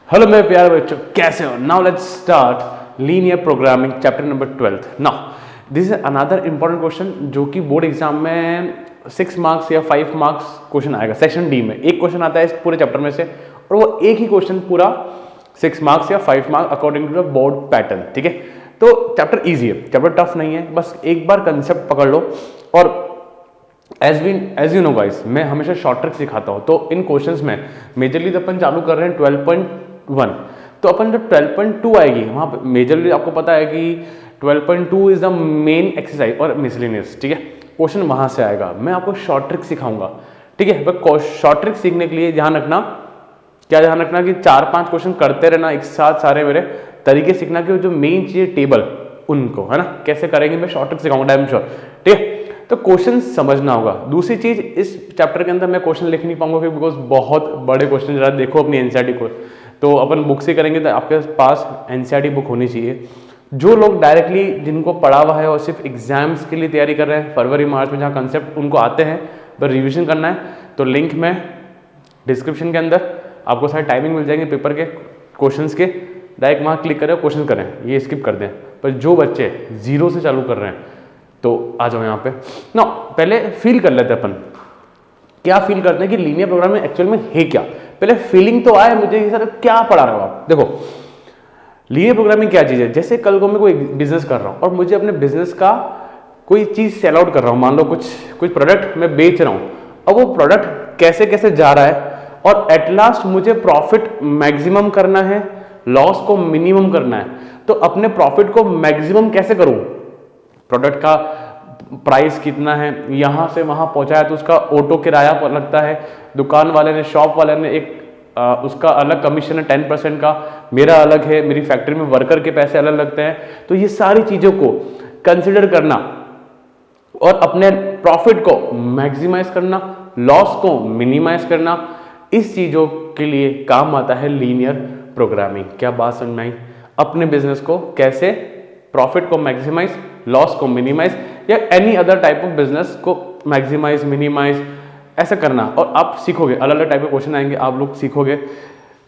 Hello मेरे प्यारे बच्चों, कैसे हो? Now let's start linear programming chapter number 12। Now this is another important question जो कि बोर्ड एग्जाम में 6 मार्क्स या 5 मार्क्स क्वेश्चन आएगा। सेक्शन डी में एक क्वेश्चन आता है इस पूरे चैप्टर में से, और वो एक ही क्वेश्चन पूरा 6 मार्क्स या 5 marks according to the board pattern. ठीक है, तो चैप्टर ईजी है, चैप्टर टफ नहीं है, बस एक बार कंसेप्ट पकड़ लो। और एज यू नो गाइस, मैं हमेशा शॉर्ट ट्रिक सिखाता हूँ, तो इन क्वेश्चंस में मेजरली तो अपन चालू कर रहे हैं 12.1। तो अपन जब 12.2 आएगी वहाँ पर मेजरली आपको पता है कि 12.2 इज द मेन एक्सरसाइज और मिसलेनियस। ठीक है, क्वेश्चन वहाँ से आएगा। मैं आपको शॉर्ट ट्रिक सिखाऊंगा। ठीक है, बस शॉर्ट ट्रिक सीखने के लिए ध्यान रखना, क्या ध्यान रखना कि 4-5 क्वेश्चन करते रहना एक साथ, सारे मेरे तरीके सीखना कि जो मेन चीज़ टेबल उनको है ना कैसे करेंगे, मैं शॉर्ट ट्रिक सिखाऊंगा, आई एम श्योर। ठीक है, तो क्वेश्चन समझना होगा। दूसरी चीज, इस चैप्टर के अंदर मैं क्वेश्चन लिख नहीं पाऊंगा बिकॉज बहुत बड़े क्वेश्चन। जरा देखो अपनी एनसीईआरटी को, तो अपन बुक से करेंगे तो आपके पास एनसीईआरटी बुक होनी चाहिए। जो लोग डायरेक्टली जिनको पढ़ा हुआ है और सिर्फ एग्जाम्स के लिए तैयारी कर रहे हैं फरवरी मार्च में, जहाँ कंसेप्ट उनको आते हैं पर रिविजन करना है, तो लिंक में डिस्क्रिप्शन के अंदर आपको सारे टाइमिंग मिल जाएंगे पेपर के क्वेश्चंस के। डायरेक्ट वहाँ क्लिक करें, क्वेश्चन करें, ये स्किप कर दें। पर जो बच्चे जीरो से चालू कर रहे हैं तो आ जाओ यहाँ पे ना। पहले फील कर लेते हैं अपन, क्या फील करते हैं कि लीनियर प्रोग्रामिंग एक्चुअल में है क्या। पहले फीलिंग तो आए मुझे कि सर क्या पढ़ा रहे हो आप। देखो लीनियर प्रोग्रामिंग क्या चीज़ है। जैसे कल को मैं कोई बिजनेस कर रहा हूँ और मुझे अपने बिजनेस का कोई चीज़ सेल आउट कर रहा हूँ, मान लो कुछ प्रोडक्ट मैं बेच रहा हूँ, अब वो प्रोडक्ट कैसे कैसे जा रहा है और एट लास्ट मुझे प्रॉफिट मैक्सिमम करना है, लॉस को मिनिमम करना है। तो अपने प्रॉफिट को मैक्सिमम कैसे करूँ, प्रोडक्ट का प्राइस कितना है, यहाँ से वहाँ पहुँचाया तो उसका ऑटो किराया लगता है, दुकान वाले ने, शॉप वाले ने एक उसका अलग कमीशन है 10% का, मेरा अलग है, मेरी फैक्ट्री में वर्कर के पैसे अलग लगते हैं। तो ये सारी चीज़ों को कंसिडर करना और अपने प्रॉफिट को मैक्सिमाइज करना, लॉस को मिनिमाइज करना, इस चीज़ों के लिए काम आता है लीनियर प्रोग्रामिंग। क्या बात समझ में आई? अपने बिजनेस को कैसे प्रॉफिट को मैक्सिमाइज, लॉस को मिनिमाइज, या any other type of business को मैक्सिमाइज, मिनिमाइज ऐसा करना। और आप सीखोगे, अलग अलग टाइप के क्वेश्चन आएंगे, आप लोग सीखोगे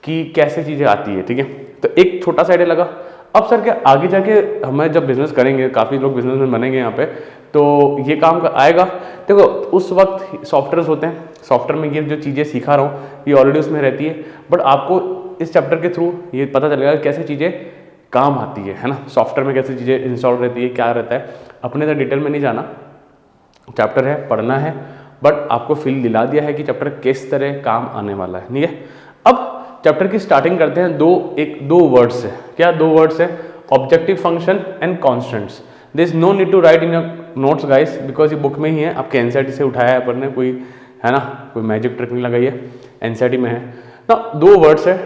कि कैसे चीज़ें आती है। ठीक है, तो एक छोटा सा आइडिया लगा। अब सर क्या आगे जाके हमें जब बिजनेस करेंगे, काफ़ी लोग बिजनेसमैन बनेंगे यहाँ पे, तो ये काम आएगा। देखो उस वक्त सॉफ्टवेयर होते हैं, सॉफ्टवेयर में ये जो चीज़ें सिखा रहा हूँ ये ऑलरेडी उसमें रहती है, बट आपको इस चैप्टर के थ्रू ये पता चलेगा कैसे चीज़ें काम आती है ना। सॉफ्टवेयर में कैसी चीज़ें इंस्टॉल रहती है, क्या रहता है, अपने तो डिटेल में नहीं जाना, चैप्टर है पढ़ना है, बट आपको फील दिला दिया है कि चैप्टर किस तरह काम आने वाला है। ठीक है, अब चैप्टर की स्टार्टिंग करते हैं। दो वर्ड्स है। क्या दो वर्ड्स है? Objective function and constants. There is no need to write in your notes guys, because ये बुक में ही है, आपके एनसीईआरटी से उठाया है अपन ने, कोई है ना, कोई मैजिक ट्रिक नहीं लगाई है, एनसीईआरटी में है ना। दो वर्ड्स है,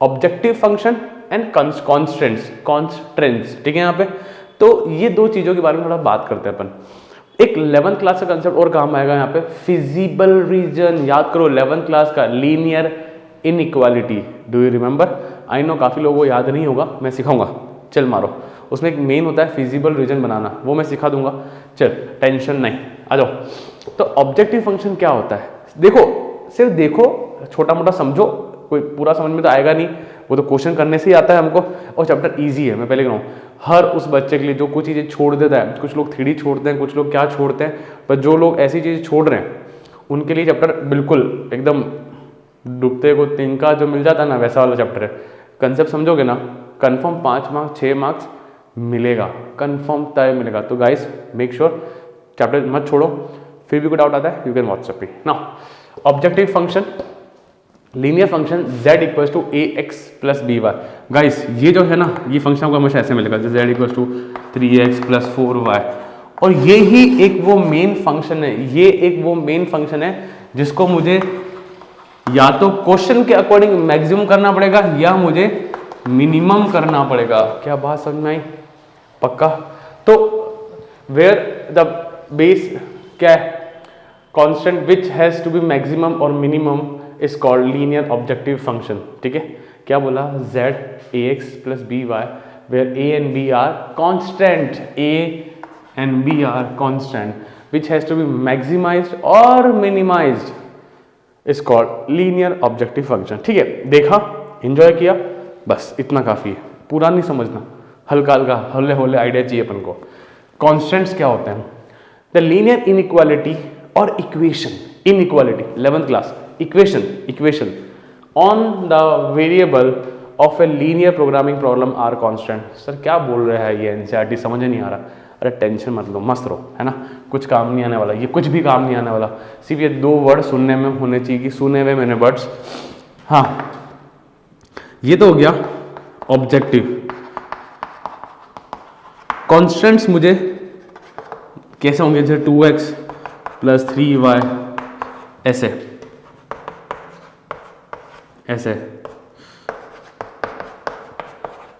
ऑब्जेक्टिव फंक्शन एंड कॉन्स्टेंट्स। ठीक है, यहाँ पे तो ये दो चीज़ों के बारे में थोड़ा बात करते हैं अपन। एक 11th क्लास का कंसेप्ट और काम आएगा यहाँ पे, फिजिबल रीजन। याद करो 11th क्लास का linear inequality, do you remember? I know काफ़ी लोगों को याद नहीं होगा, मैं सिखाऊंगा, चल मारो। उसमें एक मेन होता है फिजिबल रीजन बनाना, वो मैं सिखा दूंगा, चल टेंशन नहीं, आ जाओ। तो ऑब्जेक्टिव फंक्शन क्या होता है? देखो, सिर्फ देखो, छोटा मोटा समझो, कोई पूरा समझ में तो आएगा नहीं, वो तो क्वेश्चन करने से ही आता है हमको। और चैप्टर इजी है, मैं पहले कह रहा हूँ, हर उस बच्चे के लिए जो कुछ चीज़ें छोड़ देता है, कुछ लोग 3D छोड़ते हैं, कुछ लोग क्या छोड़ते हैं, पर जो लोग ऐसी चीज़ें छोड़ रहे हैं उनके लिए चैप्टर बिल्कुल एकदम डूबते को तिनका जो मिल जाता है ना, वैसा वाला चैप्टर है। कंसेप्ट समझोगे ना, कन्फर्म 5 मार्क्स 6 मार्क्स मिलेगा, कन्फर्म तय मिलेगा। तो गाइस मेक श्योर चैप्टर मत छोड़ो। फिर भी कोई डाउट आता है यू कैन व्हाट्सएप मी ना। Objective function, linear function z equals to ax plus B Y. Guys ये जो है ना, ये फंक्शन आपको हमेशा ऐसे मिलेगा, जैसे z equals to 3x plus 4y। और ये ही एक वो मेन फंक्शन है, ये एक वो मेन फंक्शन है जिसको मुझे या तो क्वेश्चन के अकॉर्डिंग मैक्सिमम करना पड़ेगा या मुझे मिनिमम करना पड़ेगा। क्या बात समझ में आई? पक्का? तो वेयर द बेस क्या है, constant which has to be maximum और minimum is called linear objective function. ठीक है, क्या बोला? z ax plus B y, where a and b are constant, a and b are constant, which has to be maximised और minimised is called linear objective function. ठीक है, देखा enjoy किया, बस इतना काफ़ी है, पूरा नहीं समझना, हल्का हल्का हल्ले होले आइडिया चाहिए अपन को। कॉन्स्टेंट्स क्या होते हैं? द लीनियर इनइक्वालिटी और equation, inequality 11th class, equation on the variable of a linear programming problem are constant. Sir क्या बोल रहा है ये, एनसीईआरटी समझ नहीं आ रहा। अरे टेंशन मत लो, मस्त रहो, है ना, कुछ काम नहीं आने वाला, ये कुछ भी काम नहीं आने वाला, सिर्फ ये 2 वर्ड सुनने में होने चाहिए कि सुने हुए मैंने वर्ड्स। हाँ, ये तो हो गया ऑब्जेक्टिव। कॉन्स्टेंट्स मुझे कैसे होंगे? जैसे 2x + 3y, ऐसे ऐसे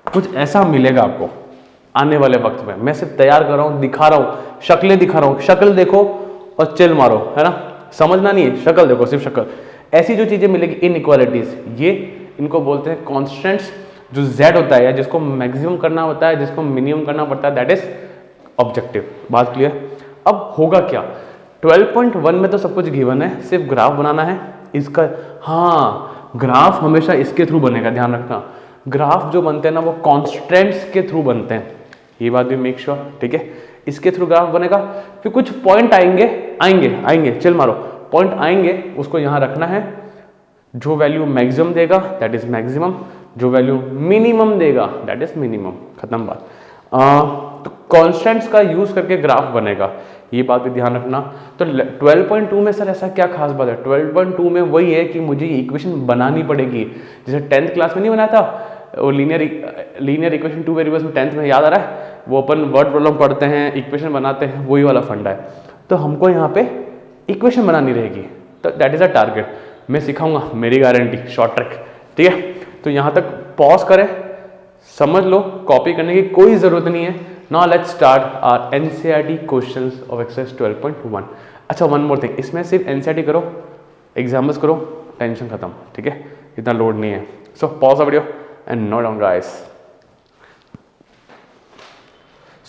कुछ ऐसा मिलेगा आपको आने वाले वक्त में। मैं सिर्फ तैयार कर रहा हूँ, दिखा रहा हूँ, शक्लें दिखा रहा हूँ, शक्ल देखो और चिल मारो, है ना, समझना नहीं है, शक्ल देखो, सिर्फ शक्ल। ऐसी जो चीजें मिलेगी इनइक्वालिटीज, ये इनको बोलते हैं कॉन्स्टेंट्स। जो z होता है या जिसको मैक्सिमम करना होता है, जिसको मिनिमम करना पड़ता है, दैट इज ऑब्जेक्टिव। बात क्लियर? अब होगा क्या? 12.1 में तो सब कुछ गिवन है, सिर्फ ग्राफ बनाना है इसका। हाँ, ग्राफ हमेशा इसके थ्रू बनेगा, ध्यान रखना। ग्राफ जो बनते हैं ना वो कॉन्स्टेंट्स के थ्रू बनते हैं, ये बात भी मेक श्योर, ठीक है। इसके थ्रू ग्राफ बनेगा, फिर कुछ पॉइंट आएंगे, चिल मारो, पॉइंट आएंगे, उसको यहाँ रखना है। जो वैल्यू मैक्सिमम देगा दैट इज मैक्सिमम, जो वैल्यू मिनिमम देगा दैट इज मिनिमम, खत्म बात। तो कॉन्स्टेंट्स का यूज करके ग्राफ बनेगा, ये बात भी ध्यान रखना। तो 12.2 में सर ऐसा क्या खास बात है? 12.2 में वही है कि मुझे इक्वेशन बनानी पड़ेगी, जैसे 10th क्लास में नहीं बनाया था वो लीनियर इक्वेशन 2 वेरिएबल्स में, 10th में याद आ रहा है? वो अपन वर्ड प्रॉब्लम पढ़ते हैं, इक्वेशन बनाते हैं, वही वाला फंडा है। तो हमको यहाँ पे इक्वेशन बनानी रहेगी, तो दैट इज अ टारगेट। मैं सिखाऊंगा, मेरी गारंटी, शॉर्ट ट्रिक, ठीक है। तो यहाँ तक पॉज करें, समझ लो, कॉपी करने की कोई जरूरत नहीं है। Now let's start our NCERT questions of exercise 12.1। अच्छा, वन मोर थिंग, इसमें सिर्फ एनसीईआरटी करो, एग्जाम्पल्स करो, टेंशन खत्म, ठीक है, इतना लोड नहीं है। So pause the video and note down guys.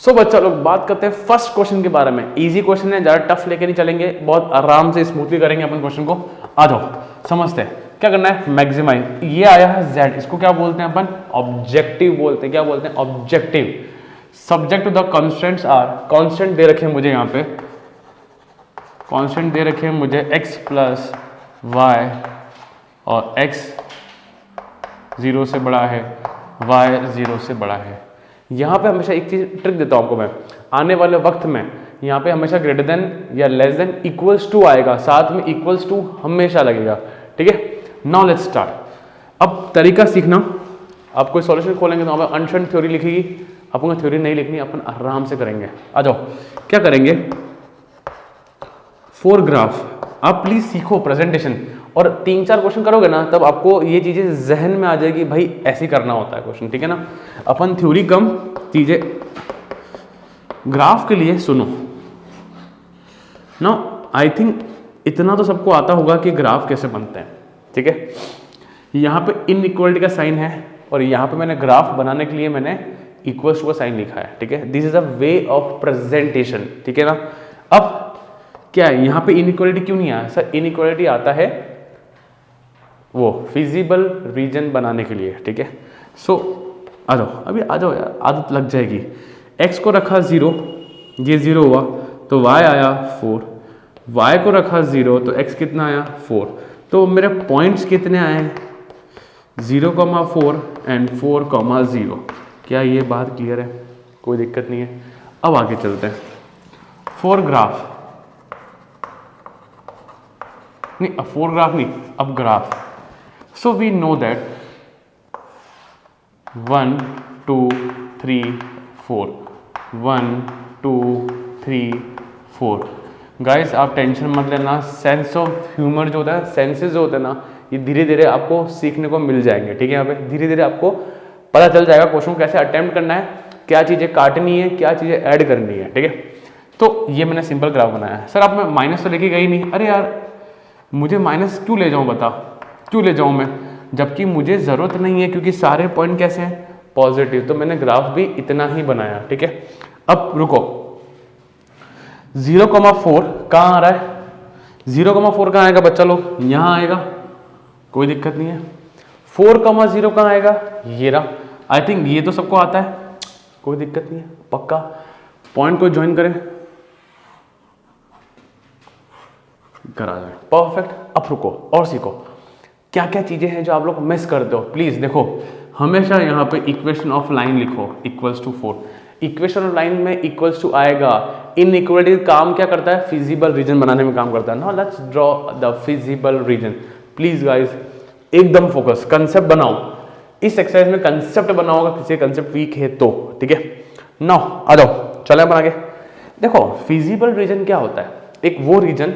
So बच्चा लोग बात करते हैं फर्स्ट क्वेश्चन के बारे में। इजी क्वेश्चन है, ज्यादा टफ लेके नहीं चलेंगे, बहुत आराम से स्मूथली करेंगे अपन क्वेश्चन को। आ जाओ, समझते हैं क्या करना है। मैक्सिमाइज, ये आया है z, इसको क्या बोलते हैं अपन? ऑब्जेक्टिव बोलते हैं। क्या बोलते हैं? Objective. Subject to the constants are, constant दे रखे हैं मुझे, यहाँ पे कॉन्स्टेंट दे रखे हैं मुझे x + y, और x 0 से बड़ा है, y 0 से बड़ा है। यहाँ पे हमेशा एक चीज ट्रिक देता हूँ आपको मैं, आने वाले वक्त में यहाँ पे हमेशा ग्रेटर देन या लेस देन इक्वल्स टू आएगा, साथ में इक्वल्स टू हमेशा लगेगा, ठीक है। Now let's start. अब तरीका सीखना, आप कोई सॉल्यूशन खोलेंगे तो वहाँ पे अनशन थ्योरी लिखेगी, अपन को थ्योरी नहीं लिखनी, अपन आराम से करेंगे। आ जाओ, क्या करेंगे? 4 ग्राफ। आप प्लीज सीखो प्रेजेंटेशन, और 3-4 क्वेश्चन करोगे ना तब आपको ये चीजें जहन में आ जाएगी, भाई ऐसे ही करना होता है क्वेश्चन, ठीक है ना। अपन थ्योरी कम, चीजें ग्राफ के लिए सुनो ना। आई थिंक इतना तो सबको आता होगा कि ग्राफ कैसे बनते हैं, ठीक है। यहाँ पे इनइक्वालिटी का साइन है, और यहाँ पे मैंने ग्राफ बनाने के लिए मैंने इक्वल्स टू का साइन लिखा है, ठीक है। This is a way of presentation, ठीक है ना। अब क्या है, यहाँ पे इनइक्वालिटी क्यों नहीं आया? सर इनइक्वालिटी आता है वो फिजिबल रीजन बनाने के लिए, ठीक है। सो आ जाओ, अभी आ जाओ यार, आदत लग जाएगी। x को रखा 0, ये 0 हुआ तो y आया 4, y को रखा 0 तो x कितना आया 4। तो मेरे पॉइंट्स कितने आए? 0,4 एंड 4,0। क्या ये बात क्लियर है? कोई दिक्कत नहीं है। अब आगे चलते हैं। 4 ग्राफ नहीं, अब 4 ग्राफ नहीं, अब graph. So we know that 1 2 3 4, 1 2 3 4। Guys आप टेंशन मत लेना, सेंस ऑफ ह्यूमर जो होता है, सेंसेस जो होते हैं ना, ये धीरे धीरे आपको सीखने को मिल जाएंगे, ठीक है। यहाँ पे धीरे धीरे आपको पता चल जाएगा क्वेश्चन को कैसे अटेम्प्ट करना है, क्या चीज़ें काटनी है, क्या चीज़ें ऐड करनी है, ठीक है। तो ये मैंने सिंपल ग्राफ बनाया है। सर आप मैं माइनस तो लेके गई नहीं, अरे यार मुझे माइनस क्यों ले जाऊँ, बता क्यों ले जाऊँ मैं, जबकि मुझे ज़रूरत नहीं है, क्योंकि सारे पॉइंट कैसे हैं? पॉजिटिव। तो मैंने ग्राफ भी इतना ही बनाया, ठीक है। अब रुको, 0,4 कहाँ आ रहा है? 0,4 कहाँ आएगा बच्चा लोग? यहाँ आएगा, कोई दिक्कत नहीं है। 4,0 कहाँ आएगा, ये रहा। आई थिंक ये तो सबको आता है, कोई दिक्कत नहीं है, पक्का। पॉइंट को ज्वाइन करें, करा जाए, परफेक्ट। अब रुको और सीखो क्या क्या चीजें हैं जो आप लोग मिस करते हो। प्लीज देखो, हमेशा यहाँ पे इक्वेशन ऑफ लाइन लिखो, equals to 4। Equation of line में इक्वल्स टू आएगा। इनइक्वालिटी काम क्या करता है, फिजिबल रीजन बनाने में काम करता है। Now let's draw the feasible reason. Please guys एकदम फोकस, कंसेप्ट बनाओ। इस एक्सरसाइज में कंसेप्ट बनाओगा, किसी कंसेप्ट वीक है तो, ठीक है। नाउ आ जाओ, चले बना के देखो। फिजिबल रीजन क्या होता है, एक वो रीजन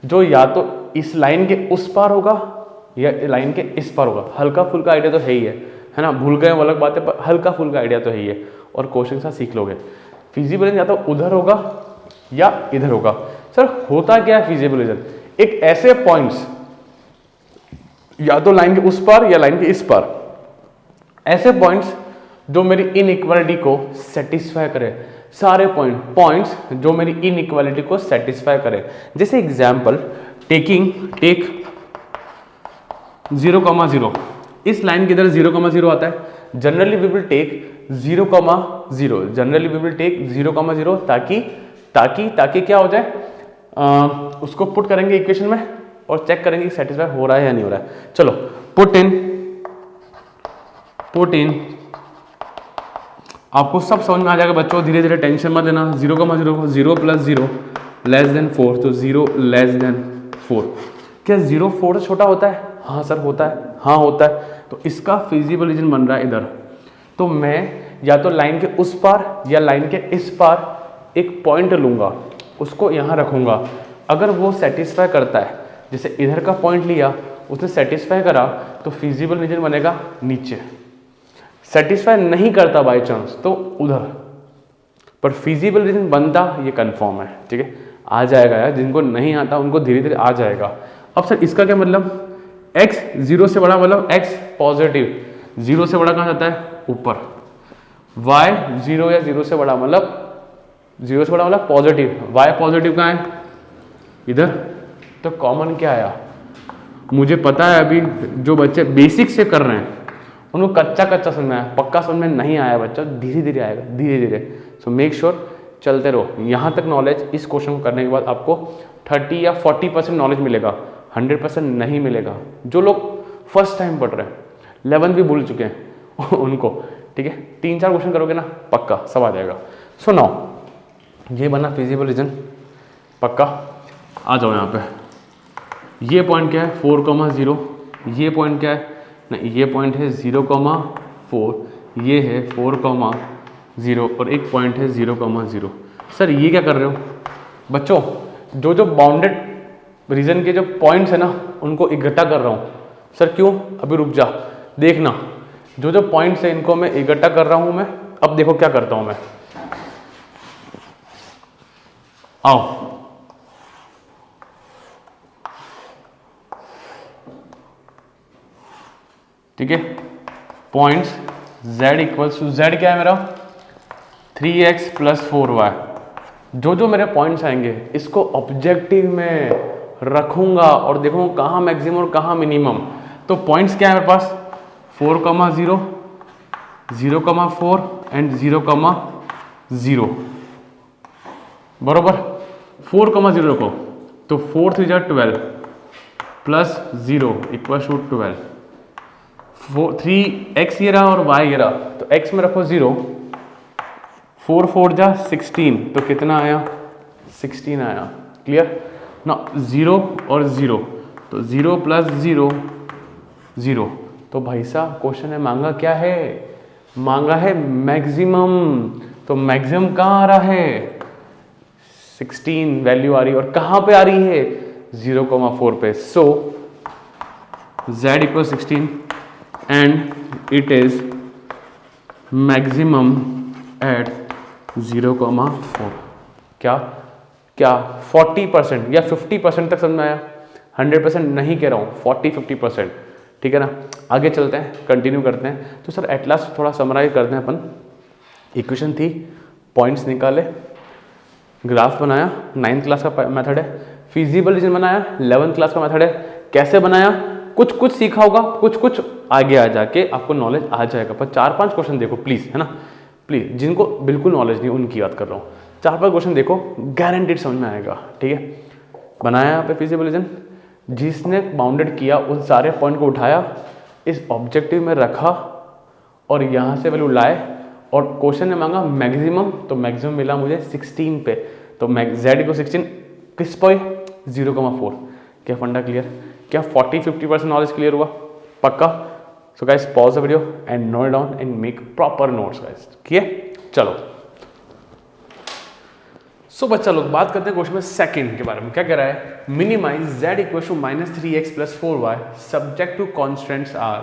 जो या तो इस लाइन के उस पार होगा या लाइन के इस पार होगा। हल्का फुल्का आइडिया तो है ही है ना, भूल गए वो अलग बात है, पर हल्का फुल्का आइडिया तो है ही है, और क्वेश्चन सा सीख लोगे। फिजिबल रीजन या तो उधर होगा या इधर होगा। सर होता क्या है फिजिबल रीजन, एक ऐसे पॉइंट्स या तो लाइन के उस पार या लाइन के इस पार, ऐसे पॉइंट्स जो मेरी इनइक्वालिटी को सेटिस्फाई करे। सारे पॉइंट्स जो मेरी इनइक्वालिटी को सेटिस्फाई करे। जैसे एग्जांपल टेक 0,0, इस लाइन के इधर 0,0 आता है। Generally we will take 0,0, generally we will take 0,0 ताकि क्या हो जाए, उसको पुट करेंगे इक्वेशन में और चेक करेंगे कि सेटिस्फाई हो रहा है या नहीं हो रहा है। चलो पुट इन, आपको सब समझ में आ जाएगा बच्चों, धीरे धीरे, टेंशन मत लेना। 0,0 0 + 0 <4, तो 0 <4। क्या 0 4 से छोटा होता है? हाँ सर होता है, हाँ होता है। तो इसका फिजिबल रीजन बन रहा है इधर। तो मैं या तो लाइन के उस पार या लाइन के इस पार एक पॉइंट लूंगा, उसको यहाँ रखूंगा। अगर वो सेटिस्फाई करता है, जैसे इधर का पॉइंट लिया, उसने सेटिस्फाई करा, तो फिजिबल रीजन बनेगा नीचे। सेटिस्फाई नहीं करता बाई चांस तो उधर, पर फिजिबल रीजन बनता ये कंफर्म है, ठीक है। आ जाएगा यार, जिनको नहीं आता उनको धीरे धीरे आ जाएगा। अब सर इसका क्या मतलब, x 0 से बड़ा मतलब x पॉजिटिव, 0 से बड़ा कहाँ जाता है, ऊपर। y 0 या 0 से बड़ा मतलब 0 से बड़ा मतलब पॉजिटिव, y पॉजिटिव कहाँ है, इधर। तो कॉमन क्या आया, मुझे पता है अभी जो बच्चे बेसिक से कर रहे हैं उनको कच्चा समझ में आया, पक्का समझ में नहीं आया बच्चा, धीरे धीरे आएगा, धीरे धीरे। सो मेक श्योर चलते रहो। यहाँ तक नॉलेज इस क्वेश्चन को करने के बाद आपको 30 या 40% नॉलेज मिलेगा, 100% नहीं मिलेगा। जो लोग फर्स्ट टाइम पढ़ रहे हैं, 11 भी भूल चुके हैं उनको, ठीक है। 3-4 क्वेश्चन करोगे ना, पक्का सब आ जाएगा। सो नाउ ये बना फिजिबल रीजन, पक्का। आ जाओ यहाँ पे, ये पॉइंट क्या है 4,0, ये पॉइंट क्या है, नहीं ये पॉइंट है 0,4, ये है 4,0 और एक पॉइंट है 0,0। सर ये क्या कर रहे हो बच्चों, जो बाउंडेड रीजन के जो पॉइंट्स है ना उनको इकट्ठा कर रहा हूँ। सर क्यों, अभी रुक जा, देखना जो पॉइंट्स है इनको मैं इकट्ठा कर रहा हूँ मैं। अब देखो क्या करता हूँ मैं, आओ ठीक है। Points z equals to, z क्या है मेरा 3x + 4y। जो मेरे पॉइंट्स आएंगे इसको ऑब्जेक्टिव में रखूंगा और देखूंगा कहाँ मैक्सिमम और कहाँ मिनिमम। तो पॉइंट्स क्या है मेरे पास 4,0, 0,4 एंड 0,0 बरोबर। 4,0 रखो तो 4 3 जा 12 प्लस 0 इक्वल टू 12। 3x ये रहा और y ये रहा, तो x में रखो 0, 4 4 जा 16, तो कितना आया 16 आया। क्लियर ना, 0 और 0 तो 0 + 0 0। तो भाई साहब क्वेश्चन है मांगा क्या है, मांगा है मैक्सिमम। तो मैक्सिमम कहाँ आ रहा है 16 वैल्यू आ रही है, और कहाँ पे आ रही है 0,4 पे। सो z = 16 and it is maximum at 0,4। क्या 40% या 50% तक समझ में आया, 100% नहीं कह रहा हूँ, 40-50%, ठीक है ना। आगे चलते हैं, कंटिन्यू करते हैं। तो सर एट लास्ट थोड़ा समराइज करते हैं अपन। इक्वेशन थी, पॉइंट्स निकाले, ग्राफ बनाया, 9th क्लास का मेथड है। फिजिबल रीजन बनाया, 11th क्लास का मेथड है। कैसे बनाया, कुछ कुछ सीखा होगा, कुछ कुछ आगे आ जाके आपको नॉलेज आ जाएगा, पर 4-5 क्वेश्चन देखो प्लीज, है ना, प्लीज। जिनको बिल्कुल नॉलेज नहीं उनकी बात कर रहा हूँ, 4-5 क्वेश्चन देखो, गारंटीड समझ में आएगा, ठीक है। बनाया यहाँ पे फिजिबल रीजन, जिसने बाउंडेड किया उन सारे पॉइंट को उठाया, इस ऑब्जेक्टिव में रखा और यहाँ से वैल्यू लाए, और क्वेश्चन ने मांगा मैक्सिमम, तो मैक्सिमम मिला मुझे 16 पे, तो z को 16 किस पे 0,4। क्या फंडा क्लियर? क्या 40-50% नॉलेज क्लियर हुआ? पक्का? So guys pause the video and note down and make proper notes guys, ठीक है। चलो सो बच्चा लोग बात करते हैं क्वेश्चन में सेकंड के बारे में। क्या कह रहा है? Minimize z equal to -3x + 4y subject to constants are.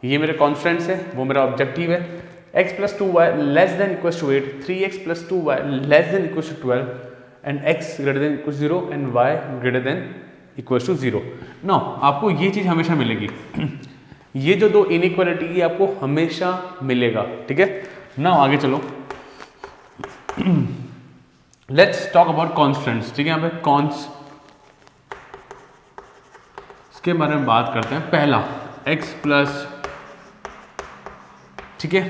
ये मेरे कॉन्स्टेंट्स है, वो मेरा ऑब्जेक्टिव है। x + 2y <= 8, 3x + 2y <= 12 and x > 0 and y > 0। Now आपको ये चीज हमेशा मिलेगी ये जो दो इनइक्वालिटी की आपको हमेशा मिलेगा, ठीक है। नाउ आगे चलो, लेट्स टॉक अबाउट कॉन्स्टेंट्स, ठीक है। यहाँ पे कॉन्स के बारे में बात करते हैं। पहला x प्लस, ठीक है,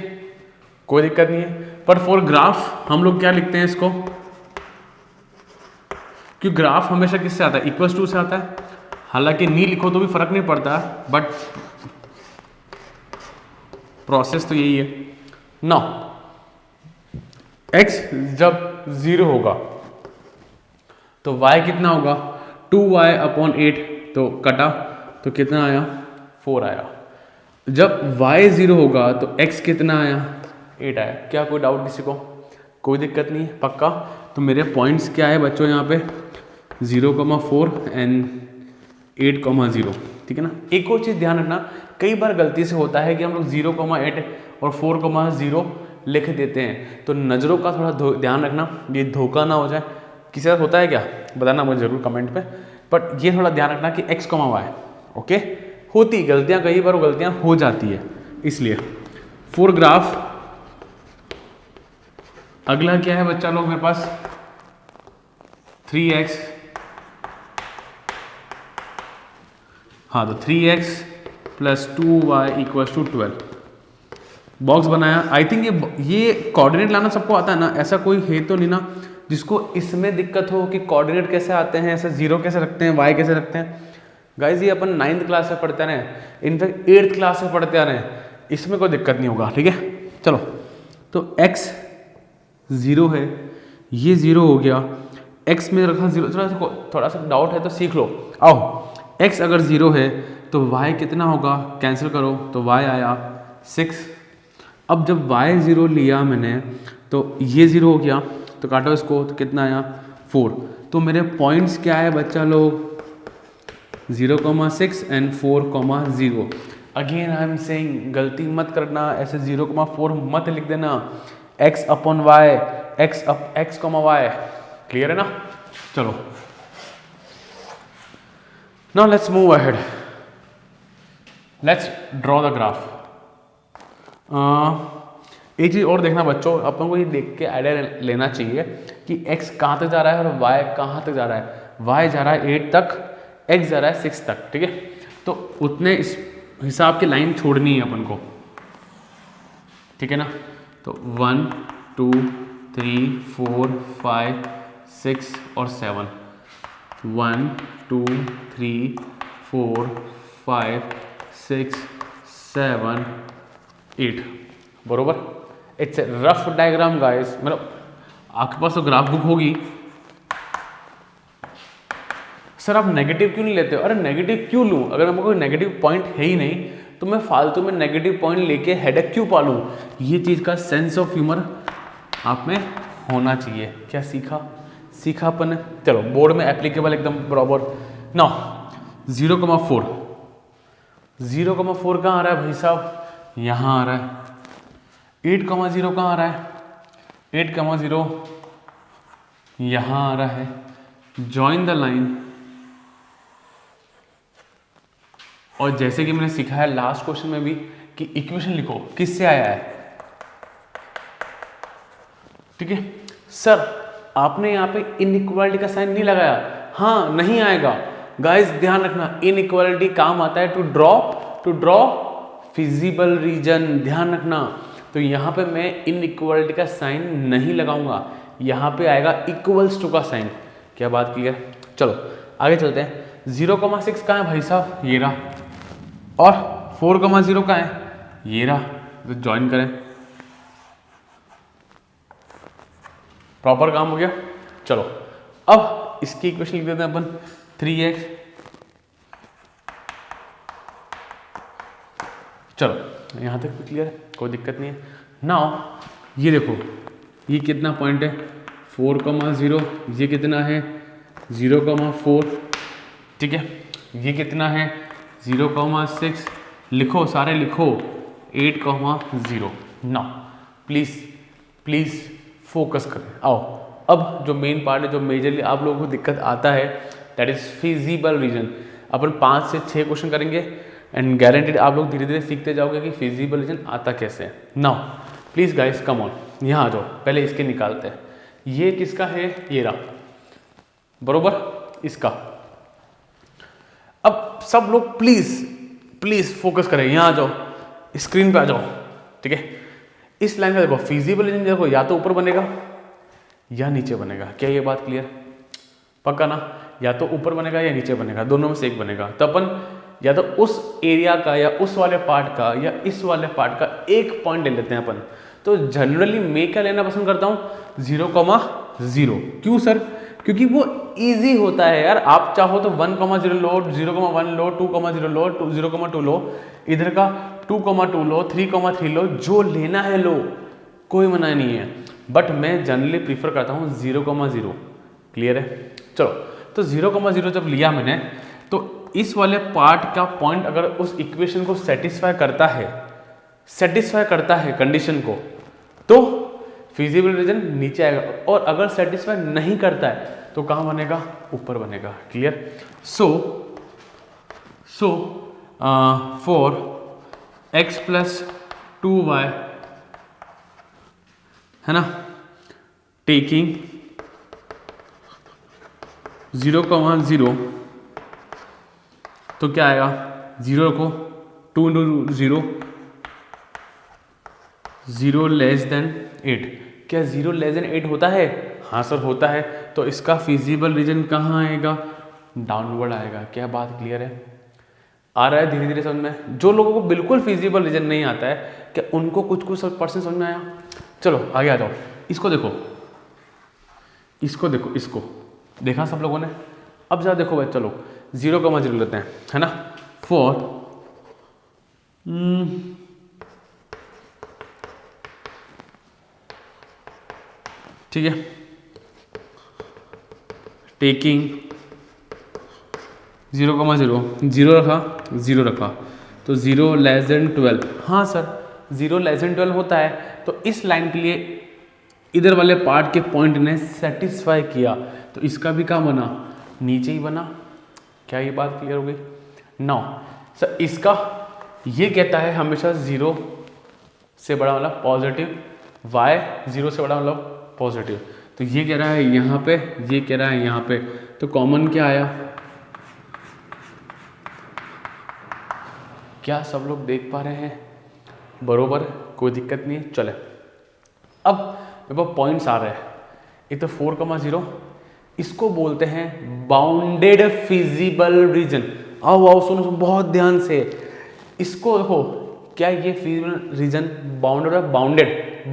कोई दिक्कत नहीं है, पर फॉर ग्राफ हम लोग क्या लिखते हैं इसको, क्योंकि ग्राफ हमेशा किससे आता है? इक्वल्स टू से आता है। हालांकि नहीं लिखो तो भी फर्क नहीं पड़ता, बट प्रोसेस तो यही है। नाउ x जब 0 होगा तो y कितना होगा? 2y/8, तो कटा तो कितना आया? 4 आया। जब y 0 होगा तो x कितना आया? 8 आया। क्या कोई डाउट किसी को? कोई दिक्कत नहीं है, पक्का। तो मेरे पॉइंट्स क्या है बच्चों यहाँ पे? 0,4 एंड 8,0, ठीक है ना। एक और चीज़ ध्यान रखना, कई बार गलती से होता है कि हम लोग 0,8 और 4,0 लिख देते हैं, तो नज़रों का थोड़ा ध्यान रखना, ये धोखा ना हो जाए। किसी के साथ होता है क्या? बताना मुझे जरूर कमेंट पे, बट ये थोड़ा ध्यान रखना कि x, y, ओके। होती गलतियाँ, कई बार वो गलतियाँ हो जाती है, इसलिए। फॉर ग्राफ अगला क्या है बच्चा लोग मेरे पास? 3x, हाँ, तो 3x + 2y = 12। बॉक्स बनाया। आई थिंक ये कोऑर्डिनेट लाना सबको आता है ना, ऐसा कोई है तो नहीं ना जिसको इसमें दिक्कत हो कि कोऑर्डिनेट कैसे आते हैं, ऐसे 0 कैसे रखते हैं, y कैसे रखते हैं। गाइज ये अपन 9th क्लास में पढ़ते रहे, इनफैक्ट 8th क्लास में पढ़ते आ रहे हैं, इसमें कोई दिक्कत नहीं होगा, ठीक है। चलो, तो x 0 है, ये 0 हो गया, x में रखा 0, थोड़ा सा डाउट है तो सीख लो। आओ, x अगर 0 है तो y कितना होगा? कैंसिल करो तो y आया 6। अब जब y 0 लिया मैंने तो ये 0 हो गया, तो काटो इसको, तो कितना आया? 4। तो मेरे पॉइंट्स क्या है बच्चा लोग? 0,6 and 4,0। Again I am saying, गलती मत करना, ऐसे 0,4 मत लिख देना, x/y, x, y। क्लियर है ना? चलो, now let's move ahead, let's draw the graph. एक चीज़ और देखना बच्चों, अपन को ये देख के आइडिया लेना चाहिए कि x कहाँ तक जा रहा है और y कहाँ तक जा रहा है। y जा रहा है 8 तक, x जा रहा है 6 तक, ठीक है। तो उतने इस हिसाब की लाइन छोड़नी है अपन को, ठीक है ना। तो 1 2 3 4 5 6 और 7, 1 2 3 4 5 6 7 8, बरोबर। It's a rough diagram guys, मतलब आपके पास तो ग्राफ बुक होगी। सर आप नेगेटिव क्यों नहीं लेते हो? अरे नेगेटिव क्यों लूँ? अगर मेरे को कोई नेगेटिव पॉइंट है ही नहीं तो मैं फालतू में नेगेटिव पॉइंट लेके हेडेक क्यों पालूँ? ये चीज़ का सेंस ऑफ ह्यूमर आप में होना चाहिए। क्या सीखा अपन ने? चलो, बोर्ड में एप्लीकेबल एकदम बराबर। नाउ 0,4 कहाँ आ रहा है भाई साहब? यहाँ आ रहा है। 8,0 कहाँ आ रहा है? 8,0 यहाँ आ रहा है। जॉइन द लाइन, और जैसे कि मैंने सिखाया लास्ट क्वेश्चन में भी कि इक्वेशन लिखो किससे आया है, ठीक है। सर आपने यहाँ पे इनइक्वालिटी का साइन नहीं लगाया, हाँ नहीं आएगा, गाइस ध्यान रखना, इनइक्वालिटी काम आता है टू ड्रॉ फिजिबल रीजन, ध्यान रखना। तो यहाँ पे मैं इनइक्वालिटी का साइन नहीं लगाऊंगा, यहाँ पे आएगा इक्वल्स टू का साइन। क्या बात क्लियर? चलो आगे चलते हैं। 0,6 कहाँ है भाई साहब? ये रहा। और 4,0 कहाँ है? ये रहा। तो ज्वाइन करें, प्रॉपर काम हो गया। चलो अब इसकी इक्वेशन लिख देते हैं अपन, 3x। चलो यहाँ तक क्लियर है, कोई दिक्कत नहीं है। नाउ ये देखो, ये कितना पॉइंट है? 4,0। ये कितना है? 0,4। ठीक है, ये कितना है? 0,6। लिखो, सारे लिखो, 8,0। नाउ प्लीज फोकस करें। आओ, अब जो मेन पार्ट है, जो मेजरली आप लोगों को दिक्कत आता है, दैट इज फिजिबल रीजन। अपन 5 से 6 क्वेश्चन करेंगे एंड गारंटेड आप लोग धीरे धीरे सीखते जाओगे कि फिजिबल रीजन आता कैसे है। Now please guys come on, यहाँ आ जाओ, पहले इसके निकालते हैं। ये किसका है? ये रहा, बरोबर इसका। अब सब लोग प्लीज फोकस करें, यहाँ आ जाओ, स्क्रीन पे आ जाओ। ठीक है, इस लाइन का देखो, फिजिबल रीजन देखो, या तो ऊपर बनेगा या नीचे बनेगा। क्या ये बात क्लियर? पक्का ना? या तो ऊपर बनेगा या नीचे बनेगा, दोनों में से एक बनेगा। तो अपन या तो उस एरिया का या उस वाले पार्ट का या इस वाले पार्ट का एक पॉइंट ले लेते हैं अपन। तो जनरली मैं क्या लेना पसंद करता हूँ? 0,0। क्यों सर? क्योंकि वो इजी होता है यार। आप चाहो तो 1,0 लो, 0,1 लो, 2,0 लो, 0,2 लो, इधर का 2,2 लो, 3,3 लो, जो लेना है लो, कोई मना नहीं है। बट मैं जनरली प्रीफर करता हूँ 0,0। क्लियर है? चलो, तो 0,0 जब लिया मैंने, तो इस वाले पार्ट का पॉइंट अगर उस इक्वेशन को सेटिस्फाई करता है कंडीशन को, तो फिजिबल रीजन नीचे आएगा। और अगर सेटिस्फाई नहीं करता है तो कहाँ बनेगा? ऊपर बनेगा। Clear? So for x + 2y है ना, टेकिंग 0,0, तो क्या आएगा? 0 को 2 × 0, 0 < 8। क्या 0 < 8 होता है? हाँ सर होता है। तो इसका फिजिबल रीजन कहाँ आएगा? डाउनवर्ड आएगा। क्या बात क्लियर है? आ रहा है धीरे धीरे समझ में? जो लोगों को बिल्कुल फिजिबल रीजन नहीं आता है, क्या उनको कुछ परसेंट समझ में आया? चलो आगे आ जाओ, इसको देखो, इसको देखा सब लोगों ने? अब जरा देखो भाई, चलो 0,0 लेते हैं, है ना। फॉर ठीक है, टेकिंग 0,0, 0 रखा, तो 0 < 12। हाँ सर, 0 < 12 होता है। तो इस लाइन के लिए इधर वाले पार्ट के पॉइंट ने सेटिस्फाई किया, तो इसका भी क्या बना? नीचे ही बना। क्या ये बात क्लियर हो गई? नाउ सर, इसका ये कहता है हमेशा 0 से बड़ा मतलब पॉजिटिव, y 0 से बड़ा मतलब पॉजिटिव। तो ये कह रहा है यहाँ पे, ये कह रहा है यहाँ पे, तो कॉमन क्या आया? क्या सब लोग देख पा रहे हैं? बरोबर, कोई दिक्कत नहीं है। चले, अब मेरे पास पॉइंट्स आ रहे हैं। एक तो 4,0, इसको बोलते हैं बाउंडेड फिजिबल रीजन। आओ सुनो बहुत ध्यान से, इसको देखो, क्या ये फिजिबल रीजन बाउंडेड है?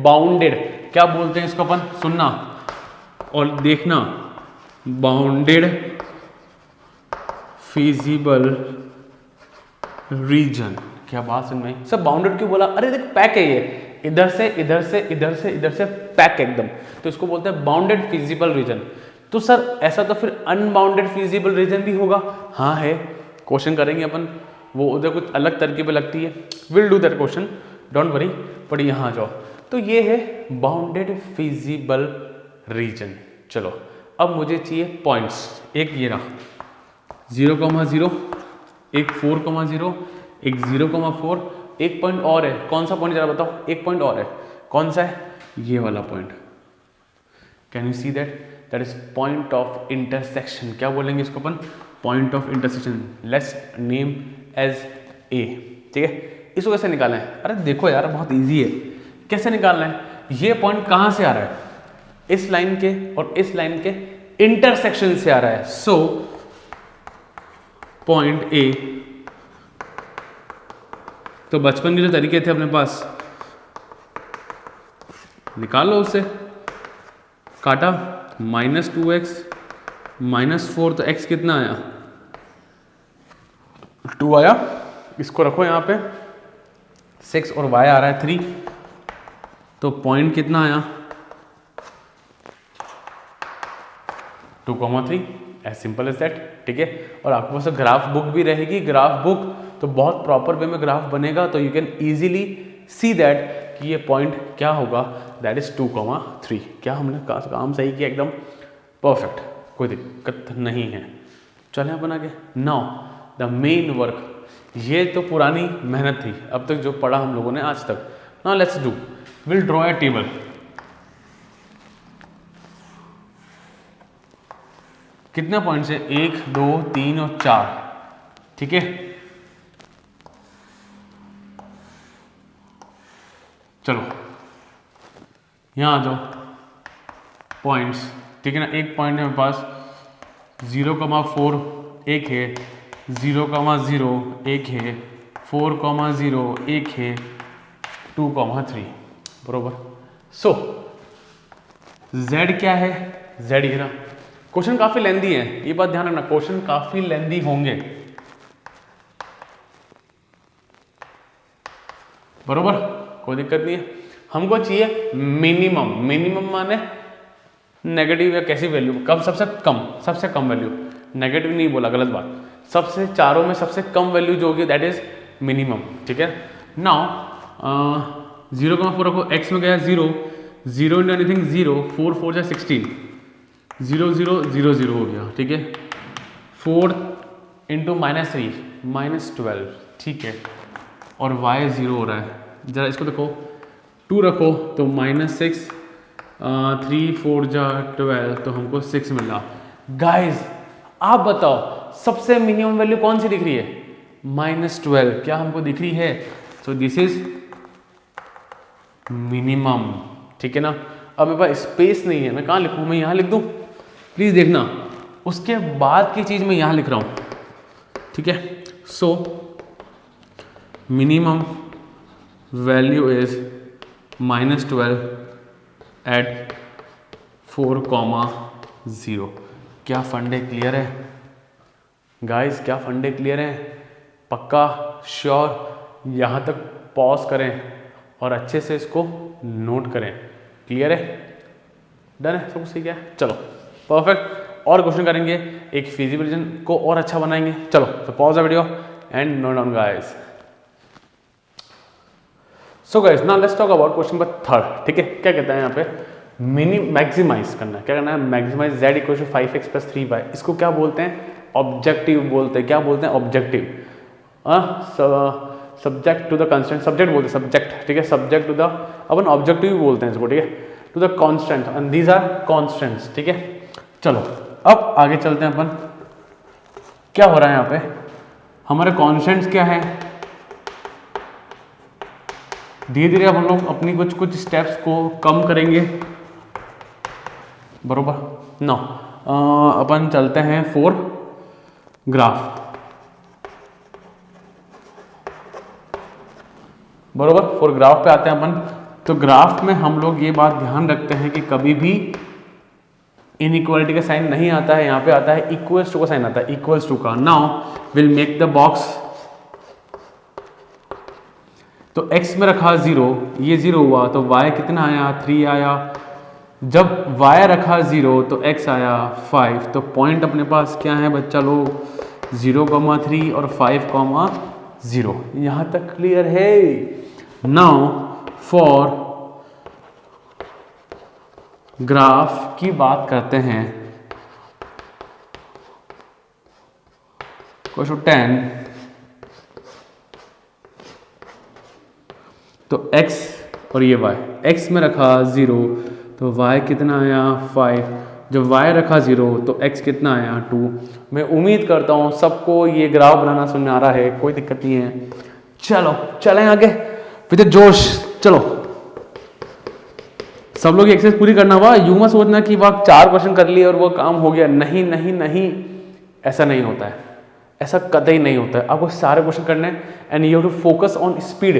बाउंडेड क्या बोलते हैं इसको अपन? सुनना और देखना, बाउंडेड फिजिबल रीजन। क्या बात सुन में? सब बाउंडेड क्यों बोला? अरे देख, पैक है ये, इधर से इधर से इधर से इधर से पैक एकदम, तो इसको बोलते हैं बाउंडेड फिजिबल रीजन। तो सर ऐसा तो फिर अनबाउंडेड फिजिबल रीजन भी होगा? हाँ है, क्वेश्चन करेंगे अपन, वो उधर कुछ अलग तरकीबें लगती है, will do that question, don't worry. पर यहाँ जाओ, तो ये है बाउंडेड फिजिबल रीजन। चलो अब मुझे चाहिए पॉइंट्स। एक ये रहा 0,0, एक 4,0, एक 0,4, एक पॉइंट और है। कौन सा पॉइंट जरा बताओ? एक पॉइंट और है, कौन सा है? ये वाला point. Can you see that? That is point of intersection. क्या बोलेंगे इसको अपन? Point of intersection, let's name as A, ठीक है। इसको कैसे निकालें? अरे देखो यार बहुत इजी है, कैसे निकालना है? ये पॉइंट कहाँ से आ रहा है? इस लाइन के और इस लाइन के इंटरसेक्शन से आ रहा है। सो पॉइंट ए, तो बचपन के जो तरीके थे अपने पास, निकाल लो उससे। काटा -2x -4, तो x कितना आया? 2 आया। इसको रखो यहाँ पे, 6 और y आ रहा है 3, तो पॉइंट कितना आया? 2,3, एज सिंपल एज दैट, ठीक है। और आपके पास ग्राफ बुक भी रहेगी, ग्राफ बुक तो बहुत प्रॉपर वे में ग्राफ बनेगा, तो you can easily see that कि ये पॉइंट क्या होगा, दैट इज 2,3। क्या हमने काम सही किया? एकदम परफेक्ट, कोई दिक्कत नहीं है। चलें अपन आगे। नाउ द मेन वर्क, ये तो पुरानी मेहनत थी अब तक जो पढ़ा हम लोगों ने आज तक। Now let's do, will draw a table. कितने पॉइंट्स है? 1 2 3 और 4, ठीक है। चलो यहां आ जाओ, पॉइंट्स, ठीक है ना। एक पॉइंट है मेरे पास 0,4 एक है, 0,0 एक है, 4,0 एक है, 2,3, बरोबर। सो z क्या है? z ये ना। क्वेश्चन काफी लेंदी है, ये बात ध्यान रखना, क्वेश्चन काफी लेंदी होंगे, बरोबर, कोई दिक्कत नहीं है। हमको चाहिए मिनिमम, मिनिमम माने नेगेटिव या कैसी वैल्यू, कब सबसे कम वैल्यू, नेगेटिव नहीं बोला, गलत बात, सबसे चारों में सबसे कम वैल्यू जो होगी दैट इज मिनिमम, ठीक है। नाउ 0,4 रखो, x में गया 0, 0 इंटू एनीथिंग 0, 4 4 जा 16, 0 0 0 0 हो गया, ठीक है। 4 इंटू -3 -12, ठीक है। और y 0 हो रहा है, जरा इसको देखो, 2 रखो तो -6, 3 4 जा 12, तो हमको 6 मिला। गाइज आप बताओ सबसे मिनिमम वैल्यू कौन सी दिख रही है? -12, क्या हमको दिख रही है? सो दिस इज मिनिमम, ठीक है ना। अब मेरे पास स्पेस नहीं है, मैं कहाँ लिखूँ? मैं यहाँ लिख दूँ? प्लीज देखना, उसके बाद की चीज मैं यहाँ लिख रहा हूँ, ठीक है। So minimum value is -12 at 4,0। क्या फंडे क्लियर है गाइस? क्या फंडे क्लियर है? पक्का श्योर? यहाँ तक पॉज करें और अच्छे से इसको नोट करें। क्लियर है? डन है? सब कुछ ठीक है? चलो परफेक्ट। और क्वेश्चन करेंगे, एक फिजिबिलिटी को और अच्छा बनाएंगे। चलो तो pause the video and note down guys. So guys now let's talk about question number 3, ठीक है। क्या कहता है यहाँ पे? मैक्सिमाइज करना है। क्या करना है? Maximize z equal to 5x + 3y। इसको क्या बोलते हैं? ऑब्जेक्टिव बोलते हैं। क्या बोलते हैं? Objective. Subject to the constant, subject बोलते हैं, सब्जेक्ट, ठीक है। सब्जेक्ट टू द, अपन ऑब्जेक्टिव बोलते हैं इसको, ठीक है, to the constant, and these are constants, ठीक है। चलो अब आगे चलते हैं अपन। क्या हो रहा है यहाँ पे? हमारे कांस्टेंट्स क्या है? धीरे धीरे अब हम लोग अपनी कुछ स्टेप्स को कम करेंगे, बरोबर। नो अपन चलते हैं फॉर ग्राफ, बरोबर। फॉर ग्राफ पे आते हैं अपन। तो ग्राफ में हम लोग ये बात ध्यान रखते हैं कि कभी भी इनइक्वालिटी का साइन नहीं आता है, यहाँ पे आता है इक्वल्स टू का साइन आता है, इक्वल्स टू का। Now will make the box. तो x में रखा 0, ये 0 हुआ, तो y कितना आया? 3 आया। जब y रखा 0 तो x आया 5। तो पॉइंट अपने पास क्या है बच्चा लोग? 0,3 और 5,0। यहाँ तक क्लियर है? नाउ फॉर ग्राफ की बात करते हैं। क्वेश्चन 10। तो x और ये y, x में रखा 0 तो y कितना आया? 5। जब y रखा 0 तो x कितना आया 2। मैं उम्मीद करता हूँ सबको ये ग्राफ बनाना समझ आ रहा है, कोई दिक्कत नहीं है। चलो चलें आगे विद जोश। चलो सब लोग एक्सरसाइज पूरी करना। वाह यूं मत सोचना कि वाह 4 क्वेश्चन कर लिए और वो काम हो गया। नहीं नहीं नहीं, ऐसा नहीं होता है, ऐसा कतई नहीं होता है। आपको सारे क्वेश्चन करने हैं and you have to focus on speed.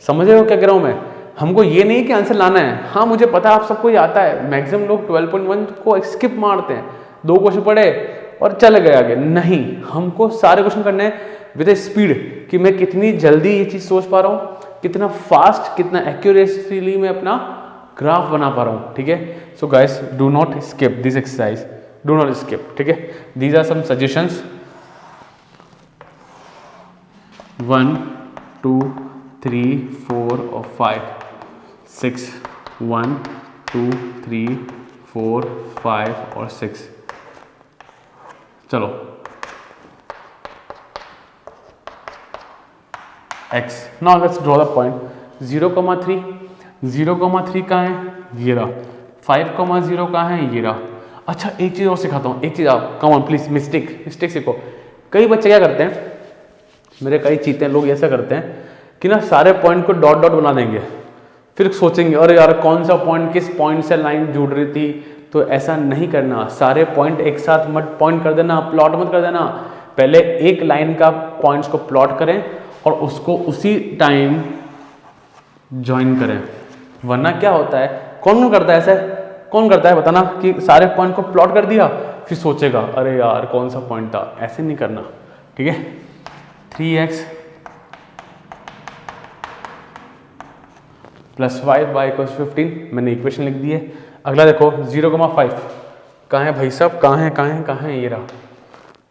समझ रहे हो क्या कह रहा हूँ मैं? हमको ये नहीं कि आंसर लाना है। हाँ मुझे पता है आप सबको ये आता है, मैक्सिमम लोग 12.1 को स्किप मारते हैं, 2 क्वेश्चन पढ़े और चले गए आगे। नहीं, हमको सारे क्वेश्चन करने हैं विद स्पीड कि मैं कितनी जल्दी ये चीज़ सोच पा रहा हूँ, कितना फास्ट, कितना एक्यूरेटली मैं अपना ग्राफ बना पा रहा हूँ। ठीक है, so guys do not skip this exercise, do not skip. ठीक है, दीज आर सम सजेशंस। 1 2 3 4 और 5 6 1 2 3 4 5 और 6। चलो x, now let's draw the point 0,3 0,3 कहाँ है ये रहा, 5,0 कहाँ है ये रहा। अच्छा एक चीज़ और सिखाता हूँ, एक चीज़ आप कम ऑन प्लीज, मिस्टेक सीखो। कई बच्चे क्या करते हैं, मेरे कई चीते लोग ऐसा करते हैं कि ना सारे पॉइंट को डॉट डॉट बना देंगे, फिर सोचेंगे अरे यार कौन सा पॉइंट किस पॉइंट से लाइन जुड़ रही थी। तो ऐसा नहीं करना, सारे पॉइंट एक साथ मत पॉइंट कर देना, प्लॉट मत कर देना। पहले एक लाइन का पॉइंट्स को प्लॉट करें और उसको उसी टाइम ज्वाइन करें, वरना क्या होता है, कौन करता है ऐसे, कौन करता है बताना कि सारे पॉइंट को प्लॉट कर दिया फिर सोचेगा अरे यार कौन सा पॉइंट था। ऐसे नहीं करना। ठीक है, 3x प्लस 5y इक्वल्स 15 मैंने इक्वेशन लिख दी है। अगला देखो 0,5 कहाँ है भाई साहब, कहाँ है ये रहा।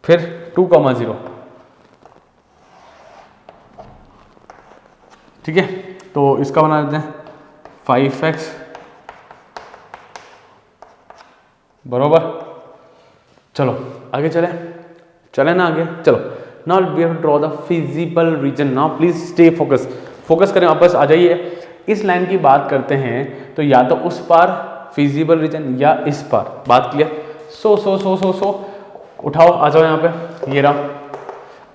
फिर 2,0। ठीक है, तो इसका बना देते हैं 5x बरोबर। चलो आगे चले ना आगे। चलो now we have to draw the feasible region. Now please stay focus करें, वापस आ जाइए। इस लाइन की बात करते हैं तो या तो उस पार फिजिबल रीजन या इस पार, बात क्लियर। सो उठाओ, आ जाओ यहाँ पे, ये रहा।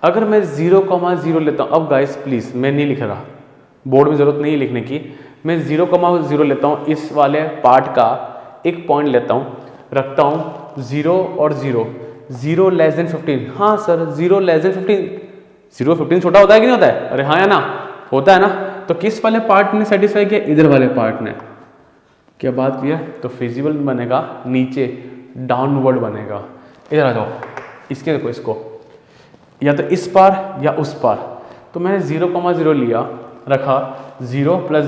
अगर मैं 0,0 लेता हूँ, अब गाइस प्लीज मैं नहीं लिख रहा, बोर्ड में जरूरत नहीं है लिखने की। मैं 0,0 लेता हूँ, इस वाले पार्ट का एक पॉइंट लेता हूँ, रखता हूँ 0 और 0 लेस देन 15। हाँ सर 0 लेस देन 15, 0 15 छोटा होता है कि नहीं होता है? अरे हाँ या ना, होता है ना। तो किस वाले पार्ट ने सेटिस्फाई किया, इधर वाले पार्ट ने। क्या बात किया, तो फिजिबल बनेगा नीचे, डाउनवर्ड बनेगा। इधर आ जाओ, इसके देखो, इसको या तो इस पार या उस पार। तो मैंने 0,0 लिया, रखा 0 प्लस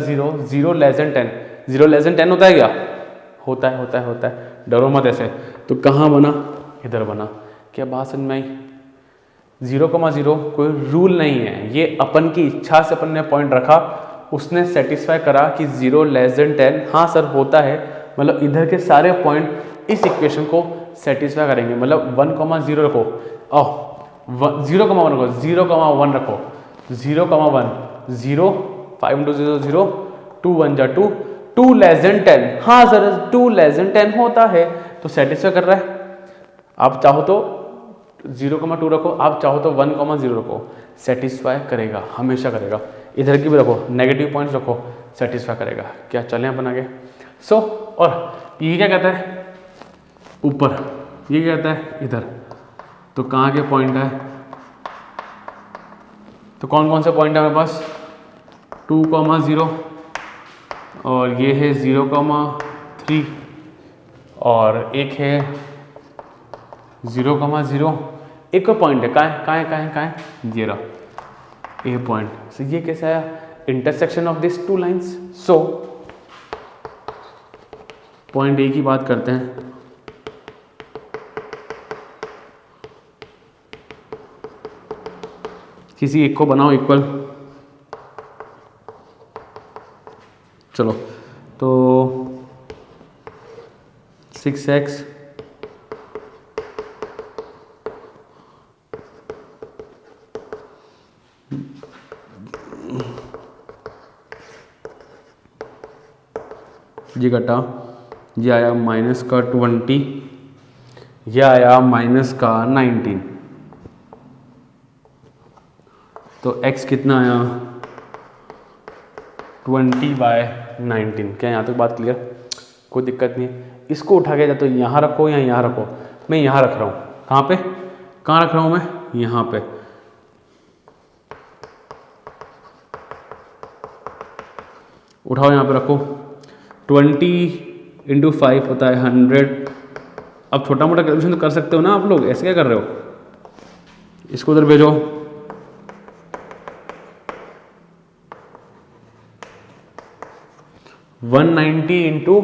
0 लेस देन 10। 0 लेस देन 10 होता है क्या? होता है। डरो मत ऐसे। तो कहाँ बना, इधर बना। क्या बात समझ में आई? 0,0 कोई रूल नहीं है, ये अपन की इच्छा से अपन ने पॉइंट रखा, उसने सेटिस्फाई करा कि 0 लेस देन 10 हाँ सर होता है। मतलब इधर के सारे पॉइंट इस इक्वेशन को सेटिस्फाई करेंगे। मतलब 1,0 रखो, 0,1 रखो, 0,1 रखो, 0,1 0 5 into 0 0 2 1 जा 2 2 लेस देन 10। हाँ सर 2 लेस देन 10 होता है, तो सेटिस्फाई कर रहा है। आप चाहो तो 0,2 रखो, आप चाहो तो 1,0 रखो, सेटिस्फाई करेगा, हमेशा करेगा। इधर की भी रखो, नेगेटिव पॉइंट्स रखो, सेटिस्फाई करेगा। क्या चलें अपन आगे। सो और ये क्या कहता है ऊपर, ये क्या कहता है इधर। तो कहाँ के पॉइंट है, तो कौन कौन से पॉइंट है हमारे पास, 2,0 और ये है 0,3 और एक है 0,0। एक और पॉइंट है, कहाँ है ये रहा, ए पॉइंट। सो ये कैसा है, intersection of this two lines. So point A की बात करते हैं। किसी एक को बनाओ इक्वल। चलो तो 6x ये घटा ये आया माइनस का 20, ये आया माइनस का 19। तो x कितना आया 20/19। क्या यहाँ तक बात क्लियर? कोई दिक्कत नहीं है। इसको उठा के या तो यहाँ रखो या यहाँ रखो, मैं यहाँ रख रहा हूँ। कहाँ पे, कहाँ रख रहा हूँ मैं? यहाँ पे। उठाओ यहाँ पे रखो। 20 × 5 होता है 100। अब छोटा मोटा कैलकुलेशन तो कर सकते हो ना आप लोग, ऐसे क्या कर रहे हो? इसको उधर भेजो। 190 इंटू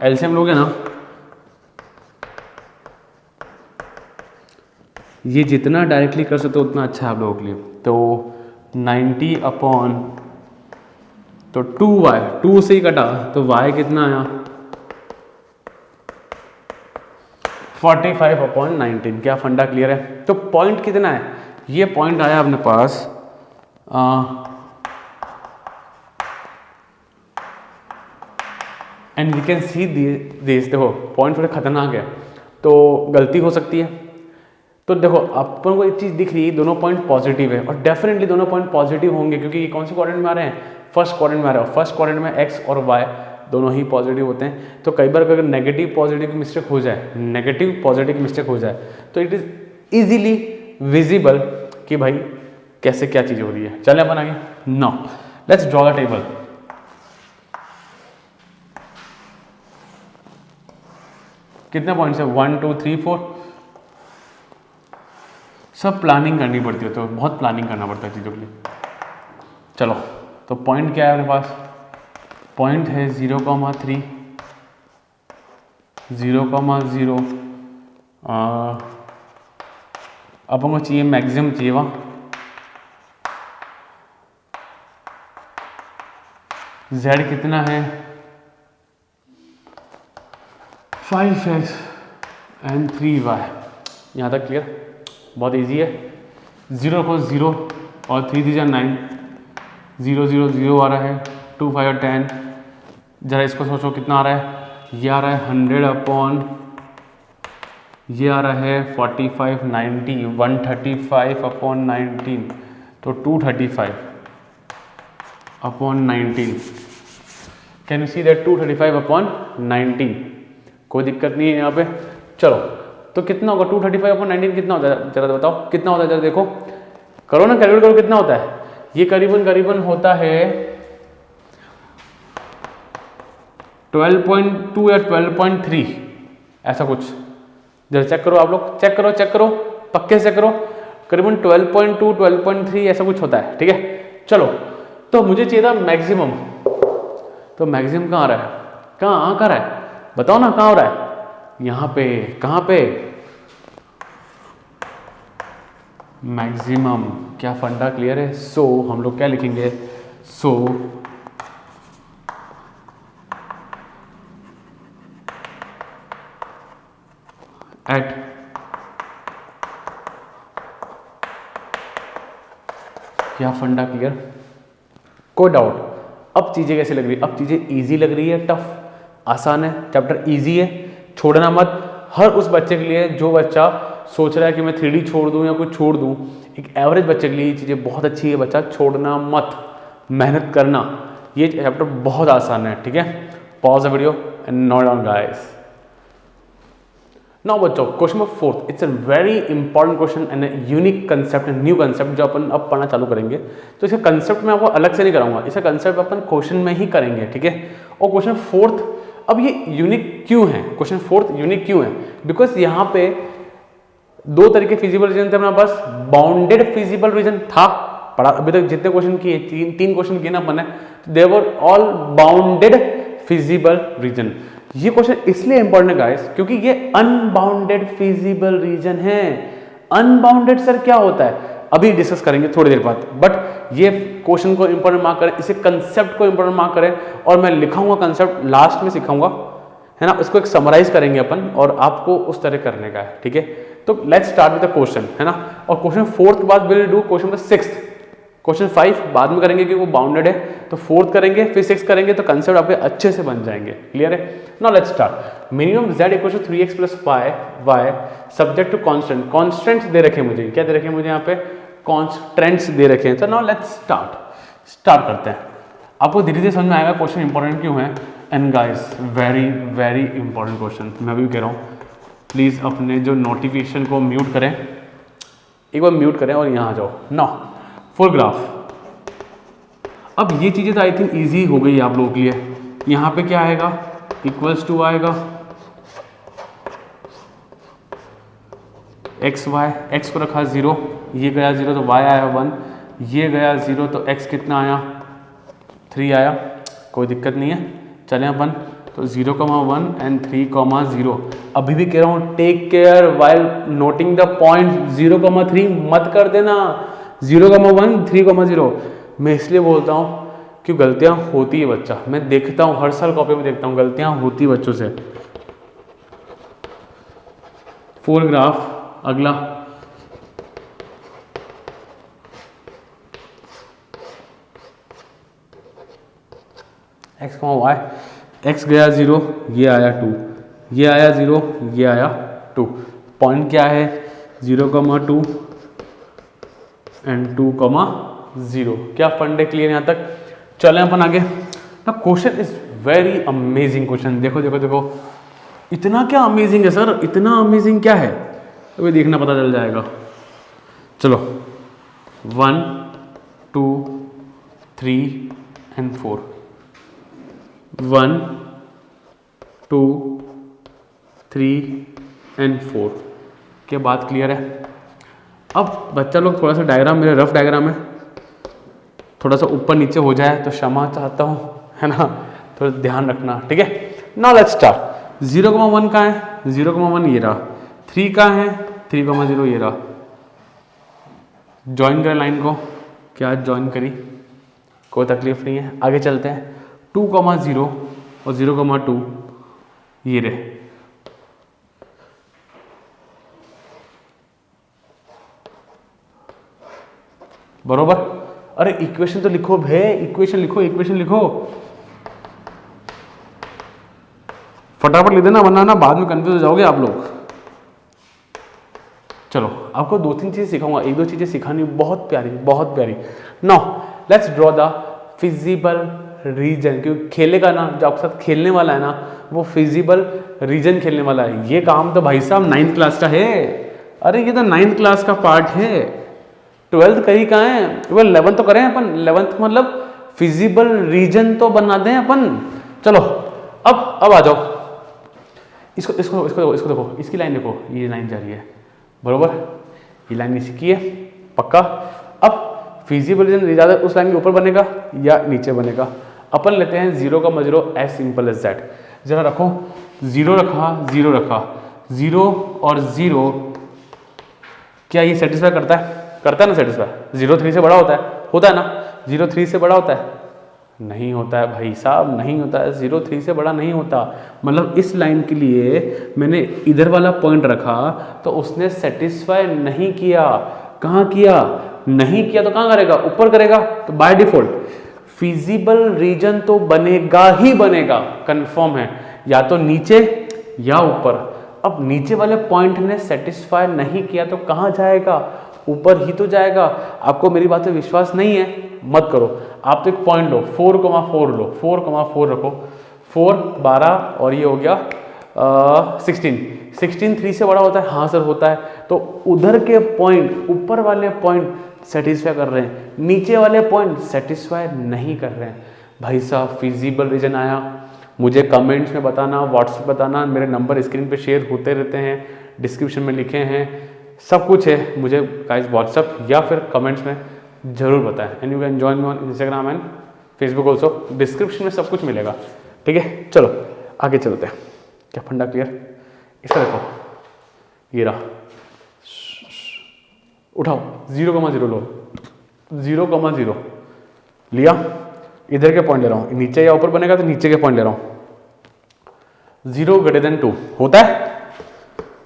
एलसीएम लोगे ना, ये जितना डायरेक्टली कर सकते हो उतना अच्छा है आप लोगों के लिए। तो 90 अपॉन, तो 2y, 2 से ही कटा तो y कितना आया 45/19। क्या फंडा क्लियर है? तो पॉइंट कितना है? ये पॉइंट आया अपने पास and we can see this. देखो पॉइंट थोड़े खतरनाक है तो गलती हो सकती है। तो देखो अपन को एक चीज़ दिख रही है, दोनों पॉइंट पॉजिटिव है और डेफिनेटली दोनों पॉइंट पॉजिटिव होंगे क्योंकि ये कौन से क्वाड्रेंट में आ रहे हैं? फर्स्ट क्वाड्रेंट में आ रहे हैं। फर्स्ट क्वाड्रेंट में एक्स और वाई दोनों ही पॉजिटिव होते हैं। तो कई बार अगर नेगेटिव पॉजिटिव की मिस्टेक हो जाए, नेगेटिव पॉजिटिव की मिस्टेक हो जाए तो इट इज़ ईजिली विजिबल कि भाई कैसे क्या चीज़ हो रही है। चले अपन आगे। Now let's draw the table. कितने पॉइंट्स है? 1 2 3 4। सब प्लानिंग करनी पड़ती है, तो बहुत प्लानिंग करना पड़ता है चीज़ों के लिए। चलो तो पॉइंट क्या है अपने पास? पॉइंट है 0,3 0,0। अपन को चाहिए मैक्सिमम चाहिए वहाँ। z कितना है 5x एंड 3y। यहाँ तक क्लियर? बहुत इजी है। 0 को 0 और 3 3 9, 0 0 0 आ रहा है, 2 5 और 10। जरा इसको सोचो कितना आ रहा है? ये आ रहा है 100 अपॉन, ये आ रहा है 45 90, 135 अपॉन 19, तो 235 upon 19। Can you see that 235 upon 19? कोई दिक्कत नहीं है यहाँ पे। चलो तो कितना होगा 235 अपॉन 19 कितना होता है? जरा बताओ कितना होता है, जरा देखो, करो ना, कैलकुलेट करो कितना होता है। ये करीबन करीबन होता है 12.2 या 12.3 ऐसा कुछ। जरा चेक करो आप लोग, चेक करो, चेक करो, पक्के से चेक करो। करीबन 12.2 12.3 ऐसा कुछ होता है, ठीक है। चलो तो मुझे चाहिए था मैक्सिमम, तो मैक्सिमम कहाँ आ रहा है? कहाँ कर रहा है? बताओ ना कहाँ हो रहा है? यहाँ पे। कहाँ पे? मैक्सिमम। क्या फंडा क्लियर है? सो हम लोग क्या लिखेंगे? सो एट क्या फंडा क्लियर? कोई डाउट? अब चीजें कैसी लग रही है? अब चीजें इजी लग रही है, टफ, आसान है? चैप्टर इजी है, छोड़ना मत। हर उस बच्चे के लिए जो बच्चा सोच रहा है कि मैं 3D छोड़ दूं या कुछ छोड़ दूं, एक एवरेज बच्चे के लिए ये चीज़ें बहुत अच्छी है। बच्चा छोड़ना मत, मेहनत करना। ये चैप्टर बहुत आसान है, ठीक है। Pause the video and note down guys. Now बच्चों question number 4, it's a very important question and unique concept, new concept जो अपन अब पढ़ना चालू करेंगे। तो इसका कंसेप्ट मैं आपको अलग से नहीं कराऊंगा, इसका कंसेप्ट अपन क्वेश्चन में ही करेंगे, ठीक है। और क्वेश्चन 4 अब ये यूनिक क्यों है? क्वेश्चन 4 यूनिक क्यों है? बिकॉज यहाँ पे दो तरीके फिजिबल रीजन थे अपना पास। बाउंडेड फिजिबल रीजन था, पढ़ा अभी तक जितने क्वेश्चन किए, तीन क्वेश्चन किए ना अपन ने, they were all bounded feasible region. ये क्वेश्चन इसलिए इंपॉर्टेंट है गाइस क्योंकि ये अनबाउंडेड फिजिबल रीजन है। अनबाउंडेड सर क्या होता है अभी डिस्कस करेंगे थोड़ी देर बाद, बट ये क्वेश्चन को इंपॉर्टेंट मार्क करें, इसे कंसेप्ट को इंपॉर्टेंट मार्क करें। और मैं लिखाऊंगा कंसेप्ट, लास्ट में सिखाऊंगा, है ना। इसको एक समराइज करेंगे अपन और आपको उस तरह करने का है, ठीक है। तो let's start with the question, है ना। और क्वेश्चन 4 के बाद will do question number 6। Question 5 बाद में करेंगे क्योंकि वो बाउंडेड है, तो 4th करेंगे, फिर 6 करेंगे, तो कंसेप्ट आपके अच्छे से बन जाएंगे। क्लियर है? Now let's start. Minimum z equal to 3x plus y subject to constant. Constants दे रखे मुझे, क्या दे रखे मुझे यहाँ पे? कॉन्स्टेंट्स दे रखे हैं। तो नाउ लेट्स स्टार्ट करते हैं। आपको धीरे धीरे समझ में आएगा क्वेश्चन इंपॉर्टेंट क्यों है। And guys very very important question, मैं भी कह रहा हूँ प्लीज़ अपने जो नोटिफिकेशन को म्यूट करें, एक बार म्यूट करें और यहाँ आ जाओ। Now full graph. अब ये चीज़ें तो आई थिंक ईजी हो गई आप लोगों के लिए। यहाँ पे क्या आएगा? इक्वल्स टू आएगा एक्स वाई, एक्स को रखा 0, ये गया 0 तो y आया 1, ये गया 0 तो x कितना आया? 3 आया। कोई दिक्कत नहीं है, चलें अपन। तो 0,1 एंड 3,0। अभी भी कह रहा हूँ take care while noting the point. 0,3 मत कर देना, 0,1 3,0। मैं इसलिए बोलता हूँ कि गलतियाँ होती है बच्चा, मैं देखता हूँ हर साल कॉपी में देखता हूँ गलतियाँ होती है बच्चों से। फुल ग्राफ अगला। x, y, x गया 0, ये आया 2, ये आया 0, ये आया 2। पॉइंट क्या है? 0,2 एंड 2,0। क्या फंडे क्लियर यहाँ तक? चलें अपन आगे। ना question is very amazing question. देखो देखो देखो, इतना क्या अमेजिंग है सर, इतना अमेजिंग क्या है? तो भी देखना पता चल जाएगा। चलो 1 2 3 एंड 4। 1 2 3 एंड 4 के बाद क्लियर है। अब बच्चा लोग थोड़ा सा डायग्राम, मेरा रफ डायग्राम है, थोड़ा सा ऊपर नीचे हो जाए तो क्षमा चाहता हूँ, है ना, थोड़ा ध्यान रखना, ठीक है। Now let's start. 0,1 कहाँ है? 0,1 ये रहा। 3 कहाँ है? 3,0 ये रहा। ज्वाइन करें लाइन को, क्या ज्वाइन करी, कोई तकलीफ नहीं है। आगे चलते हैं। 2,0 और 0,2 ये रहे। बरोबर? अरे इक्वेशन तो लिखो भे, इक्वेशन लिखो, इक्वेशन लिखो, फटाफट लिख देना, वरना ना बाद में कंफ्यूज हो जाओगे आप लोग। चलो आपको 2-3 चीजें सिखाऊंगा, 1-2 चीजें सिखानी बहुत प्यारी, बहुत प्यारी। Now let's draw the feasible reason, क्योंकि खेलेगा ना, जो आपके साथ खेलने वाला है ना, वो फिजिबल रीजन खेलने वाला है। ये काम तो भाई साहब 9th क्लास का है। अरे ये तो 9th क्लास का पार्ट है। 12th कहीं कहाँ है? वो 11th तो करें अपन, 11th मतलब फिजिबल रीजन तो बना दें अपन। चलो अब आ जाओ। इसको इसको इसको इसको देखो, इसकी लाइन देखो, ये लाइन जा रही है, बरोबर, ये लाइन इसी की है, पक्का। अब फिजिबल रीजन ज़्यादा उस लाइन के ऊपर बनेगा या नीचे बनेगा? अपन लेते हैं 0,0 एज सिंपल एज दैट। जरा रखो, 0 रखा, 0 रखा, 0 और 0, क्या ये सेटिस्फाई करता है? करता है ना सेटिस्फाई। 0 3 से बड़ा होता है ना? 0 3 से बड़ा होता है? नहीं होता है भाई साहब, नहीं होता है। 0 3 से बड़ा नहीं होता। मतलब इस लाइन के लिए मैंने इधर वाला पॉइंट रखा तो उसने सेटिस्फाई नहीं किया। कहाँ किया? नहीं किया तो कहाँ करेगा? ऊपर करेगा। तो बाय डिफॉल्ट फिजिबल रीजन तो बनेगा ही बनेगा, कंफर्म है, या तो नीचे या ऊपर। अब नीचे वाले पॉइंट ने सेटिस्फाई नहीं किया तो कहाँ जाएगा? ऊपर ही तो जाएगा। आपको मेरी बात पे विश्वास नहीं है, मत करो। आप तो एक पॉइंट लो, 4,4 लो, 4,4 रखो, 4 12 और ये हो गया 16 3 से बड़ा होता है? हाँ सर होता है। तो उधर के पॉइंट, ऊपर वाले पॉइंट सेटिस्फाई कर रहे हैं, नीचे वाले पॉइंट सेटिस्फाई नहीं कर रहे हैं। भाई साहब फिजिबल रीजन आया, मुझे कमेंट्स में बताना, व्हाट्सएप बताना, मेरे नंबर स्क्रीन पे शेयर होते रहते हैं, डिस्क्रिप्शन में लिखे हैं, सब कुछ है। मुझे गाइस व्हाट्सएप या फिर कमेंट्स में जरूर बताएं। And you can join me on Instagram and Facebook also, description में सब कुछ मिलेगा, ठीक है। चलो आगे चलते हैं। क्या फंडा क्लियर? इसका देखो, ये रहा, उठाओ, 0,0 लो, 0,0 लिया, इधर के पॉइंट ले रहा हूँ, नीचे या ऊपर बनेगा तो नीचे के पॉइंट ले रहा हूँ। 0 > 2 होता है?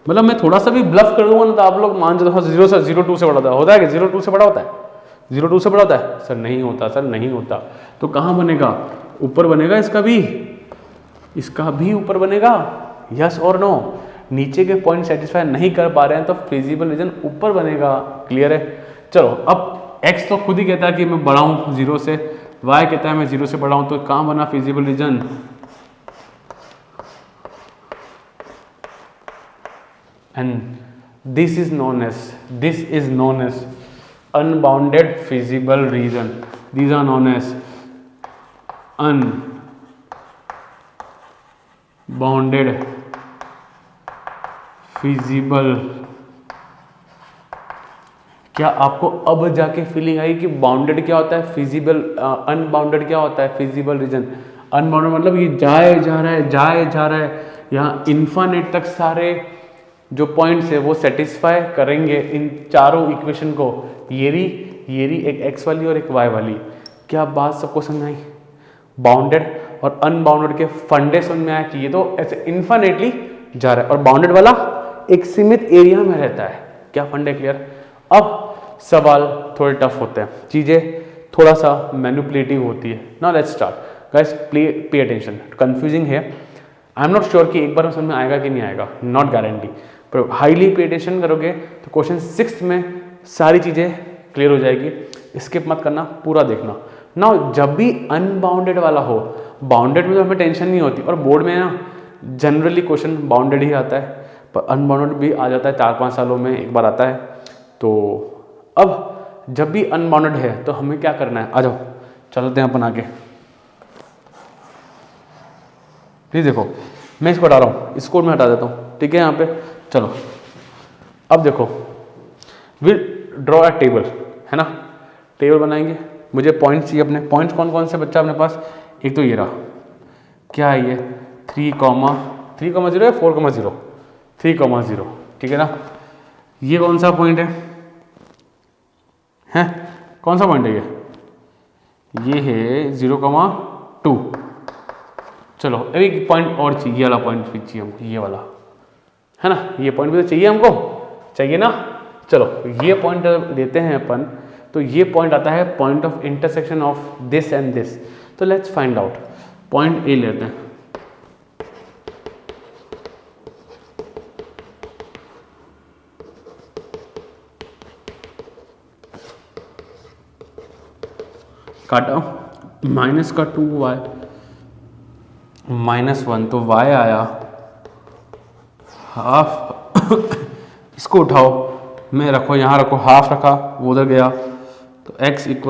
मतलब मैं थोड़ा सा भी ब्लफ कर दूंगा ना तो आप लोग मान जाते हो 0 से 0,2 से बड़ा होता है क्या? 0,2 से बड़ा होता है? 0 2 से बड़ा होता है सर? नहीं होता सर, नहीं होता। तो कहाँ बनेगा? ऊपर बनेगा, इसका भी ऊपर बनेगा। यस और नो? नीचे के पॉइंट सेटिस्फाई नहीं कर पा रहे हैं तो फिजिबल रीजन ऊपर बनेगा। क्लियर है? चलो अब x तो खुद ही कहता है कि मैं बड़ा हूँ 0 से, y कहता है मैं 0 से बड़ा हूँ, तो कहाँ बना feasible region? And this is known as unbounded feasible region. These are known as unbounded feasible. क्या आपको अब जाके फीलिंग आई कि बाउंडेड क्या होता है, फिजिबल, अनबाउंडेड क्या होता है, फिजिबल रीजन? अनबाउंडेड मतलब ये जाए जा रहा है, यहाँ इन्फानेट तक सारे जो पॉइंट्स है वो सेटिस्फाई करेंगे इन चारों इक्वेशन को। ये रही एक एक्स वाली और एक वाई वाली। क्या बात सबको समझ आई? बाउंडेड और अनबाउंडेड के फंडे समझ में आया कि ये तो ऐसे इन्फानेटली जा रहा है और बाउंडेड वाला एक सीमित एरिया में रहता है। क्या फंडे क्लियर? अब सवाल थोड़े टफ होते हैं, चीजें थोड़ा सा मैनिपुलेटिव होती है। Now let's start guys, pay attention. Confusing है, आई एम नॉट श्योर कि एक बार समझ में आएगा कि नहीं आएगा, नॉट गारंटी, पर हाईली पे अटेंशन करोगे तो क्वेश्चन 6 में सारी चीजें क्लियर हो जाएगी। स्किप मत करना, पूरा देखना। नाउ जब भी अनबाउंडेड वाला हो, बाउंडेड में तो हमें टेंशन नहीं होती, और बोर्ड में ना जनरली क्वेश्चन बाउंडेड ही आता है, पर अनबाउंडेड भी आ जाता है, 4-5 सालों में एक बार आता है। तो अब जब भी अनबाउंडेड है तो हमें क्या करना है? आ जाओ चलते हैं अपन आगे। प्लीज देखो, मैं इसको हटा रहा हूँ, इसको मैं हटा देता हूँ, ठीक है? यहाँ पे चलो अब देखो, विल ड्रॉ अ टेबल, है ना? टेबल बनाएंगे, मुझे पॉइंट्स चाहिए। अपने पॉइंट्स कौन कौन से बच्चा अपने पास? एक तो ये रहा, क्या है ये? 3,0 या 4,0? 3,0, ठीक है ना? ये कौन सा पॉइंट है? कौन सा पॉइंट है ये है 0,2। चलो एक पॉइंट और चाहिए, ये वाला पॉइंट भी चाहिए हमको, ये वाला, है ना? ये पॉइंट भी तो चाहिए हमको, चाहिए ना? चलो ये पॉइंट देते हैं अपन, तो ये पॉइंट आता है point of intersection of this and this. तो let's find out. Point A लेते हैं, काटा, -2y -1, तो y आया हाफ। इसको उठाओ, मैं रखो, यहाँ रखो, हाफ रखा, वो उधर गया, तो x =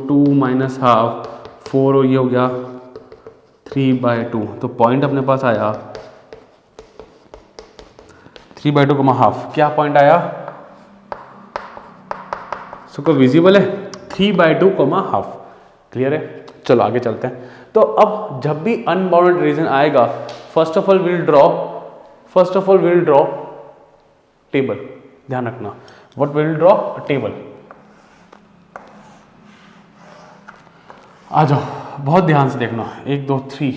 2 - हाफ 4, और ये हो गया 3/2। तो पॉइंट अपने पास आया 3/2 हाफ। क्या पॉइंट आया? सबको विजिबल है? 3/2 हाफ। क्लियर है? चलो आगे चलते हैं। तो अब जब भी अनबाउंडेड रीजन आएगा, first of all will draw table. ध्यान रखना, व्हाट विल ड्रॉ? टेबल। आ जाओ, बहुत ध्यान से देखना, 1 2 3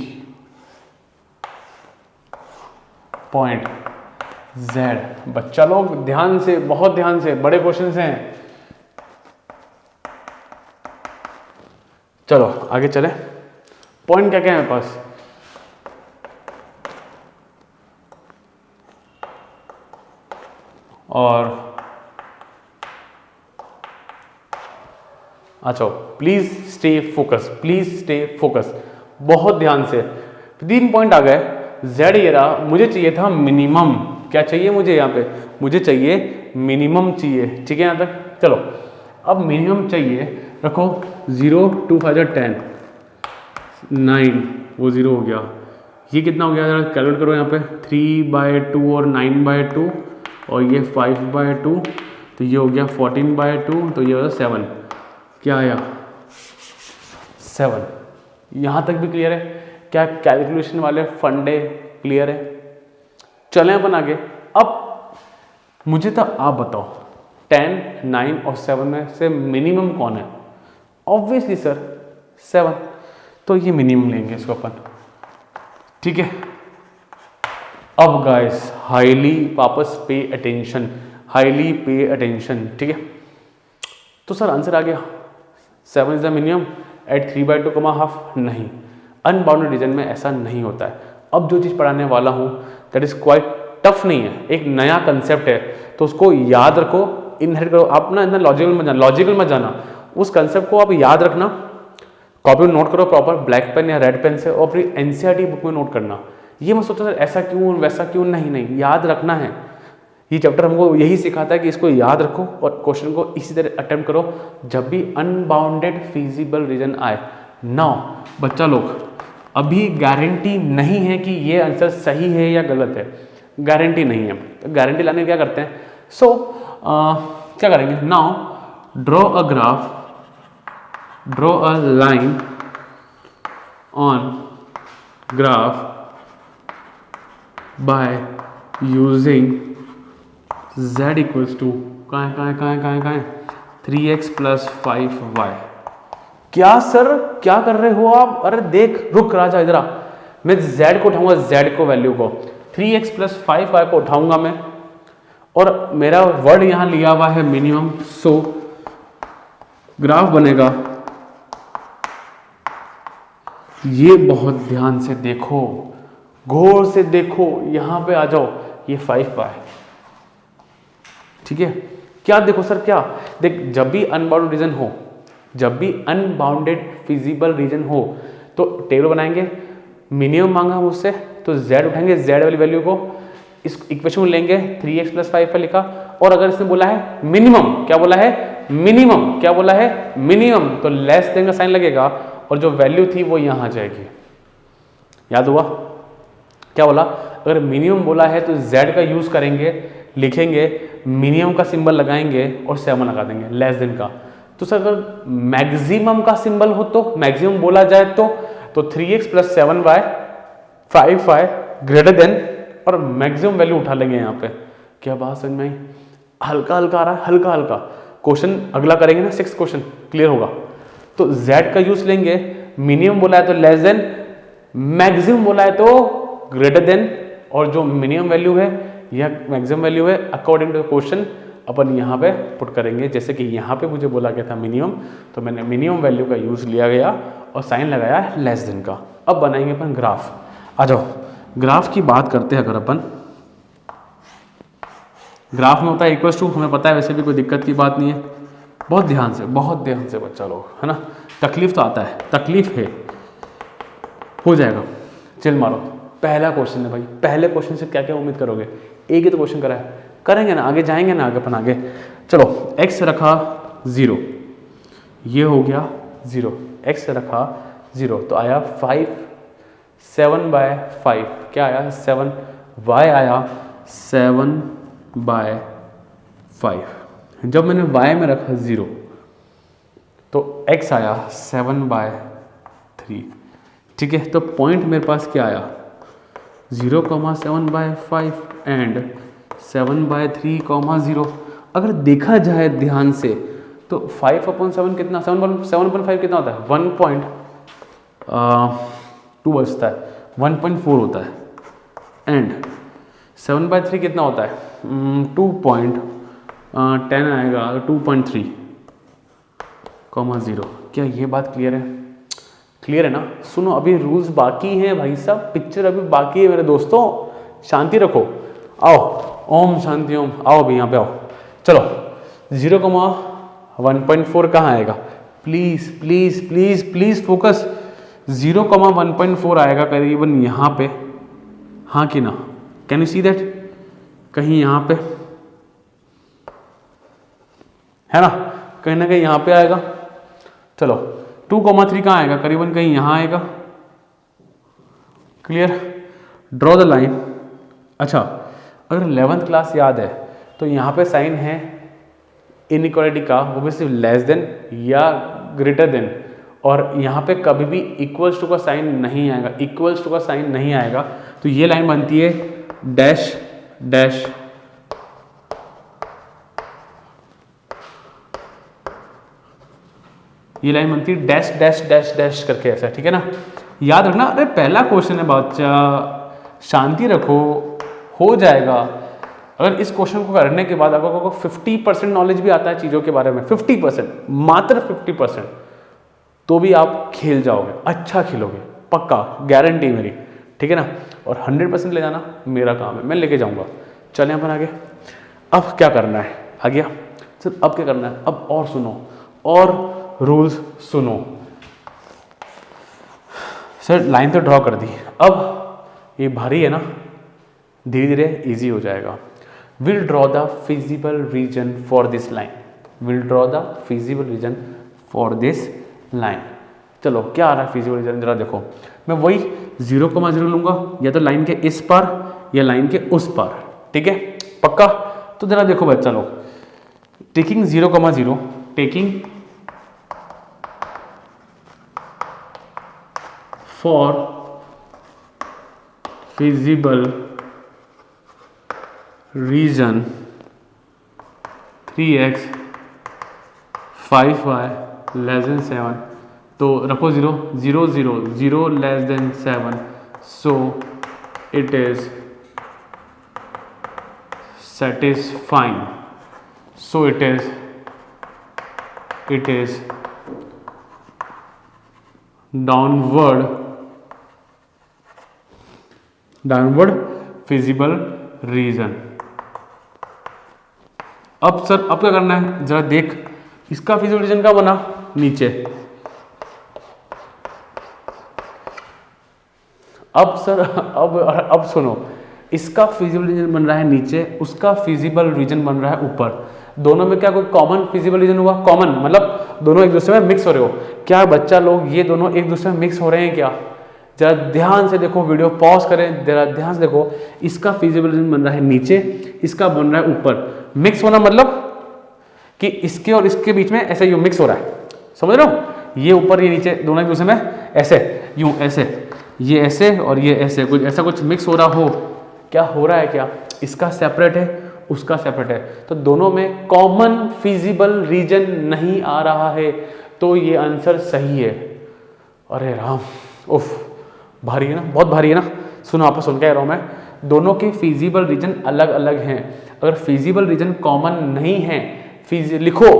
पॉइंट Z। बच्चा लोग ध्यान से, बहुत ध्यान से, बड़े क्वेश्चंस हैं। चलो आगे चले। पॉइंट क्या क्या है मेरे पास? और अच्छा, प्लीज स्टे फोकस, बहुत ध्यान से। 3 पॉइंट आ गए। Z ये रहा, मुझे चाहिए था मिनिमम। क्या चाहिए मुझे? यहाँ पे मुझे चाहिए मिनिमम चाहिए, ठीक है? यहाँ तक चलो। अब मिनिमम चाहिए, रखो 0 2 5 10 9, वो 0 हो गया। ये कितना हो गया? जरा कैलकुलेट करो। यहाँ पे 3/2 और 9/2 और ये 5/2, तो ये हो गया 14/2, तो ये हो गया 7। क्या आया? 7। यहाँ तक भी क्लियर है? क्या कैलकुलेशन वाले फंडे क्लियर है? चलें अपन आगे। अब मुझे तो आप बताओ, 10, 9 और 7 में से मिनिमम कौन है? ऑब्वियसली सर 7, तो ये मिनिमम लेंगे इसको अपन, ठीक है? अब गाइस हाईली वापस पे अटेंशन, ठीक है? तो सर आंसर आ गया, 7 इज द मिनिमम एट 3/2 कमा हाफ, नहीं, अनबाउंडेड रीजन में ऐसा नहीं होता है। अब जो चीज़ पढ़ाने वाला हूँ दैट इज क्वाइट टफ नहीं है, एक नया कंसेप्ट है, तो उसको याद रखो, इनहेरिट करो। आप ना इतना लॉजिकल मत जाना, उस कंसेप्ट को आप याद रखना, कॉपी में नोट करो प्रॉपर ब्लैक पेन या रेड पेन से, और अपनी एनसीईआरटी बुक में नोट करना। ये मत सोचो ऐसा क्यों वैसा क्यों, नहीं नहीं, याद रखना है। ये चैप्टर हमको यही सिखाता है कि इसको याद रखो और क्वेश्चन को इसी तरह अटेम्प्ट करो जब भी अनबाउंडेड फिजिबल रीजन आए। नाउ बच्चा लोग, अभी गारंटी नहीं है कि ये आंसर सही है या गलत है, गारंटी नहीं है। तो गारंटी लाने क्या करते हैं, क्या करेंगे, now draw a graph, draw a line on graph by using z equals to कहाँ है 3x + 5y। क्या सर क्या कर रहे हो आप, अरे देख रुक राजा इधर आ, मैं z को उठाऊंगा, z को वैल्यू को 3x + 5y को उठाऊंगा मैं, और मेरा वर्ड यहां लिया हुआ है मिनिमम। सो ग्राफ बनेगा, ये बहुत ध्यान से देखो, गौर से देखो, यहां पे आ जाओ, ये 5y, ठीक है। क्या देखो सर, क्या देख, जब भी अनबाउंडेड रीजन हो, जब भी अनबाउंडेड फिजिबल रीजन हो, तो टेबल बनाएंगे, मिनिमम मांगा मुझसे तो z उठाएंगे, z वाली वैल्यू को इस इक्वेशन में लेंगे, 3x + 5 पर लिखा, और अगर इसने बोला है मिनिमम, क्या बोला है मिनिमम, क्या बोला है मिनिमम, तो लेस देन का साइन लगेगा और जो वैल्यू थी वो यहां आ जाएगी। याद हुआ क्या बोला, अगर मिनिमम बोला है तो z का यूज करेंगे, लिखेंगे, मिनिमम का सिंबल लगाएंगे और 7 लगा देंगे लेस देन का। तो सर अगर मैक्सिमम का सिंबल हो तो, मैक्सिमम बोला जाए तो 3x + 7y 5y greater than, और मैक्सिमम वैल्यू उठा लेंगे यहाँ पे। क्या बात समझ में आई, हल्का हल्का आ रहा है, हल्का हल्का। क्वेश्चन अगला करेंगे ना, 6th क्वेश्चन क्लियर होगा। तो z का यूज लेंगे, मिनिमम बोला है तो लेस देन, मैक्सिमम बोला है तो ग्रेटर देन, और जो मिनिमम वैल्यू है या मैक्सिमम वैल्यू है अकॉर्डिंग टू क्वेश्चन अपन यहाँ पे पुट करेंगे। जैसे कि यहाँ पे मुझे बोला गया था मिनिमम, तो मैंने मिनिमम वैल्यू का यूज लिया गया और साइन लगाया लेस देन का। अब बनाएंगे अपन ग्राफ, आ जाओ ग्राफ की बात करते हैं। अगर अपन ग्राफ में होता है इक्वल्स टू, हमें पता है वैसे भी कोई दिक्कत की बात नहीं है। बहुत ध्यान से बच्चा लोग, है ना, तकलीफ तो आता है, तकलीफ है, हो जाएगा, चिल मारो। पहला क्वेश्चन है भाई, पहले क्वेश्चन से क्या क्या उम्मीद करोगे, एक ही तो क्वेश्चन करा है, करेंगे ना, आगे जाएंगे ना, आगे अपन आगे। चलो x रखा 0, ये हो गया 0, x रखा 0 तो आया 5, 7/5 क्या आया 7, y आया 7/5। जब मैंने y में रखा 0 तो x आया 7/3, ठीक है। तो पॉइंट मेरे पास क्या आया 0,7/5 एंड 7/3,0। अगर देखा जाए ध्यान से तो 5/7 कितना, 7/5 कितना होता है 1.2 बचता है, 1.4 होता है, एंड 7/3 कितना होता है 2.10 आएगा, 2.3,0। क्या ये बात क्लियर है, क्लियर है ना। सुनो अभी रूल्स बाकी हैं भाई साहब, पिक्चर अभी बाकी है मेरे दोस्तों, शांति रखो, आओ ओम शांति ओम, आओ अभी यहाँ पे आओ। चलो 0,1.4 कहाँ आएगा, please please please please focus. 0,1.4 आएगा करीबन यहाँ पे, हाँ कि ना, कैन यू सी दैट, कहीं यहाँ पे है ना, कहीं ना कहीं यहाँ पे आएगा। चलो 2,3 कहाँ आएगा, करीबन कहीं यहाँ आएगा, क्लियर। Draw the line. अच्छा अगर 11th क्लास याद है तो यहाँ पे साइन है इनइक्वालिटी का, वो भी सिर्फ लेस देन या ग्रेटर देन, और यहाँ पे कभी भी इक्वल्स टू का साइन नहीं आएगा, इक्वल्स टू का साइन नहीं आएगा। तो ये लाइन बनती है डैश डैश, ये लाइन बनती है डैश डैश डैश डैश करके ऐसा, ठीक है ना। याद रखना, अरे पहला क्वेश्चन है बच्चा, शांति रखो, हो जाएगा। अगर इस क्वेश्चन को करने के बाद अगर आपको 50% नॉलेज भी आता है चीज़ों के बारे में, 50%, मात्र 50%, तो भी आप खेल जाओगे, अच्छा खेलोगे, पक्का गारंटी मेरी, ठीक है ना। और 100% ले जाना मेरा काम है, मैं लेके जाऊंगा। चलें अपन आगे। अब क्या करना है, आ गया सर, अब क्या करना है, अब और सुनो और रूल्स सुनो। सर लाइन तो ड्रॉ कर दी, अब ये भारी है ना, धीरे धीरे इजी हो जाएगा। Will draw the feasible reason for this line, will draw the feasible reason for this line. चलो क्या आ रहा है फिजिबल रीजन, जरा देखो। मैं वही 0,0 लूंगा, या तो लाइन के इस पार या लाइन के उस पार, ठीक है, पक्का। तो जरा देखो बच्चा लोग, taking 0,0, taking for feasible region 3x 5y < 7, तो रखो 0 0 0 0 < 7, so it is satisfying, so it is downward feasible region. अब सर अब क्या करना है, जरा देख, इसका फिजिबल रीजन क्या बना, नीचे। अब सर अब सुनो, इसका फिजिबल रीजन बन रहा है नीचे, उसका फिजिबल रीजन बन रहा है ऊपर। दोनों में क्या कोई कॉमन फिजिबल रीजन हुआ, कॉमन मतलब दोनों एक दूसरे में मिक्स हो रहे हो क्या बच्चा लोग, ये दोनों एक दूसरे में मिक्स हो रहे हैं क्या। जरा ध्यान से देखो, वीडियो पॉज करें, जरा ध्यान से देखो। इसका फिजिबल रीजन बन रहा है नीचे, इसका बन रहा है ऊपर। मिक्स होना मतलब कि इसके और इसके बीच में ऐसे यूं मिक्स हो रहा है, समझ रहे हो, ये ऊपर ये नीचे दोनों एक दूसरे में ऐसे यूं ऐसे, ये ऐसे और ये ऐसे, कुछ ऐसा कुछ मिक्स हो रहा हो, क्या हो रहा है, क्या इसका सेपरेट है उसका सेपरेट है, तो दोनों में कॉमन फिजिबल रीजन नहीं आ रहा है, तो ये आंसर सही है। अरे राम, उफ, भारी है ना, बहुत भारी है ना। सुनो, आपको सुन के रहा हूँ मैं, दोनों के फिजिबल रीजन अलग अलग हैं। अगर फिजिबल रीजन कॉमन नहीं है, लिखो,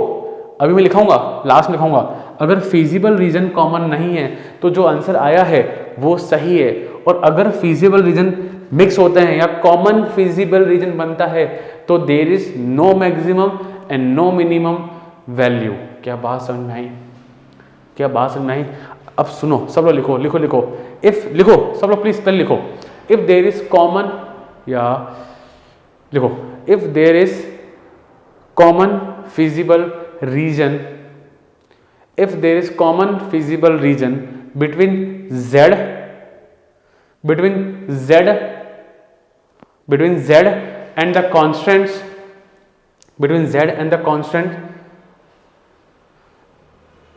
अभी मैं लिखाऊंगा, लास्ट में लिखाऊंगा, अगर फिजिबल रीजन कॉमन नहीं है तो जो आंसर आया है वो सही है। और अगर फिजिबल रीजन मिक्स होते हैं या कॉमन फिजिबल रीजन बनता है तो there is no maximum and no minimum value. क्या बात समझ में आई, क्या बात समझ में आई। अब सुनो, सब लोग लिखो लिखो लिखो, इफ, लिखो सब लोग प्लीज पहले लिखो, इफ देयर इज कॉमन, या लिखो, if there is common feasible region, if there is common feasible region between z and the constants, between z and the constant,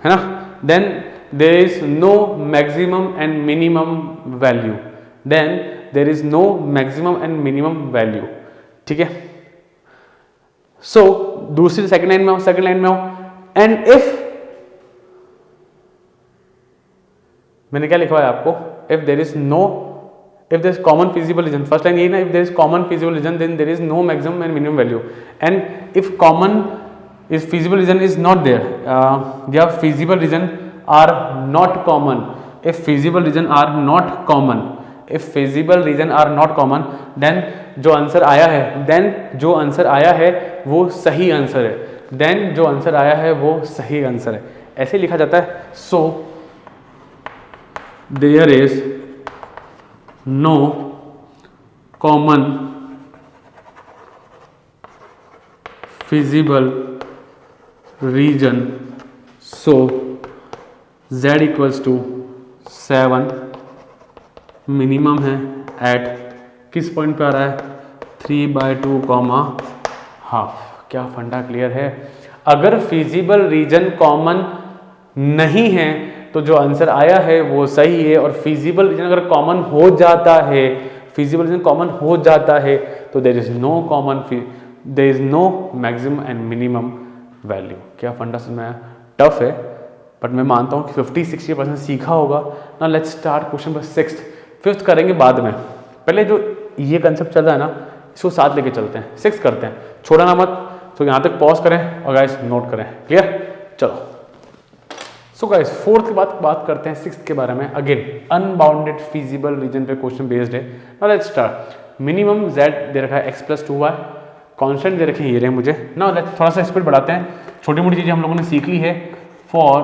है ना, then there is no maximum and minimum value, then there is no maximum and minimum value, ठीक है। सो दूसरी second line में हो, second line में हो, and if, मैंने क्या लिखा है आपको, if there is no, if there is common feasible region, first line यही ना, if there is common feasible region then there is no maximum and minimum value, and if common is feasible region is not there, या feasible region are not common, if feasible region are not common, if feasible region are not common, then जो answer आया है, then जो answer आया है वो सही answer है, देन जो आंसर आया है वो सही आंसर है, ऐसे लिखा जाता है। सो there is no common feasible region, so z equals to 7, minimum है एट किस पॉइंट पे आ रहा है, 3/2, क्या फंडा क्लियर है। अगर फिजिबल रीजन कॉमन नहीं है तो जो आंसर आया है वो सही है, और फिजिबल रीजन अगर कॉमन हो जाता है, फिजिबल रीजन कॉमन हो जाता है तो there is no common, there is no maximum and minimum value. क्या फंडा समझ में, टफ है बट मैं मानता हूँ कि 50-60% सीखा होगा ना। Let's start question number 6, 5th करेंगे बाद में, पहले जो ये कंसेप्ट चल रहा है ना इसको साथ लेके चलते हैं, 6 करते हैं, छोड़ना मत। तो यहाँ तक पॉज करें और गाइस नोट करें, क्लियर। चलो सो गाइस फोर्थ के बाद बात करते हैं सिक्स्थ के बारे में। अगेन अनबाउंडेड फिजिबल रीजन पे क्वेश्चन बेस्ड है। Now let's start. Minimum z दे रखा है x + 2y, कांस्टेंट दे रखे हैं ये रहे मुझे। नाउ लेट्स थोड़ा सा स्पीड बढ़ाते हैं, छोटी मोटी चीजें हम लोगों ने सीख ली है। For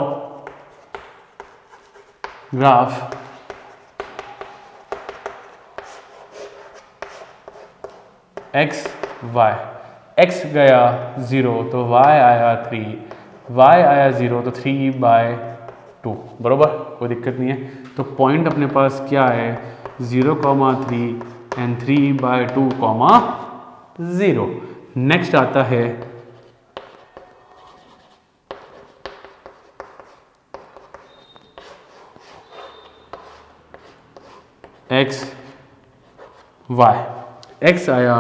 graph x y, x गया 0 तो y आया 3, y आया 0 तो 3/2, बरोबर, कोई दिक्कत नहीं है। तो पॉइंट अपने पास क्या है 0,3 एंड 3/2, 0। नेक्स्ट आता है x y, x आया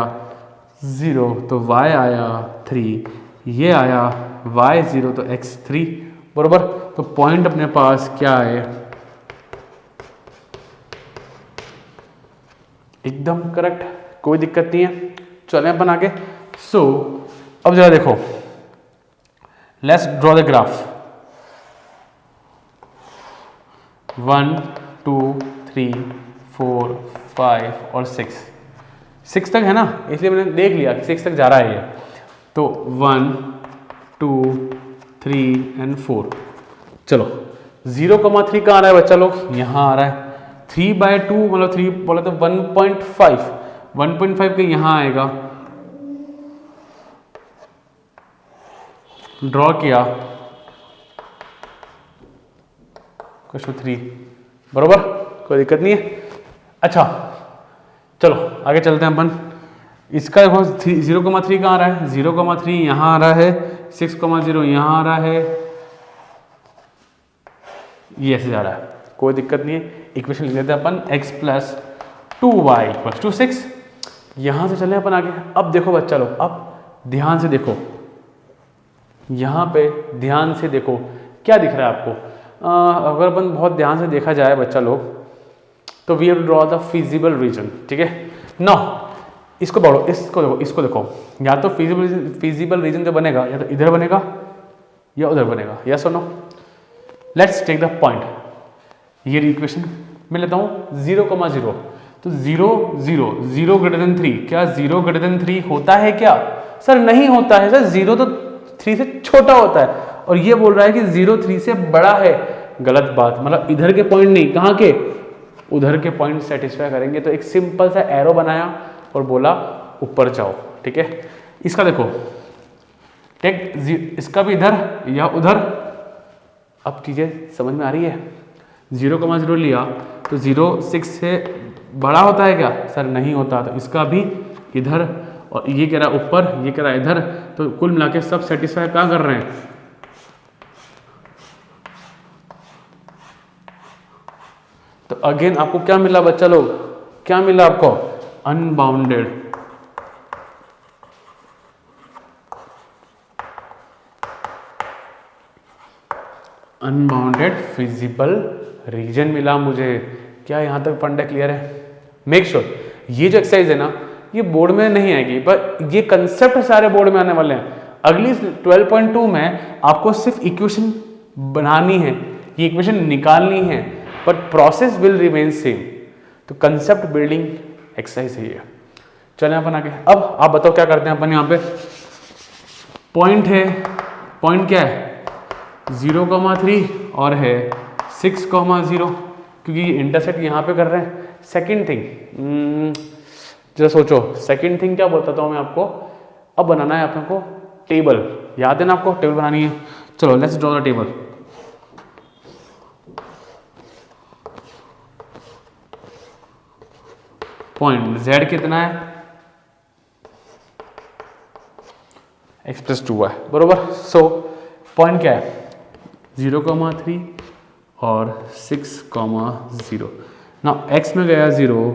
0 तो y आया 3, ये आया y 0 तो x 3, बरोबर। तो पॉइंट अपने पास क्या है, एकदम करेक्ट, कोई दिक्कत नहीं है। चलें अपन आगे। सो अब जरा देखो, लेट्स ड्रॉ द ग्राफ। 1 2 3 4 5 और 6 तक है ना, इसलिए मैंने देख लिया कि 6 तक जा रहा है ये। तो 1 2 3 एंड 4। चलो 0,3 कहाँ आ रहा है बच्चा लोग, यहाँ आ रहा है। 3/2 मतलब 3 बोला तो 1.5 के यहाँ आएगा। ड्रॉ किया कुछ 3, बरोबर, कोई दिक्कत नहीं है। अच्छा चलो आगे चलते हैं अपन। इसका देखो 0,3 कहाँ आ रहा है, 0,3 यहाँ आ रहा है, 6,0 यहाँ आ रहा है, ये ऐसे जा रहा है, कोई दिक्कत नहीं है। इक्वेशन लिख देते हैं अपन x + 2y = 6। यहाँ से चलें अपन आगे। अब देखो बच्चा लोग, अब ध्यान से देखो, यहाँ पे ध्यान से देखो क्या दिख रहा है आपको। अगर अपन बहुत ध्यान से देखा जाए बच्चा लोग, तो we have draw the feasible region, ठीक है। नाउ इसको पढ़ो, इसको देखो, या तो फिजिबल रीजन जो बनेगा या तो इधर बनेगा या उधर बनेगा, यस और no. Let's take the point. ये इक्वेशन मैं लेता हूँ 0,0, तो 0 0 0 > 3, क्या 0 > 3 होता है क्या? सर नहीं होता है सर, 0 तो 3 से छोटा होता है, और ये बोल रहा है कि 0 3 से बड़ा है। गलत बात, मतलब इधर के पॉइंट नहीं, कहाँ के, उधर के पॉइंट सेटिस्फाई करेंगे। तो एक सिंपल सा एरो बनाया और बोला ऊपर जाओ, ठीक है। इसका देखो, टेक इसका भी इधर या उधर। अब चीजें समझ में आ रही है। 0,0 लिया तो 0 6 से बड़ा होता है क्या? सर नहीं होता। तो इसका भी इधर, और ये कह रहा है ऊपर, ये कह रहा है इधर, तो कुल मिला के सब सेटिस्फाई क्या कर रहे हैं? तो अगेन आपको क्या मिला बच्चा लोग, क्या मिला आपको? अनबाउंडेड फिजिबल रीजन मिला मुझे। क्या यहां तक फंडा क्लियर है? मेक श्योर ये जो एक्सरसाइज है ना, ये बोर्ड में नहीं आएगी, पर ये कंसेप्ट सारे बोर्ड में आने वाले हैं। अगली 12.2 में आपको सिर्फ इक्वेशन बनानी है, ये इक्वेशन निकालनी है, but process will remain same. तो कंसेप्ट बिल्डिंग एक्सरसाइज है ये। चलें अपन आगे। अब आप बताओ क्या करते हैं अपन। यहाँ पे पॉइंट है, पॉइंट क्या है? 0,3 और है 6,0, क्योंकि ये इंटरसेक्ट यहाँ पे कर रहे हैं। सेकंड थिंग, जरा सोचो, सेकंड थिंग क्या बोलता था मैं आपको? अब बनाना है अपन को टेबल, याद है ना आपको? टेबल बनानी है। चलो let's draw the table. Point z कितना है? x + 2y, बरोबर। सो पॉइंट क्या है? 0,3 और 6,0। ना x में गया 0,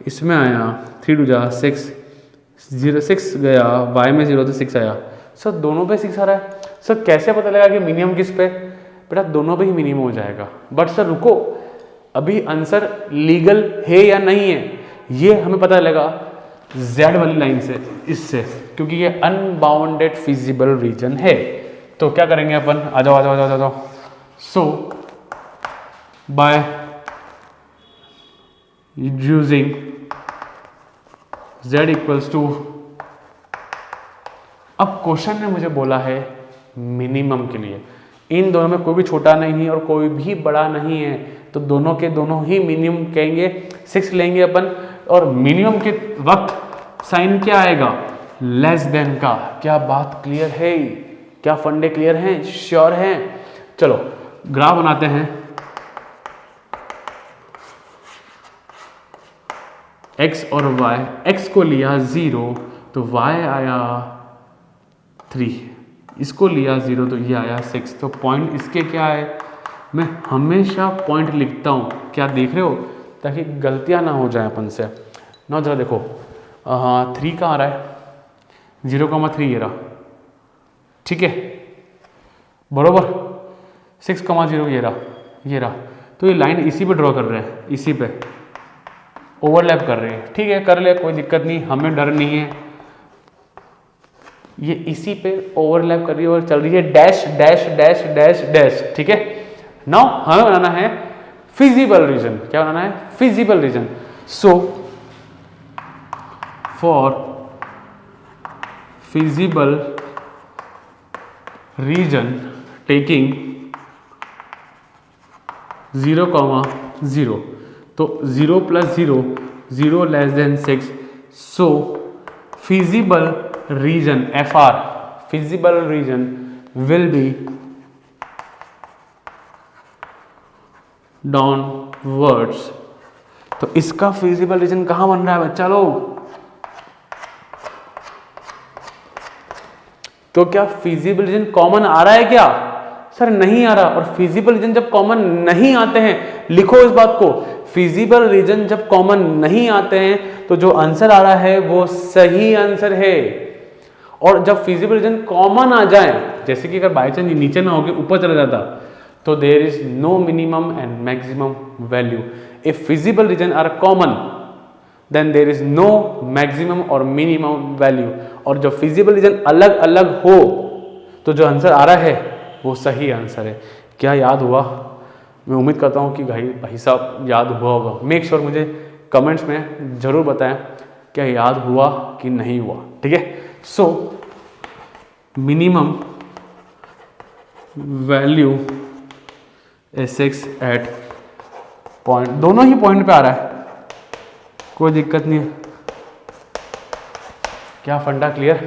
इसमें आया 3 × 6, 6 गया, y में 0 तो 6 आया। सर दोनों पे 6 आ रहा है। सर कैसे पता लगा कि मिनिमम किस पे? बेटा दोनों पे ही मिनिमम हो जाएगा। बट सर रुको, अभी आंसर लीगल है या नहीं है ये हमें पता लगा z वाली लाइन से, इससे, क्योंकि ये अनबाउंडेड फिजिबल रीजन है। तो क्या करेंगे अपन? आ जाओ आ जाओ आ जाओ आ जाओ। So by using z equals to, अब क्वेश्चन ने मुझे बोला है मिनिमम के लिए, इन दोनों में कोई भी छोटा नहीं है और कोई भी बड़ा नहीं है, तो दोनों के दोनों ही मिनिमम कहेंगे, 6 लेंगे अपन, और मिनिमम के वक्त साइन क्या आएगा, लेस देन का। क्या बात क्लियर है? क्या फंडे क्लियर हैं? श्योर हैं? चलो ग्राफ बनाते हैं। x और y, x को लिया 0 तो y आया 3, इसको लिया 0 तो ये आया 6। तो पॉइंट इसके क्या है, मैं हमेशा पॉइंट लिखता हूँ, क्या देख रहे हो, ताकि गलतियाँ ना हो जाए अपन से ना। जरा देखो, हाँ 3 कहाँ आ रहा है, 0,3 ये रहा, ठीक है बरोबर, 6,0 ये रहा। तो ये लाइन इसी पे ड्रॉ कर रहे हैं, इसी पे ओवरलैप कर रहे हैं, ठीक है कर ले, कोई दिक्कत नहीं, हमें डर नहीं है। ये इसी पे ओवरलैप कर रही है और चल रही है dash dash dash dash dash, ठीक है। नाउ हमें बनाना है फिजिबल रीजन। क्या बनाना है? Feasible region. So for feasible region taking 0,0, तो 0 + 0, 0 less than 6, so feasible region FR, feasible region will be downwards. तो इसका फिजिबल रीजन कहां बन रहा है बच्चा लोग? तो क्या फिजिबल रीजन कॉमन आ रहा है क्या? सर नहीं आ रहा। और फिजिबल रीजन जब कॉमन नहीं आते हैं, लिखो इस बात को, फिजिबल रीजन जब कॉमन नहीं आते हैं तो जो आंसर आ रहा है वो सही आंसर है। और जब फिजिबल रीजन कॉमन आ जाए, जैसे कि अगर बाई चांस नीचे ना होके ऊपर चला जाता, तो there is no minimum and maximum value. If feasible region are common then there is no maximum और मिनिमम वैल्यू। और जब फिजिबल रीजन अलग अलग हो तो जो आंसर आ रहा है वो सही आंसर है। क्या याद हुआ? मैं उम्मीद करता हूँ कि भाई साहब याद हुआ होगा। मेक श्योर मुझे कमेंट्स में ज़रूर बताएं क्या याद हुआ कि नहीं हुआ, ठीक है। So minimum value Sx at point, दोनों ही पॉइंट पे आ रहा है, कोई दिक्कत नहीं है। क्या फंडा क्लियर?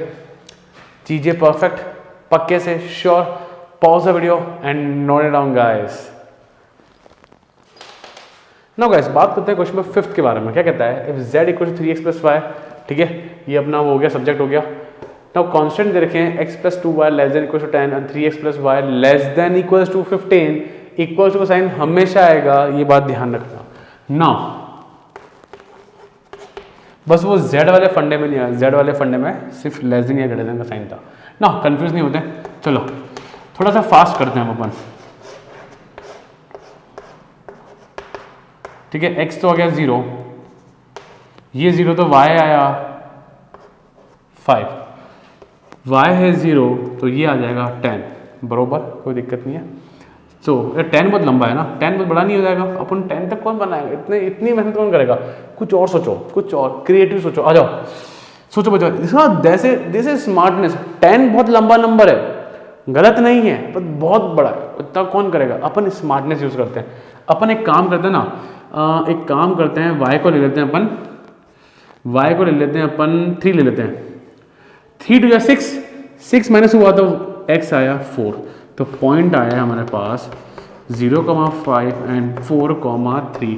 चीजें परफेक्ट, पक्के से sure? Pause the video and note it down guys. Now guys बात करते हैं क्वेश्चन नंबर 5 के बारे में। क्या कहता है? If z equal to 3x + y, ठीक है, ये अपना वो हो गया, सब्जेक्ट हो गया। नाउ कांस्टेंट दे रखे हैं x + 2y less than equal to 10 and 3x + y less than equal to 15, equal to का साइन हमेशा आएगा, ये बात ध्यान रखना। नाउ बस वो z वाले फंडे में नहीं आया, z वाले फंडे में सिर्फ लेस देन या ग्रेटर देन का साइन था ना, कंफ्यूज नहीं होते। चलो थोड़ा सा फास्ट करते हैं हम अपन, ठीक है। x तो आ गया 0, ये 0 तो y आया 5, y है 0 तो ये आ जाएगा 10, बरोबर, कोई दिक्कत नहीं है। तो 10 बहुत लंबा है ना, 10 बहुत बड़ा नहीं हो जाएगा, अपन 10 तक कौन बनाएगा, इतनी मेहनत कौन करेगा। कुछ और सोचो, कुछ और क्रिएटिव सोचो, आ जाओ सोचो बच्चों। इसका जैसे स्मार्टनेस, 10 बहुत लंबा नंबर है, गलत नहीं है पर बहुत बड़ा है, इतना कौन करेगा। अपन स्मार्टनेस यूज करते हैं, अपन एक काम करते हैं ना, एक काम करते हैं, y को ले लेते हैं अपन, y को ले लेते हैं अपन 3 ले लेते हैं, 3 2 6, 6 माइनस हुआ तो x आया 4, तो पॉइंट आया हमारे पास 0,5 एंड 4,3।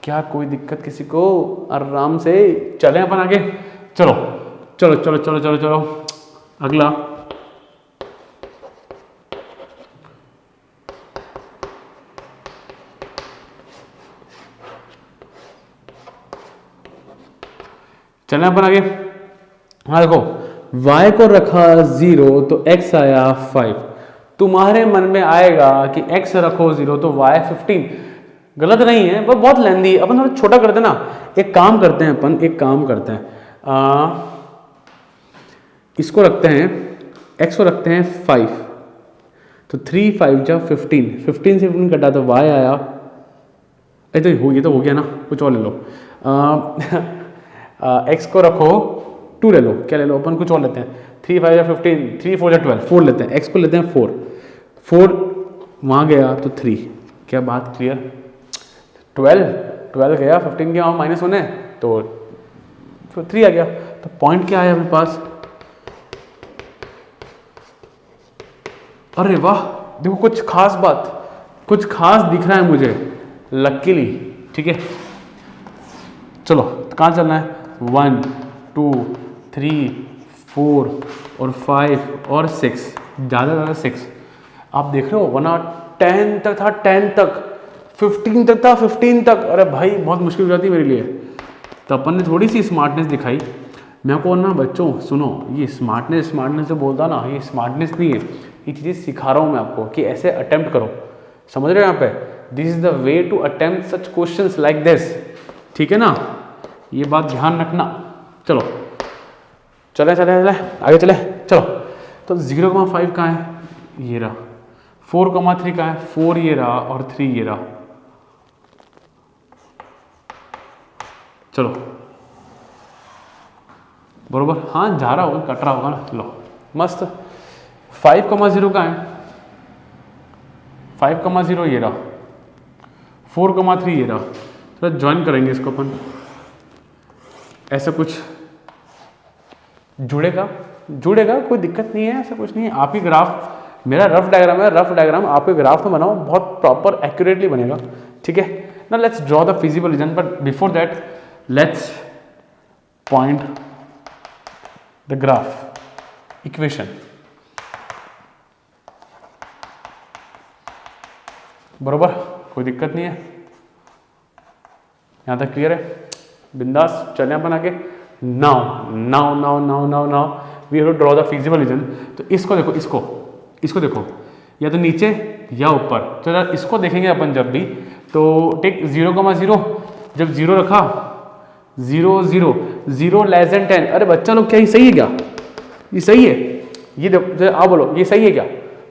क्या कोई दिक्कत किसी को? आराम से चलें अपन आगे। चलो चलो चलो चलो चलो चलो अगला। चलें अपन आगे। हाँ देखो, y को रखा 0 तो x आया 5। तुम्हारे मन में आएगा कि x रखो 0 तो y 15, गलत नहीं है, पर बहुत लेंदी है, अपन थोड़ा छोटा करते हैं ना। एक काम करते हैं अपन, एक काम करते हैं, इसको रखते हैं, x को रखते हैं 5, तो 3 5 जा 15, 15 से 15 कटा तो y आया, तो ये तो हो गया ना, कुछ और ले लो। x को रखो 2 ले लो, क्या ले लो अपन, कुछ और लेते हैं। 3 5 जा 15, 3 4 जा 12, 4 लेते हैं, x को लेते हैं 4, 4 वहाँ गया तो 3, क्या बात क्लियर। 12 गया, 15 के वहाँ माइनस होने, तो 3 आ गया। तो पॉइंट क्या आया अपने पास, अरे वाह, देखो कुछ खास बात, कुछ खास दिख रहा है मुझे लकीली, ठीक है। चलो कहाँ चलना है, 1 2 3 4 और 5 और 6, ज़्यादा 6। आप देख रहे हो, वरना 10 तक था, 10 तक, 15 तक था, 15 तक। अरे भाई बहुत मुश्किल हो जाती मेरे लिए। तो अपन ने थोड़ी सी स्मार्टनेस दिखाई। मैं को ना बच्चों सुनो, ये स्मार्टनेस जो बोलता ना, ये स्मार्टनेस नहीं है, ये चीज़ें सिखा रहा हूँ मैं आपको कि ऐसे अटेम्प्ट करो, समझ रहे हो यहाँ पे। This is the way to attempt such questions like this, ठीक है ना, ये बात ध्यान रखना। चलो चले आगे चले, चलो। तो 0,5 कहाँ है, ये रहा। 4,3 कहाँ है, 4 ये रहा और 3 ये रहा। चलो बरोबर, हाँ जा रहा होगा, कट रहा होगा ना, लो मस्त। 5,0 कहाँ है, 5,0 ये रहा, 4,3 ये रहा। तो ज्वाइन करेंगे इसको अपन, ऐसा कुछ जुड़ेगा, कोई दिक्कत नहीं है, ऐसा कुछ नहीं है। आप ही ग्राफ, मेरा रफ डायग्राम है, रफ डायग्राम आपके ग्राफ में बनाओ, बहुत प्रॉपर एक्यूरेटली बनेगा, ठीक है ना। Let's draw the feasible reason, but before that let's point the graph equation. बरोबर, कोई दिक्कत नहीं है, यहाँ तक क्लियर है, बिंदास। चले अपन आगे। Now we have to draw the feasible region. तो इसको देखो, इसको देखो, या तो नीचे या ऊपर। तो यार इसको देखेंगे अपन जब भी, तो टेक 0,0, जब 0 रखा, 0 0 0 लेस देन 10। अरे बच्चा लोग क्या ये सही है क्या, ये सही है, ये देखो आप बोलो ये सही है क्या,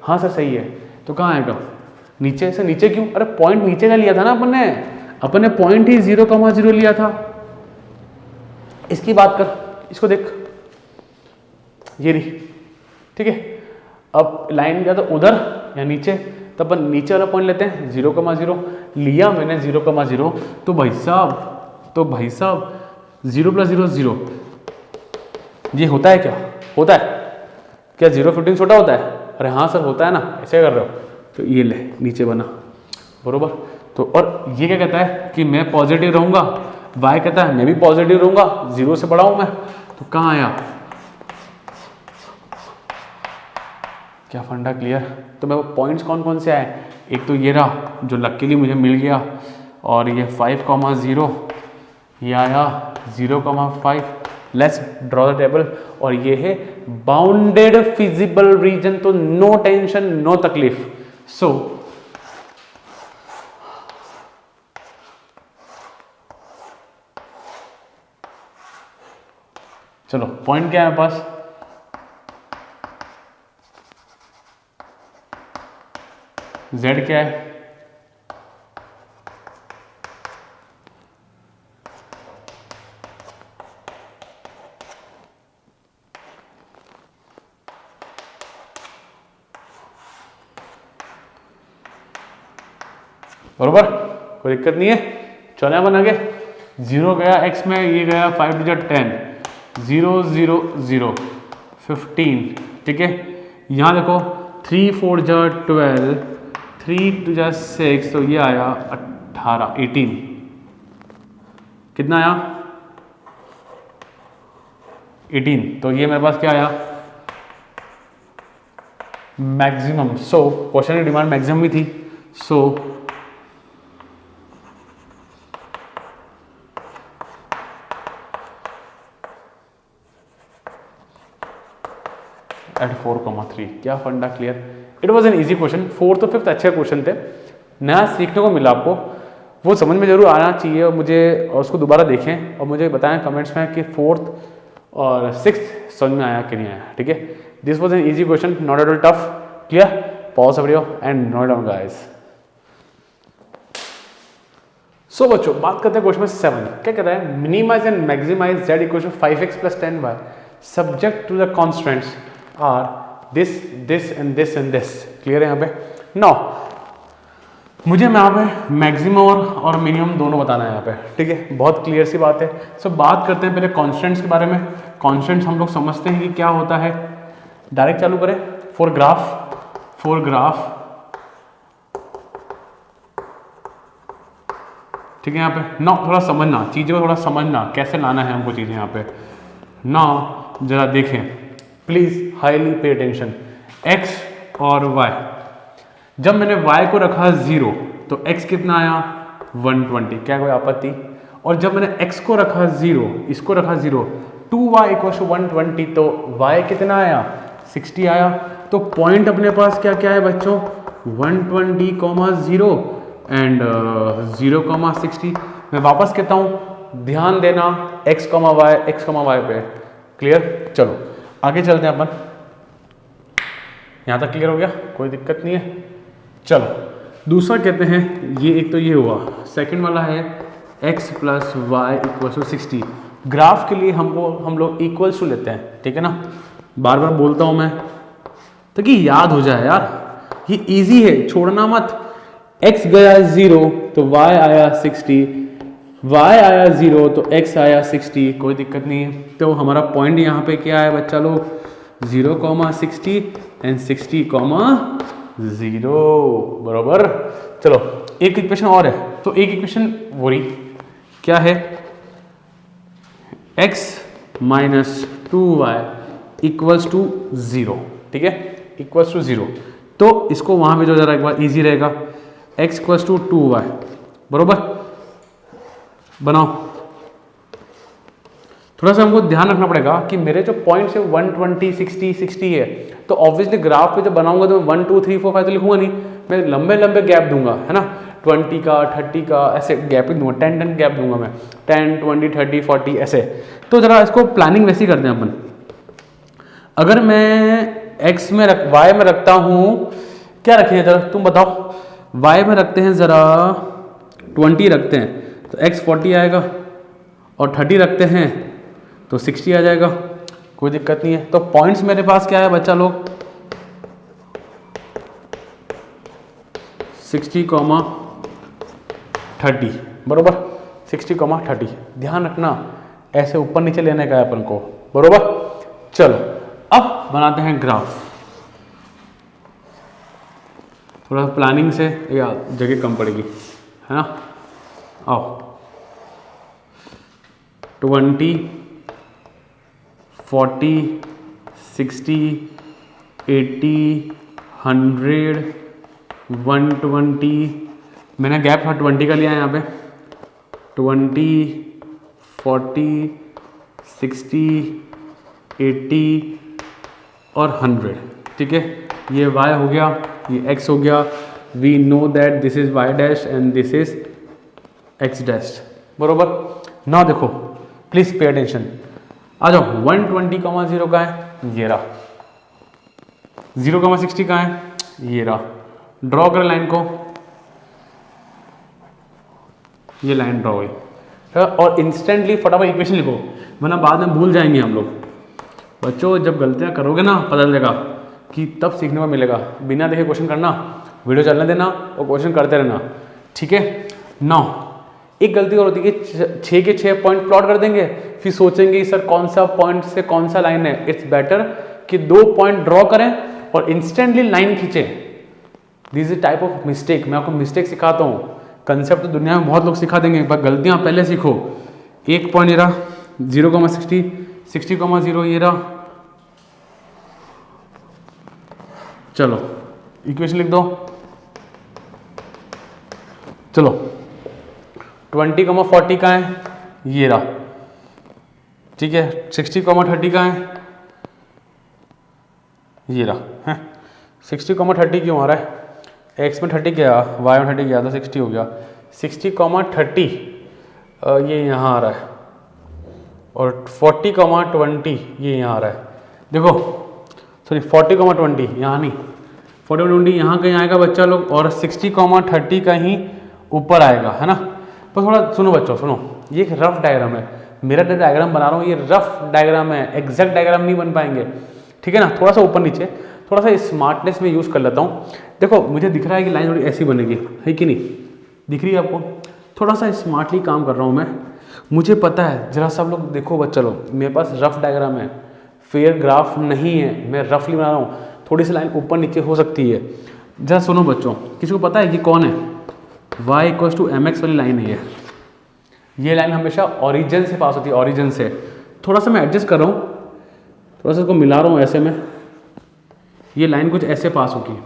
हाँ सर सही है। तो कहाँ आएगा, नीचे से। नीचे क्यों, अरे पॉइंट नीचे का लिया था ना अपन ने पॉइंट ही 0,0 लिया था। इसकी बात कर, इसको देख, ये रही, ठीक है। अब लाइन गया तो उधर या नीचे, तो अपन नीचे वाला पॉइंट लेते हैं। 0,0 लिया मैंने, 0,0। तो भाई साहब 0 + 0 0, ये होता है क्या, होता है क्या, 0 15 छोटा होता है। अरे हाँ सर होता है ना, ऐसे कर रहे हो। तो ये ले नीचे बना, बरोबर। तो और ये क्या कहता है कि मैं पॉजिटिव रहूंगा, y कहता है मैं भी पॉजिटिव रहूंगा, 0 से बड़ा हूं मैं। तो कहाँ आया, क्या फंडा क्लियर। तो मैं पॉइंट्स कौन कौन से आए, एक तो ये रहा जो लकीली मुझे मिल गया, और ये 5,0 ये आया 0,5। Let's draw the table. और ये है बाउंडेड फिजिबल रीजन, तो नो टेंशन नो तकलीफ। सो चलो पॉइंट क्या है मेरे पास, z क्या है, बरोबर, कोई दिक्कत नहीं है। चलो अपन आगे। 0 गया x में, ये गया 5 × 10, 0 0 0 15, ठीक है। यहाँ देखो 3 4 × 12, 3 2 6, तो ये आया 18 कितना आया 18। तो ये मेरे पास क्या आया, मैक्सिमम। सो क्वेश्चन की डिमांड मैक्सिमम ही थी। सो एट 4,3, क्या फंडा clear. It was an easy question, 4th और 5th अच्छे क्वेश्चन थे, नया सीखने को मिला आपको, वो समझ में जरूर आना चाहिए। और मुझे और उसको दोबारा देखें और मुझे बताएं कमेंट्स में कि 4th और 6th समझ में आया कि नहीं आया, ठीक है। This was an easy question, not at all tough, clear. Pause video and note down guys. So बच्चों बात करते हैं क्वेश्चन नंबर 7। क्या कहता है, minimize and maximize z equal to 5x plus 10y subject to the constants are this this and this and this. Clear है यहाँ पे। नाउ मुझे यहाँ पे मैक्सिमम और मिनिमम दोनों बताना है यहाँ पे, ठीक है, बहुत क्लियर सी बात है। सो बात करते हैं पहले कॉन्स्टेंट्स के बारे में। कॉन्स्टेंट्स हम लोग समझते हैं कि क्या होता है। डायरेक्ट चालू करें। फॉर ग्राफ ठीक है। यहाँ पे ना थोड़ा समझना चीज़ों को, थोड़ा समझना कैसे लाना है हमको चीज़ें यहाँ पे ना। जरा देखें please, highly pay attention. x और y, जब मैंने y को रखा 0 तो x कितना आया 120, क्या कोई आपत्ति। और जब मैंने x को रखा 0, इसको रखा 0, 2y इक्वल टू 120 तो y कितना आया 60 आया। तो पॉइंट अपने पास क्या क्या है बच्चों 120,0 एंड 0,60। मैं वापस कहता हूँ ध्यान देना x, y पे। क्लियर। चलो आगे चलते हैं अपन। यहाँ तक क्लियर हो गया, कोई दिक्कत नहीं है। चलो दूसरा कहते हैं, ये एक तो ये हुआ, सेकंड वाला है x plus y equal to 60। Graph के लिए हम लोग इक्वल्स टू लेते हैं, ठीक है ना। बार बार बोलता हूँ मैं ताकि याद हो जाए यार, ये इजी है, छोड़ना मत। x गया 0 तो y आया 60, y आया 0 तो x आया 60, कोई दिक्कत नहीं है। तो हमारा पॉइंट यहाँ पे क्या है बच्चा लोग 0,60 एंड 60,0 बराबर। चलो एक इक्वेशन और है, तो एक इक्वेशन वही क्या है x minus 2y equals to 0, ठीक है, इक्वल्स टू 0। तो इसको वहां पे जो जरा एक बार इजी रहेगा, x इक्वल्स टू 2y बरोबर बनाओ। थोड़ा सा हमको ध्यान रखना पड़ेगा कि मेरे जो पॉइंट है 120, 60, 60 है, तो ऑब्वियसली ग्राफ पे जब बनाऊंगा तो 1 2 3 4 5 तो लिखूंगा नहीं, मैं लंबे लंबे गैप दूंगा, है ना, 20 का 30 का ऐसे गैप ही दूंगा, 10 गैप दूंगा मैं, 10 20 30 40 ऐसे। तो जरा इसको प्लानिंग वैसी करते हैं अपन। अगर मैं x में y में रखता हूँ, क्या रखें जरा तुम बताओ, y में रखते हैं ज़रा 20 रखते हैं तो x 40 आएगा, और 30 रखते हैं तो 60 आ जाएगा, कोई दिक्कत नहीं है। तो पॉइंट्स मेरे पास क्या है बच्चा लोग 60,30 बरोबर, 60,30। ध्यान रखना ऐसे ऊपर नीचे लेने का है अपन को, बरोबर। चलो अब बनाते हैं ग्राफ। थोड़ा प्लानिंग से या जगह कम पड़ेगी, है ना। आओ 20 40 60 80 100 120, मैंने गैप 20 का लिया है यहाँ पे, 20 40 60 80 और 100, ठीक है। ये y हो गया, ये x हो गया। We know that this is y dash and this is x dash, बरोबर। ना देखो प्लीज पे अटेंशन, आ जाओ 120,0 का है, ये रहा। 0,60 का है, ये रहा। ड्रॉ कर लाइन को, ये लाइन ड्रॉ हुई, और इंस्टेंटली फटाफट इक्वेशन लिखो, वरना बाद में भूल जाएंगे हम लोग। बच्चों जब गलतियां करोगे ना पता चलेगा कि तब सीखने को मिलेगा। बिना देखे क्वेश्चन करना, वीडियो चलने देना और क्वेश्चन करते रहना, ठीक है। नाउ एक गलती और होती है कि 6 के 6 पॉइंट प्लॉट कर देंगे, फिर सोचेंगे सर कौन सा पॉइंट से कौन सा लाइन है। इट्स बेटर कि 2 पॉइंट ड्रॉ करें और इंस्टेंटली लाइन खींचें। This is type of mistake. मैं आपको मिस्टेक सिखाता हूँ, कंसेप्ट तो दुनिया में बहुत लोग सिखा देंगे, पर गलतियाँ पहले सीखो। एक पॉइंट ये रहा 0,60 60,0 ये रहा। चलो इक्वेशन लिख दो। चलो 20,40 का है, ये रहा, ठीक है। 60,30 का है, ये रहा है। 60,30 क्यों आ रहा है, x में 30 गया, y में 30 गया तो 60 हो गया। 60,30 ये यहाँ आ रहा है, और 40,20 ये यहाँ आ रहा है। देखो सॉरी 40,20 यहाँ नहीं, 40/20 यहाँ कहीं आएगा बच्चा लोग, और 60,30 कहीं ऊपर आएगा, है ना। पर थोड़ा सुनो बच्चों, सुनो, ये एक रफ डायग्राम है, मेरा जो डायग्राम बना रहा हूँ ये रफ डायग्राम है, एग्जैक्ट डायग्राम नहीं बन पाएंगे, ठीक है ना। थोड़ा सा ऊपर नीचे, थोड़ा सा स्मार्टनेस में यूज़ कर लेता हूँ। देखो मुझे दिख रहा है कि लाइन थोड़ी ऐसी बनेगी, है कि नहीं, दिख रही है आपको। थोड़ा सा स्मार्टली काम कर रहा हूँ मैं, मुझे पता है। जरा सब लोग देखो बच्चा लोग, मेरे पास रफ डायग्राम है, फेयर ग्राफ नहीं है, मैं रफली बना रहा हूँ, थोड़ी सी लाइन ऊपर नीचे हो सकती है। जरा सुनो बच्चों, किसी को पता है कि कौन है y = mx वाली लाइन है ये लाइन हमेशा ओरिजिन से पास होती है, ओरिजिन से। थोड़ा सा मैं एडजस्ट कर रहा हूँ, थोड़ा सा इसको मिला रहा हूँ ऐसे में, ये लाइन कुछ ऐसे पास होगी।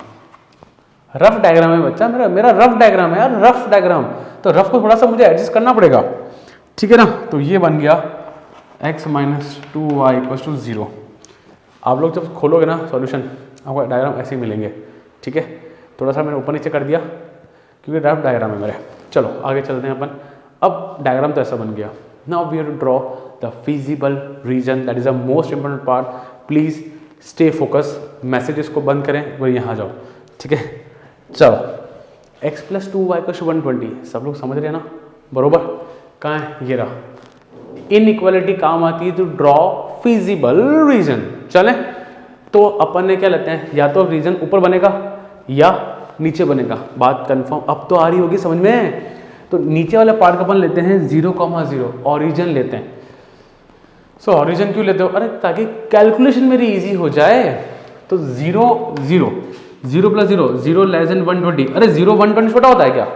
रफ डायग्राम है बच्चा, मेरा रफ डायग्राम है यार, रफ डायग्राम, तो रफ को थोड़ा सा मुझे एडजस्ट करना पड़ेगा, ठीक है ना। तो ये बन गया x - 2y = 0। आप लोग जब खोलोगे ना सॉल्यूशन, आपको डायग्राम ऐसे ही मिलेंगे, ठीक है। थोड़ा सा मैंने ऊपर नीचे कर दिया क्योंकि रफ डायग्राम है मेरे। चलो आगे चलते हैं अपन। अब डायग्राम तो ऐसा बन गया। Now we have to draw the feasible region, that is the most important part. Please stay focus, messages को बंद करें, वो यहाँ जाओ, ठीक है। चलो x + 2y = 120, सब लोग समझ रहे हैं ना, बरोबर। कहाँ है, ये रहा। इनइक्वालिटी काम आती है टू ड्रॉ फिजिबल रीजन। चले तो अपन ने क्या लेते हैं, या तो रीजन ऊपर बनेगा या नीचे बनेगा, बात कंफर्म अब तो आ रही होगी समझ में। तो नीचे वाले पार्ट का अपन लेते हैं 0,0, ओरिजिन लेते हैं। सो ओरिजिन क्यों लेते हो, अरे ताकि कैलकुलेशन मेरी इजी हो जाए। तो 0 0 0 + 0 0 < 120। अरे 0 120 छोटा होता है क्या,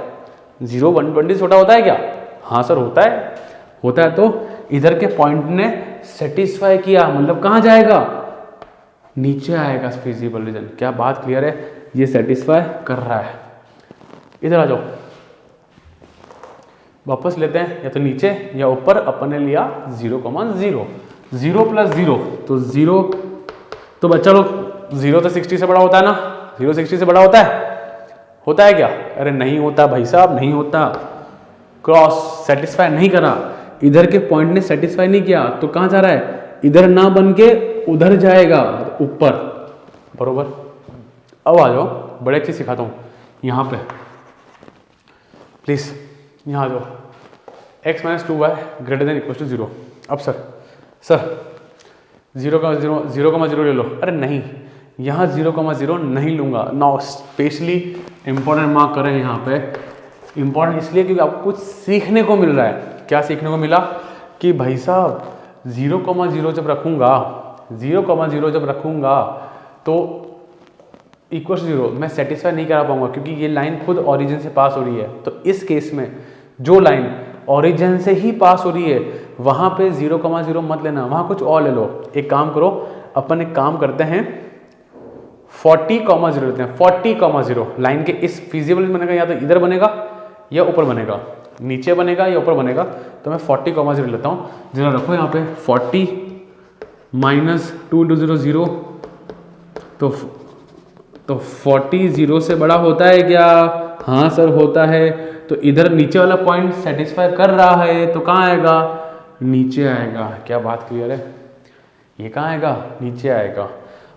0 120 छोटा होता है क्या, हाँ सर होता है, होता है। तो इधर के पॉइंट ने सेटिस्फाई किया, मतलब कहाँ जाएगा, नीचे आएगा फिजिबल रीजन। क्या बात क्लियर है, ये सेटिस्फाई कर रहा है। इधर आ जाओ, वापस लेते हैं, या तो नीचे या ऊपर। अपन ने लिया 0,0, 0 + 0 तो 0। तो बच्चा लोग 0 तो 60 से बड़ा होता है ना, 0 60 से बड़ा होता है क्या, अरे नहीं होता भाई साहब, नहीं होता। क्रॉस सेटिस्फाई नहीं करा, इधर के पॉइंट ने सेटिस्फाई नहीं किया, तो कहाँ जा रहा है, इधर ना बन के उधर जाएगा, ऊपर, बरोबर। अब आ जाओ, बड़े अच्छी सिखाता हूँ, यहाँ पे प्लीज, यहाँ आ जाओ। x - 2y > 0। अब सर 0,0 ले लो, अरे नहीं, यहाँ 0,0 नहीं लूँगा। नाउ स्पेशली इंपॉर्टेंट मार्क करें यहाँ पे, इंपॉर्टेंट इसलिए क्योंकि आपको कुछ सीखने को मिल रहा है। क्या सीखने को मिला कि भाई साहब 0,0 जब रखूँगा, 0,0 जब रखूँगा तो =0 मैं सेटिस्फाई नहीं करा पाऊंगा, क्योंकि ये लाइन खुद ओरिजिन से पास हो रही है। तो इस केस में जो लाइन ओरिजिन से ही पास हो रही है वहाँ पे 0,0 मत लेना, वहाँ कुछ और ले लो। एक काम करो, अपन एक काम करते हैं 40,0 लेते हैं। 40,0 लाइन के इस फिजिबल बनेगा, या तो इधर बनेगा या ऊपर बनेगा, नीचे बनेगा या ऊपर बनेगा। तो मैं 40,0 लेता हूँ। जरा रखो यहाँ पे 40 - 2 × 0 0, तो 40 0 से बड़ा होता है क्या, हाँ सर होता है। तो इधर नीचे वाला पॉइंट सेटिस्फाई कर रहा है, तो कहाँ आएगा, नीचे आएगा। क्या बात क्लियर है, ये कहाँ आएगा, नीचे आएगा।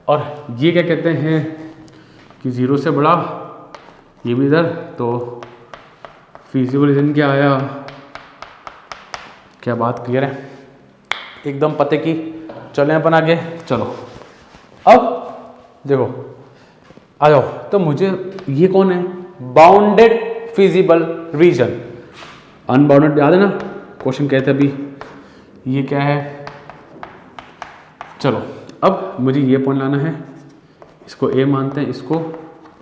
और ये क्या कहते हैं कि 0 से बड़ा, ये भी इधर, तो फिजिबल रीजन क्या आया। क्या बात क्लियर है, एकदम पते की। चलें अपन आगे, चलो अब देखो आ जाओ। तो मुझे ये कौन है, बाउंडेड फिजिबल रीजन। अनबाउंडेड याद है ना, क्वेश्चन कहते अभी, ये क्या है। चलो अब मुझे ये पॉइंट लाना है, इसको A मानते हैं, इसको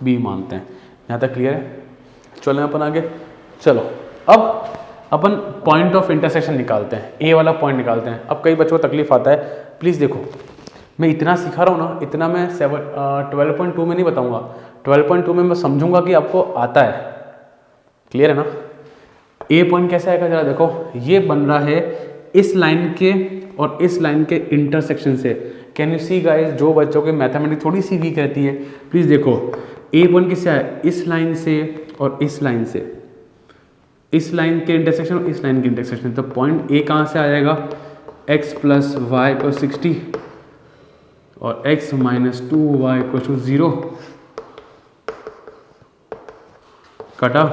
B मानते हैं। यहाँ तक क्लियर है, चलें अपन आगे। चलो अब अपन पॉइंट ऑफ इंटरसेक्शन निकालते हैं, A वाला पॉइंट निकालते हैं। अब कई बच्चों को तकलीफ आता है, प्लीज़ देखो मैं इतना सिखा रहा हूँ ना, इतना मैं 12.2 में नहीं बताऊँगा, 12.2 में मैं समझूंगा कि आपको आता है। क्लियर है ना। A पॉइंट कैसे आएगा, जरा देखो, ये बन रहा है इस लाइन के और इस लाइन के इंटरसेक्शन से। कैन यू सी गाइस, जो बच्चों के मैथमेटिक्स थोड़ी सी वीक रहती है, प्लीज़ देखो A पॉइंट किससे आया, इस लाइन से और इस लाइन से, इस लाइन के इंटरसेक्शन और इस लाइन के इंटरसेक्शन। तो पॉइंट A कहाँ से आ जाएगा, x + y = 60 और x - 2y = 0। कटा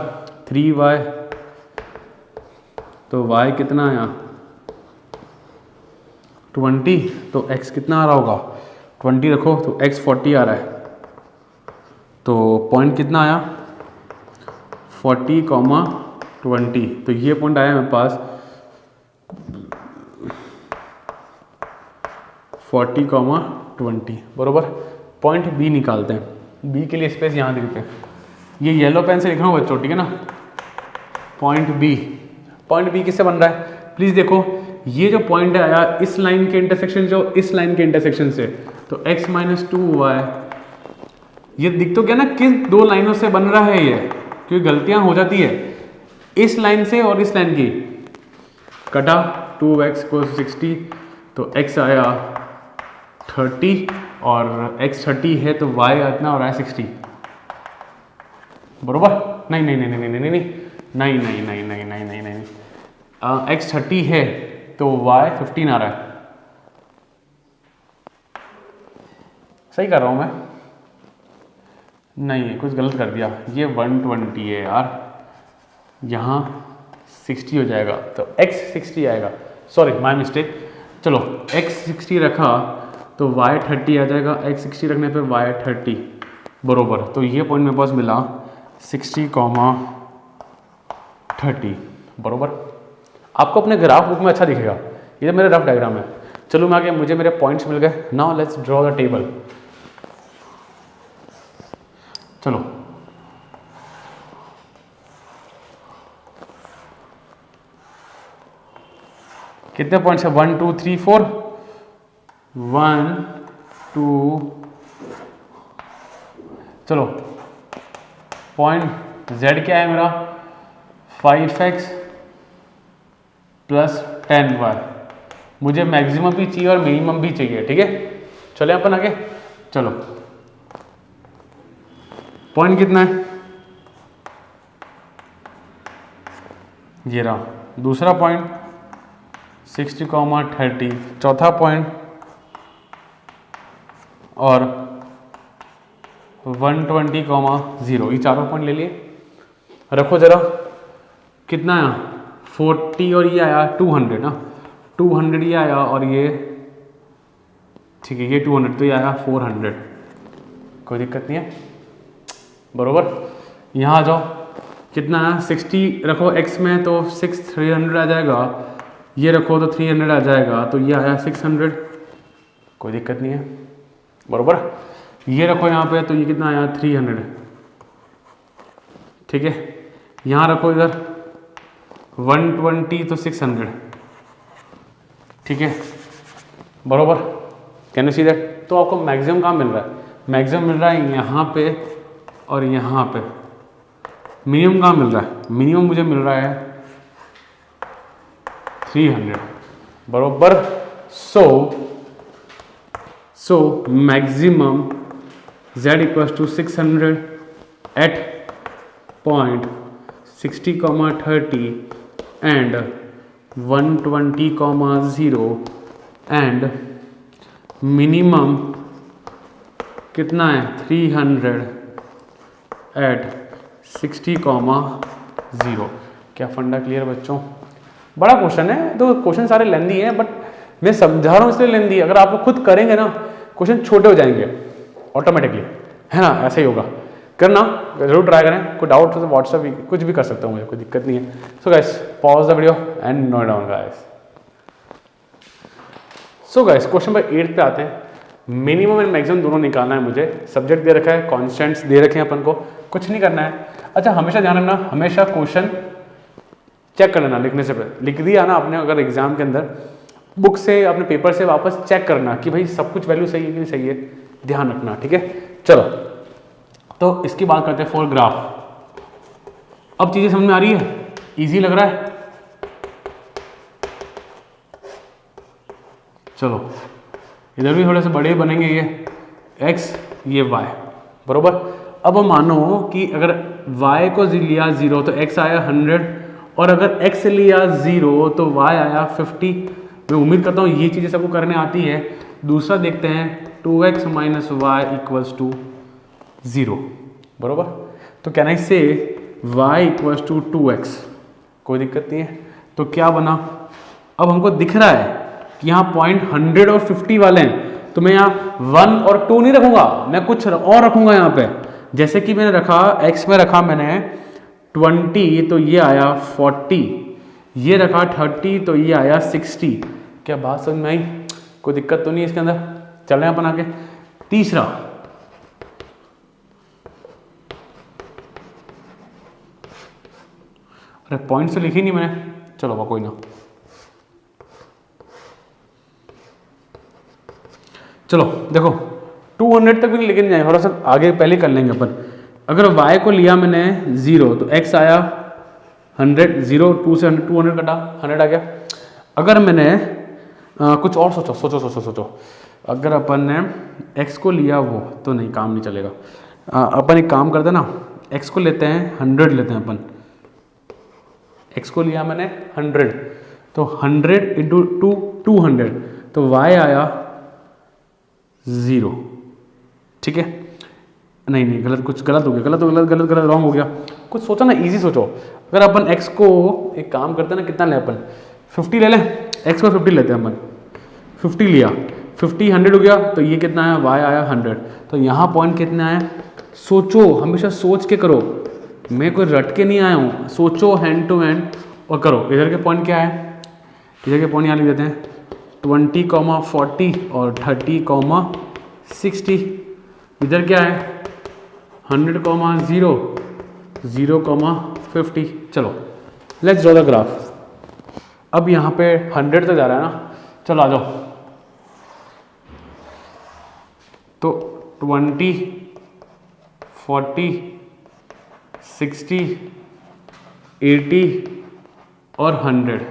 3y, तो y कितना आया 20, तो x कितना आ रहा होगा 20 रखो तो x 40 आ रहा है, तो पॉइंट कितना आया 40, 20, तो ये पॉइंट आया मेरे पास 40, 20, बरोबर। पॉइंट बी निकालते हैं, बी के लिए स्पेस यहाँ देते हैं, ये येलो पेन से लिख रहा हूँ बच्चों, ठीक है ना। पॉइंट बी किससे बन रहा है, प्लीज़ देखो ये जो पॉइंट है आया इस लाइन के इंटरसेक्शन से और इस लाइन के इंटरसेक्शन से, तो x माइनस 2y, ये दिख तो क्या ना किस दो लाइनों से बन रहा है ये, क्योंकि गलतियां हो जाती है इस लाइन से और इस लाइन की। कटा 2x को 60, तो x आया 30 और x 30 है तो y इतना हो रहा है 60, बरोबर। नहीं नहीं नहीं नहीं नहीं नहीं नहीं नहीं नहीं नहीं नहीं नहीं नहीं x 30 है तो y 15 आ रहा है, सही कर रहा हूँ मैं, नहीं कुछ गलत कर दिया, ये 120 है यार, यहाँ 60 हो जाएगा तो x 60 आएगा, सॉरी माय मिस्टेक। चलो x 60 रखा तो y 30 आ जाएगा, x 60 रखने पे y 30, बरोबर। तो ये पॉइंट मेरे पास मिला 60, 30, बरोबर। आपको अपने ग्राफ बुक में अच्छा दिखेगा, ये मेरा रफ डायग्राम है। चलो मैं आगे, मुझे मेरे पॉइंट्स मिल गए, now let's draw the table. चलो कितने पॉइंट्स है 1 2 3 4, 1 2, चलो पॉइंट z क्या है मेरा 5x प्लस 10y, मुझे मैक्सिमम भी चाहिए और मिनिमम भी चाहिए, ठीक है। चले अपन आगे, चलो पॉइंट कितना है, ये रहा दूसरा पॉइंट 60, 30, चौथा पॉइंट और 120, 0, ये चारों पॉइंट ले लिए। रखो जरा, कितना आया 40 और ये आया 200 ना, 200 ये आया और ये, ठीक है ये 200 तो ये आया 400, कोई दिक्कत नहीं है, बरोबर। यहाँ आ जाओ, कितना आया 60 रखो x में तो 300 आ जाएगा, ये रखो तो 300 आ जाएगा, तो ये आया 600, कोई दिक्कत नहीं है, बरोबर। ये रखो यहाँ पे तो ये कितना आया 300, ठीक है। यहाँ रखो इधर 120 तो 600, ठीक है, बरोबर। Can you see that. तो आपको मैक्सिमम कहाँ मिल रहा है, मैक्सिमम मिल रहा है यहाँ पे और यहाँ पे। मिनिमम कहाँ मिल रहा है, मिनिमम मुझे मिल रहा है 300, बरोबर। So maximum z equals to 600 at point 60, 30 and 120, 0 and minimum कितना है 300 एट 60, 0। क्या फंडा क्लियर बच्चों। बड़ा क्वेश्चन है, तो क्वेश्चन सारे लेंदी हैं बट मैं समझा रहा हूँ इसलिए लेंदी है। अगर आप लोग खुद करेंगे ना क्वेश्चन छोटे हो जाएंगे ऑटोमेटिकली, है ना, ऐसा ही होगा। करना जरूर ट्राई करें, कोई डाउट हो तो व्हाट्सएप कुछ भी कर सकता हूँ, मुझे कोई दिक्कत नहीं है। So guys pause the video and note down guys. So guys question number 8 पे आते हैं। मिनिमम एंड मैक्सिमम दोनों निकालना है मुझे। सब्जेक्ट दे रखा है, कॉन्स्टेंट्स दे रखे हैं, अपन को कुछ नहीं करना है। अच्छा हमेशा ध्यान रखना, हमेशा क्वेश्चन चेक कर लेना लिखने से पहले। लिख दिया ना आपने अगर एग्जाम के अंदर, बुक से अपने पेपर से वापस चेक करना कि भाई सब कुछ वैल्यू सही है कि नहीं सही है, ध्यान रखना, ठीक है। चलो तो इसकी बात करते हैं फॉर ग्राफ। अब चीजें समझ में आ रही है, इजी लग रहा है। चलो इधर भी थोड़े से बड़े बनेंगे, ये x ये y, बरोबर। अब मानो कि अगर y को लिया 0 तो x आया 100 और अगर x लिया 0 तो y आया 50। मैं उम्मीद करता हूँ ये चीज़ें सबको करने आती है। दूसरा देखते हैं 2x minus Y equals to 0, बरोबर। तो कैन आई से y इक्वल्स टू 2x, कोई दिक्कत नहीं है। तो क्या बना, अब हमको दिख रहा है कि यहाँ पॉइंट 100 और 50 वाले हैं, तो मैं यहाँ 1 और 2 नहीं रखूंगा, मैं कुछ और रखूंगा यहाँ पे। जैसे कि मैंने रखा x में रखा मैंने 20, तो ये आया 40, ये रखा 30, तो ये आया 60। क्या बात समझ में आई? कोई दिक्कत तो नहीं है इसके अंदर? चल रहे हैं अपन आगे। तीसरा, अरे पॉइंट से लिखी नहीं मैंने, चलो बा कोई ना। चलो देखो 200 तक भी नहीं लेके नहीं जाए, थोड़ा सा आगे पहले कर लेंगे अपन। अगर y को लिया मैंने 0, तो x आया 100, 0 2 से 200 कटा 100 आ गया। अगर मैंने कुछ और सोचो, अगर अपन ने x को लिया वो, तो नहीं काम नहीं चलेगा। अपन एक काम करते हैं ना, x को लेते हैं 100 लेते हैं अपन। x को लिया मैंने 100, तो 100 इंटू 200, तो y आया 0। ठीक है, नहीं गलत, कुछ गलत हो गया, गलत रॉन्ग हो गया। कुछ सोचो ना, इजी सोचो। अगर अपन x को एक काम करते हैं ना, कितना लें अपन, 50 ले लें, x को 50 लेते हैं अपन, 50 लिया, 50 100 हो गया, तो ये कितना आया, y आया 100। तो यहाँ पॉइंट कितना आया, सोचो, हमेशा सोच के करो, मैं कोई रट के नहीं आया हूँ, सोचो हैंड टू हैंड और करो। इधर के पॉइंट क्या है, इधर के पॉइंट यहाँ लिख देते हैं 20, 40 और 30, 60। इधर क्या है 100, 0, 0, 50। चलो लेट्स ड्रॉ द ग्राफ। अब यहाँ पे 100 तक जा रहा है ना, चलो आ जाओ। तो 20, 40, 60, 80 और 100,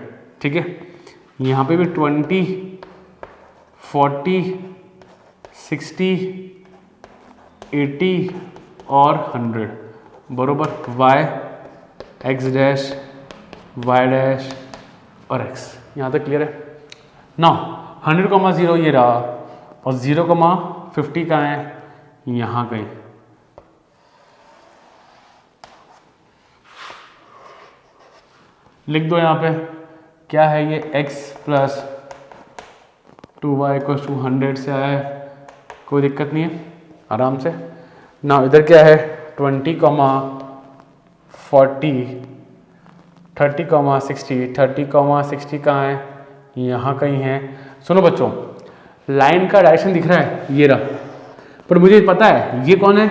ठीक है। यहाँ पे भी 20, 40, 60, 80 और 100 बरोबर y, x dash, y dash और x। यहाँ तक क्लियर है ना। 100, 0 ये रहा, और 0, 50 कहाँ है, यहाँ कहीं। लिख दो यहाँ पे क्या है, ये x plus 2y equals to 100 से आया है, कोई दिक्कत नहीं है, आराम से ना। इधर क्या है 20, 40, 30, 60, 30, 60 कहाँ है, यहाँ कहीं है। सुनो बच्चों, लाइन का डायरेक्शन दिख रहा है ये रहा, पर मुझे पता है ये कौन है,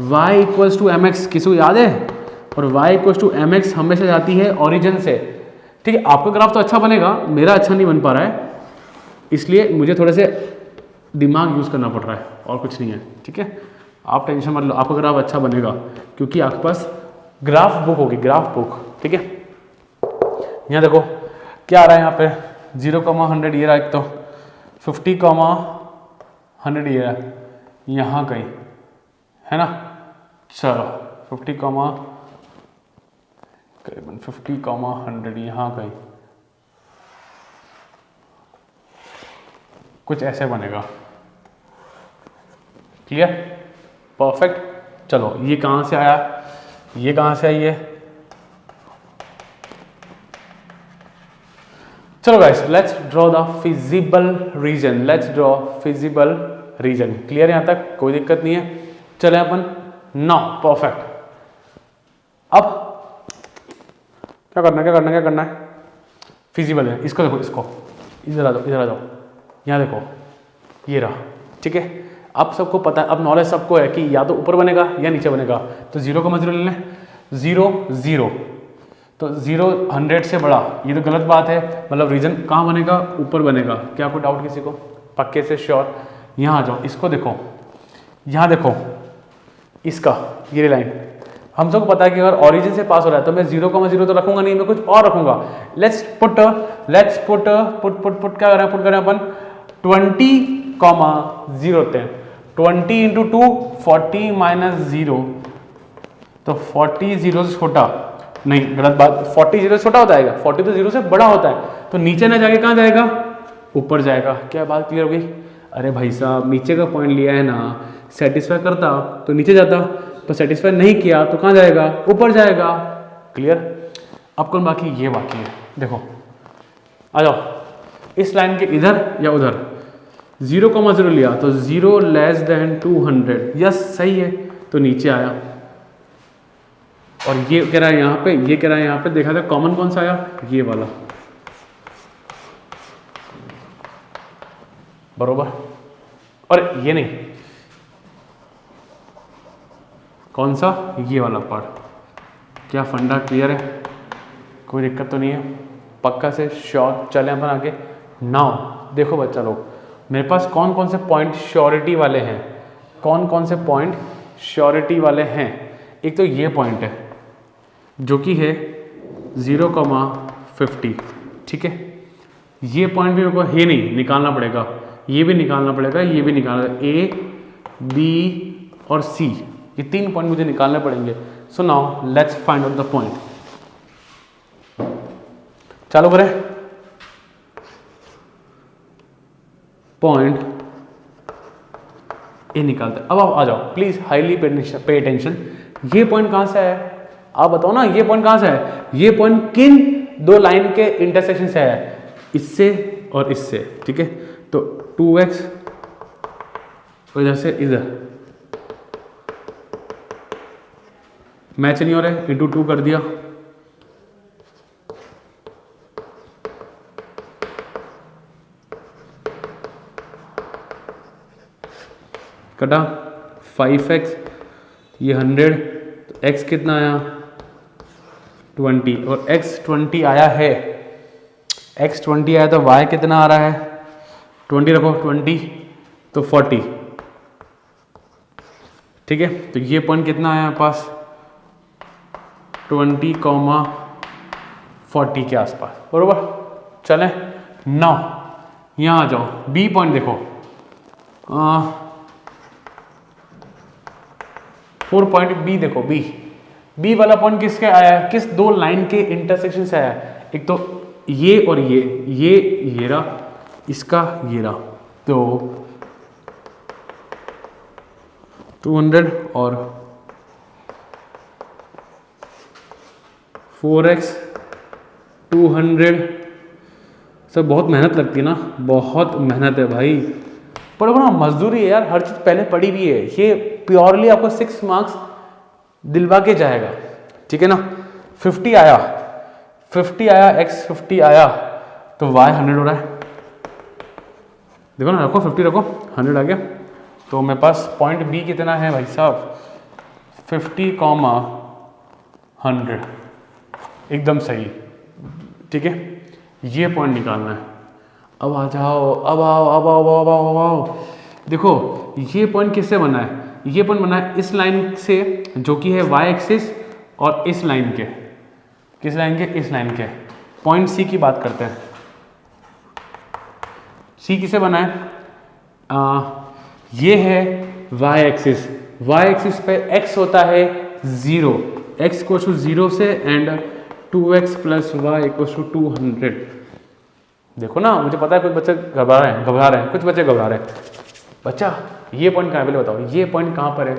y equals to m x, किसी को याद है? और y equals to m x हमेशा जाती है ओरिजिन से। ठीक है, आपका ग्राफ तो अच्छा बनेगा, मेरा अच्छा नहीं बन पा रहा है, इसलिए मुझे थोड़े से दिमाग यूज़ करना पड़ रहा है, और कुछ नहीं है। ठीक है, आप टेंशन मत लो, आपका ग्राफ अच्छा बनेगा, क्योंकि आपके पास ग्राफ बुक होगी, ग्राफ बुक। ठीक है, यहाँ देखो क्या आ रहा है, यहाँ पे 0, 100 ये रहा एक, तो 50, 100 ये रहा, यहाँ कहीं है ना। चलो 50, करीबन 50, 100 यहाँ कहीं कुछ ऐसे बनेगा। Clear, perfect. चलो ये कहाँ से आया, ये कहाँ से आई है। चलो guys, let's draw the feasible reason, let's draw feasible region. Clear यहाँ तक, कोई दिक्कत नहीं है। चले अपन नो, परफेक्ट। अब क्या करना है, फिजिबल है, इसको देखो, इसको इधर आ जाओ, यहाँ देखो ये रहा। ठीक है, अब सबको पता है, अब नॉलेज सबको है कि या तो ऊपर बनेगा या नीचे बनेगा। तो 0, 0 ले लें, 0, 0, तो 0 100 से बड़ा, ये तो गलत बात है, मतलब रीजन कहाँ बनेगा, ऊपर बनेगा। क्या कोई डाउट किसी को, पक्के से श्योर। यहाँ आ जाओ, इसको देखो, यहाँ देखो इसका ये क्या रखूंगा नहीं, मैं कुछ और रखूंगा। लेट्स पुट क्या करें अपन 20, 0 थे, 20 इंटू 2 40 माइनस 0, तो 40 0 से छोटा नहीं, गलत बात, 40 0 से छोटा होता है, 40 तो 0 से बड़ा होता है, तो नीचे ना जाके कहाँ जाएगा, ऊपर जाएगा। क्या बात क्लियर हो गई? अरे भाई साहब नीचे का पॉइंट लिया है ना, सेटिस्फाई करता तो नीचे जाता, तो सेटिस्फाई नहीं किया तो कहाँ जाएगा, ऊपर जाएगा। क्लियर। अब कौन बाकी, ये बाकी है। देखो आ जाओ, इस लाइन के इधर या उधर 0,0 लिया तो 0 लेस देन 200, यस सही है, तो नीचे आया। और ये कह रहा है यहाँ पे, ये कह रहा है यहाँ पे, देखा था कॉमन कौन सा आया, ये वाला, बरोबर। और ये नहीं, कौन सा, ये वाला पार्ट। क्या फंडा क्लियर है, कोई दिक्कत तो नहीं है, पक्का से श्योर। चलें अपन आगे। नाउ देखो बच्चा लोग, मेरे पास कौन कौन से पॉइंट श्योरिटी वाले हैं, कौन कौन से पॉइंट श्योरिटी वाले हैं। एक तो ये पॉइंट है जो कि है 0,50, ठीक है। ये पॉइंट भी मेरे को है नहीं, निकालना पड़ेगा, ये भी निकालना पड़ेगा, ये भी निकालना पड़ेगा, ए बी और सी, ये 3 पॉइंट मुझे निकालने पड़ेंगे। So now let's find out the point. चालू करें। पॉइंट ए निकालते हैं। अब आप आ जाओ प्लीज, हाईली पे अटेंशन। ये पॉइंट कहां से है, आप बताओ ना, ये पॉइंट कहां से है, ये पॉइंट किन 2 लाइन के इंटरसेक्शन से है, इससे और इससे, ठीक है। तो 2x और इधर से इधर मैच नहीं हो रहे, इंटू 2 कर दिया, कटा 5x, ये 100, तो x कितना आया 20, और x 20 आया है, x 20 आया तो y कितना आ रहा है 20 रखो, 20 तो 40, ठीक है। तो ये पॉइंट कितना आया पास 20,40 के आसपास, बरोबर। चलें नाउ यहाँ आ जाओ, बी पॉइंट देखो, 4 पॉइंट बी देखो, बी वाला पॉइंट किसके आया है, किस 2 लाइन के इंटरसेक्शन से आया है, एक तो ये और ये रहा, इसका ये रहा, तो 200 और 4x 200, सब बहुत मेहनत लगती है ना, बहुत मेहनत है भाई, पर ना मजदूरी है यार, हर चीज़ पहले पड़ी हुई है, ये प्योरली आपको 6 मार्क्स दिलवा के जाएगा, ठीक है ना। 50 आया, x 50 आया, तो y 100 हो रहा है, देखो ना, रखो 50 रखो, 100 आ गया। तो मेरे पास पॉइंट बी कितना है भाई साहब 50,100, एकदम सही, ठीक है। ये पॉइंट निकालना है। अब आ जाओ, अब आओ, देखो ये पॉइंट किससे बना है, ये पॉइंट बना है इस लाइन से जो कि है y एक्सिस, और इस लाइन के, किस लाइन के, इस लाइन के। पॉइंट सी की बात करते हैं, सी किसे बना है, ये है y एक्सिस पे x होता है 0, x इक्वल टू 0 से, and 2x plus y equal to 200। देखो ना, मुझे पता है कुछ बच्चे घबरा रहे हैं, कुछ बच्चे घबरा रहे हैं। बच्चा ये पॉइंट कहाँ पे, बताओ ये पॉइंट कहाँ पर है,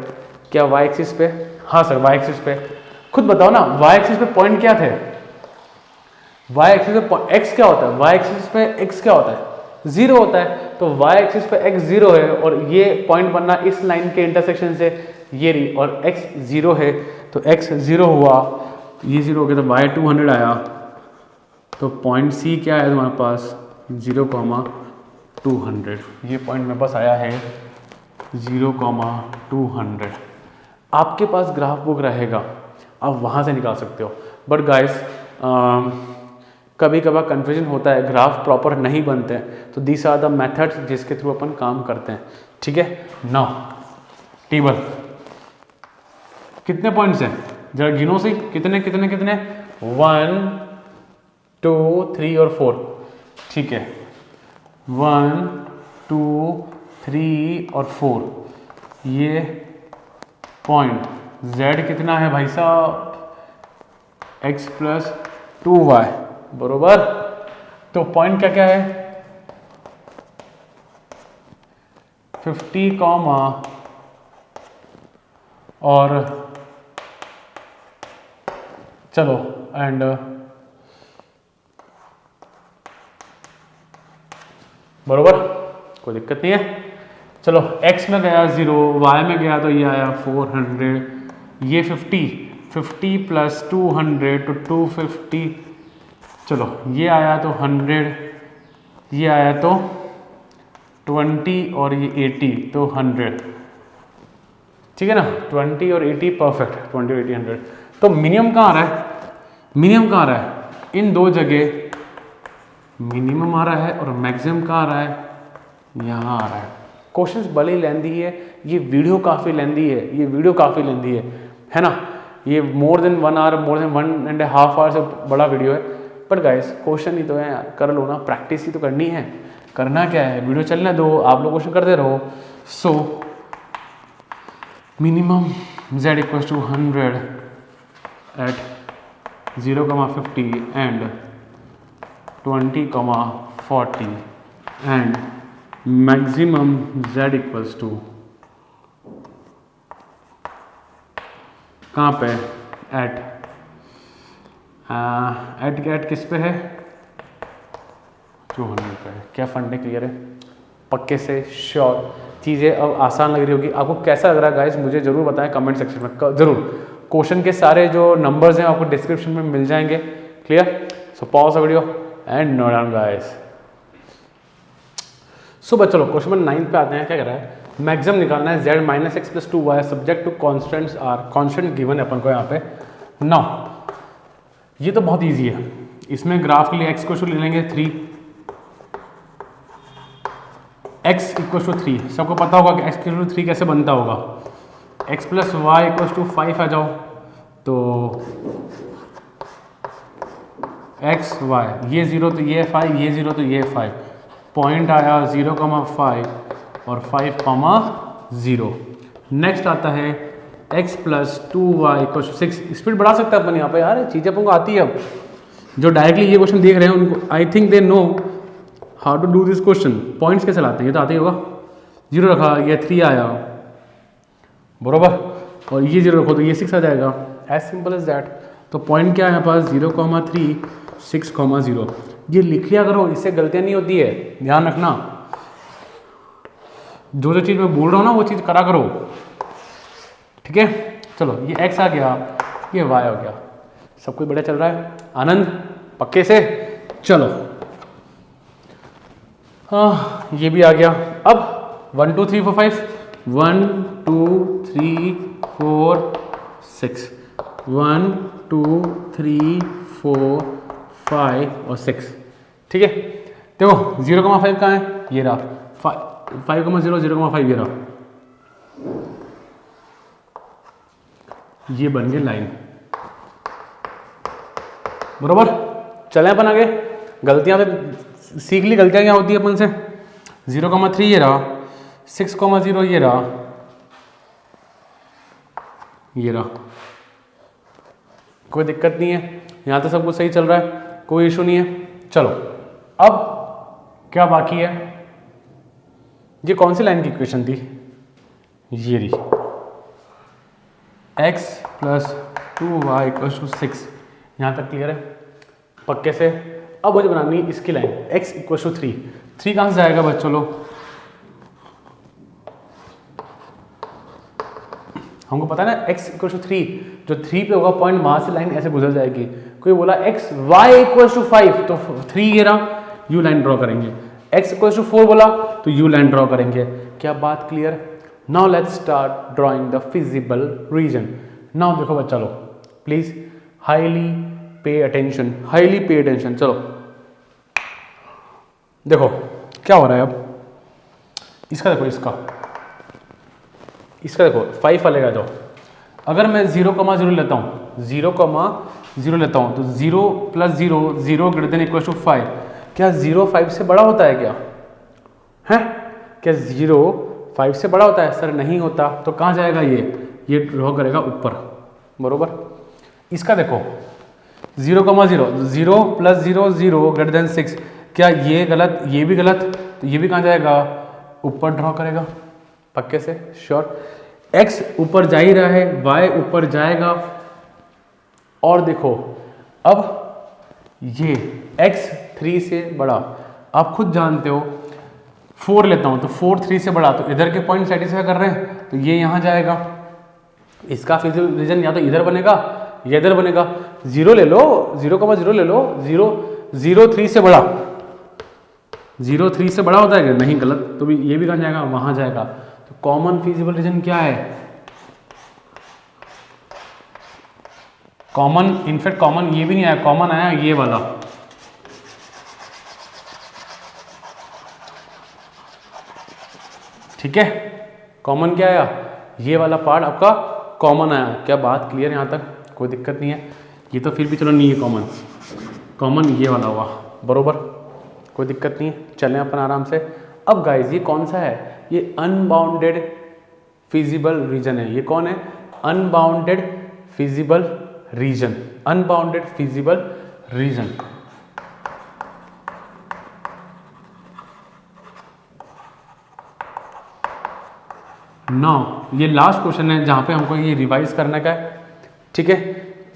क्या y एक्सिस पे, हाँ सर y एक्सिस पे, खुद बताओ ना, y एक्सिस पे पॉइंट क्या थे, y एक्सिस पे x क्या होता है, y एक्सिस पे x क्या होता है 0 होता है, तो y एक्सिस पे x 0 है, और ये पॉइंट बनना इस लाइन के इंटरसेक्शन से, ये रही, और x 0 है, तो x 0 हुआ, ये 0 हो गया, तो y 200 आया, तो पॉइंट सी क्या है तुम्हारे पास 0,200, ये पॉइंट मेरे पास आया है 0,200। आपके पास ग्राफ बुक रहेगा, आप वहाँ से निकाल सकते हो, बट गाइस कभी कभार कन्फ्यूजन होता है, ग्राफ प्रॉपर नहीं बनते हैं, तो दीस आर द मेथड्स जिसके थ्रू अपन काम करते हैं, ठीक है। नाउ टेबल कितने पॉइंट्स हैं जरा गिनो से, कितने 1 2 3 और 4, ठीक है, 1 2 3 और 4, ये पॉइंट z कितना है भाई साहब x प्लस 2y, बरोबर। तो पॉइंट क्या क्या है 50, और चलो एंड बरोबर, कोई दिक्कत नहीं है। चलो x में गया 0, y में गया तो ये आया 400, ये 50 प्लस 200 तो 250, चलो ये आया तो 100, ये आया तो 20 और ये 80 तो 100, ठीक है ना। 20 और 80 परफेक्ट, 20 और 80 100। तो मिनिमम कहाँ आ रहा है, मिनिमम कहाँ आ रहा है, इन दो जगह मिनिमम आ रहा है और मैक्सिमम कहाँ आ रहा है, यहाँ आ रहा है। क्वेश्चंस बड़ी लेंदी है, ये वीडियो काफ़ी लेंदी है, ये वीडियो काफ़ी लेंदी है ना। ये more than 1 hour, more than 1.5 hour से बड़ा वीडियो है। पर गाइस क्वेश्चन ही तो है यार, कर लो ना, प्रैक्टिस ही तो करनी है। करना क्या है, वीडियो चलने दो, आप लोग क्वेश्चन करते रहो। So minimum z equals to 100 at 0,50 and 20,40 and maximum z equals to कहाँ पे, एट किस पे है, 200 पे है। क्या फंडे क्लियर है, पक्के से श्योर। चीज़ें अब आसान लग रही होगी आपको, कैसा लग रहा है गाइस मुझे ज़रूर बताएं कमेंट सेक्शन में ज़रूर। क्वेश्चन के सारे जो नंबर्स हैं आपको डिस्क्रिप्शन में मिल जाएंगे, clear. So pause the video and note down guys. So चलो क्वेश्चन नंबर 9 पे आते हैं। क्या कह रहा है, मैक्सिमम निकालना है z minus x plus 2y subject to constants are, constant given है अपन को यहाँ पे। नाउ ये तो बहुत इजी है, इसमें ग्राफ के लिए x को ले लेंगे 3, x इक्वल टू 3, सबको पता होगा कि x इक्वल टू 3 कैसे बनता होगा। x plus y equal to 5 आ जाओ तो x y, ये 0 तो ये 5, ये 0 तो ये 5, पॉइंट आया 0,5 और 5,0। नेक्स्ट आता है x plus 2y equal to 6। Speed बढ़ा सकता है अपन यहाँ पे यार, चीज़ें अपन को आती है। अब जो डायरेक्टली ये क्वेश्चन देख रहे हैं उनको I think they know how to do this question. Points कैसे लाते हैं ये तो आते ही होगा। 0 रखा, ये 3 आया बरोबर, और ये 0 रखो तो ये 6 आ जाएगा, एज सिंपल एज दैट। तो पॉइंट क्या है यहाँ पास 0,3 6,0। ये लिख लिया करो, इससे गलतियाँ नहीं होती है, ध्यान रखना। जो चीज़ मैं बोल रहा हूँ ना वो चीज़ करा करो, ठीक है। चलो ये x आ गया, ये y हो गया, सब कुछ बढ़िया चल रहा है, आनंद पक्के से। चलो हाँ ये भी आ गया। अब 1 2 3 4 5, 1 2 3 4 6, 1 2 3 4 5 और 6, ठीक है। देखो 0,5 कहाँ है, ये रहा, 5,0 0,5 ये रहा, ये बन गई लाइन बरोबर। चले अपन आगे, गलतियां तो सीख ली, गलतियां क्या होती है अपन से। 0,3 ये रहा, 6,0 ये रहा, ये रहा, कोई दिक्कत नहीं है, यहाँ तो सब कुछ सही चल रहा है, कोई इशू नहीं है। चलो अब क्या बाकी है, ये कौन सी लाइन की इक्वेशन थी, ये रही, x plus 2y equal to 6। यहाँ तक क्लियर है पक्के से। अब मुझे बनानी है इसकी लाइन, x इक्वल टू 3। 3 कहाँ से जाएगा बच्चों लोग, हमको पता है ना x इक्वल टू 3, जो 3 पे होगा पॉइंट वहाँ से लाइन ऐसे गुजर जाएगी। कोई बोला x y इक्वल टू 5 तो 3 ये रहा, यू लाइन ड्रॉ करेंगे। x इक्वल टू 4 बोला तो यू लाइन ड्रॉ करेंगे। क्या बात clear. Now let's start drawing the feasible region. Now देखो बच्चा लोग please highly pay attention, highly pay attention. चलो देखो क्या हो रहा है अब, इसका देखो, इसका देखो 5 वाले का जाओ। अगर मैं 0,0 लेता हूँ, 0,0 लेता हूँ तो 0 प्लस 0 0 ग्रेटर देन इक्वल टू 5। क्या 0 5 से बड़ा होता है क्या, है क्या 0 5 से बड़ा होता है, सर नहीं होता। तो कहाँ जाएगा ये ड्रॉ करेगा ऊपर बरोबर। इसका देखो 0,0 0 प्लस 0 0 ग्रेटर देन 6, क्या ये गलत, ये भी गलत, तो ये भी कहाँ जाएगा ऊपर ड्रॉ करेगा पक्के से श्योर। x ऊपर जा ही रहा है, y ऊपर जाएगा। और देखो अब ये x 3 से बड़ा, आप खुद जानते हो 4 लेता हूं तो 4 3 से बड़ा, तो इधर के पॉइंट सेटिस्फाई कर रहे हैं तो ये यहां जाएगा। इसका फिजिकल रीजन या तो इधर बनेगा या इधर बनेगा। 0 ले लो, 0,0 ले लो, 0 3 से बड़ा, 0 3 से बड़ा होता है क्या? नहीं, गलत। तो भी ये भी कहाँ जाएगा? वहां जाएगा। तो कॉमन फिजिबल रीजन क्या है? कॉमन, इनफैक्ट कॉमन ये भी नहीं आया, कॉमन आया ये वाला। ठीक है, कॉमन क्या आया? ये वाला पार्ट आपका कॉमन आया। क्या बात क्लियर? यहाँ तक कोई दिक्कत नहीं है? ये तो फिर भी चलो नहीं है कॉमन, कॉमन ये वाला हुआ, बरोबर, कोई दिक्कत नहीं है। चलें अपन आराम से। अब गाइज ये कौन सा है? ये अनबाउंडेड फिजिबल रीजन है। ये कौन है? Unbounded feasible reason, unbounded feasible region. Now ये लास्ट क्वेश्चन है जहां पे हमको ये रिवाइज करने का है। ठीक है,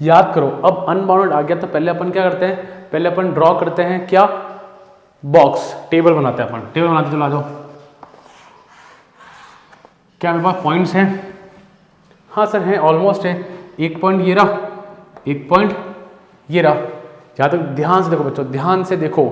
याद करो। अब अनबाउंडेड आ गया तो पहले अपन क्या करते हैं? पहले अपन ड्रॉ करते हैं क्या? बॉक्स, टेबल बनाते हैं अपन। टेबल बनाते चलो, आ जाओ। क्या मेरे पास पॉइंट्स हैं? हाँ सर हैं, ऑलमोस्ट है। एक पॉइंट ये रहा, एक पॉइंट ये रहा। जहां तक ध्यान से देखो बच्चों, ध्यान से देखो।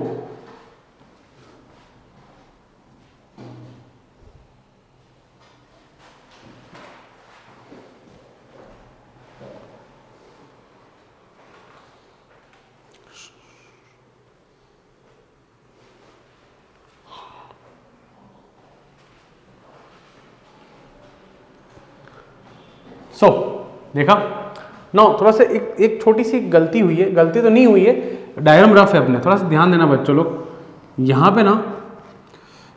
सो देखा नो, थोड़ा सा एक छोटी सी गलती हुई है। गलती तो नहीं हुई है, डायग्राम रफ है अपने, थोड़ा सा ध्यान देना बच्चों लोग। यहां पे ना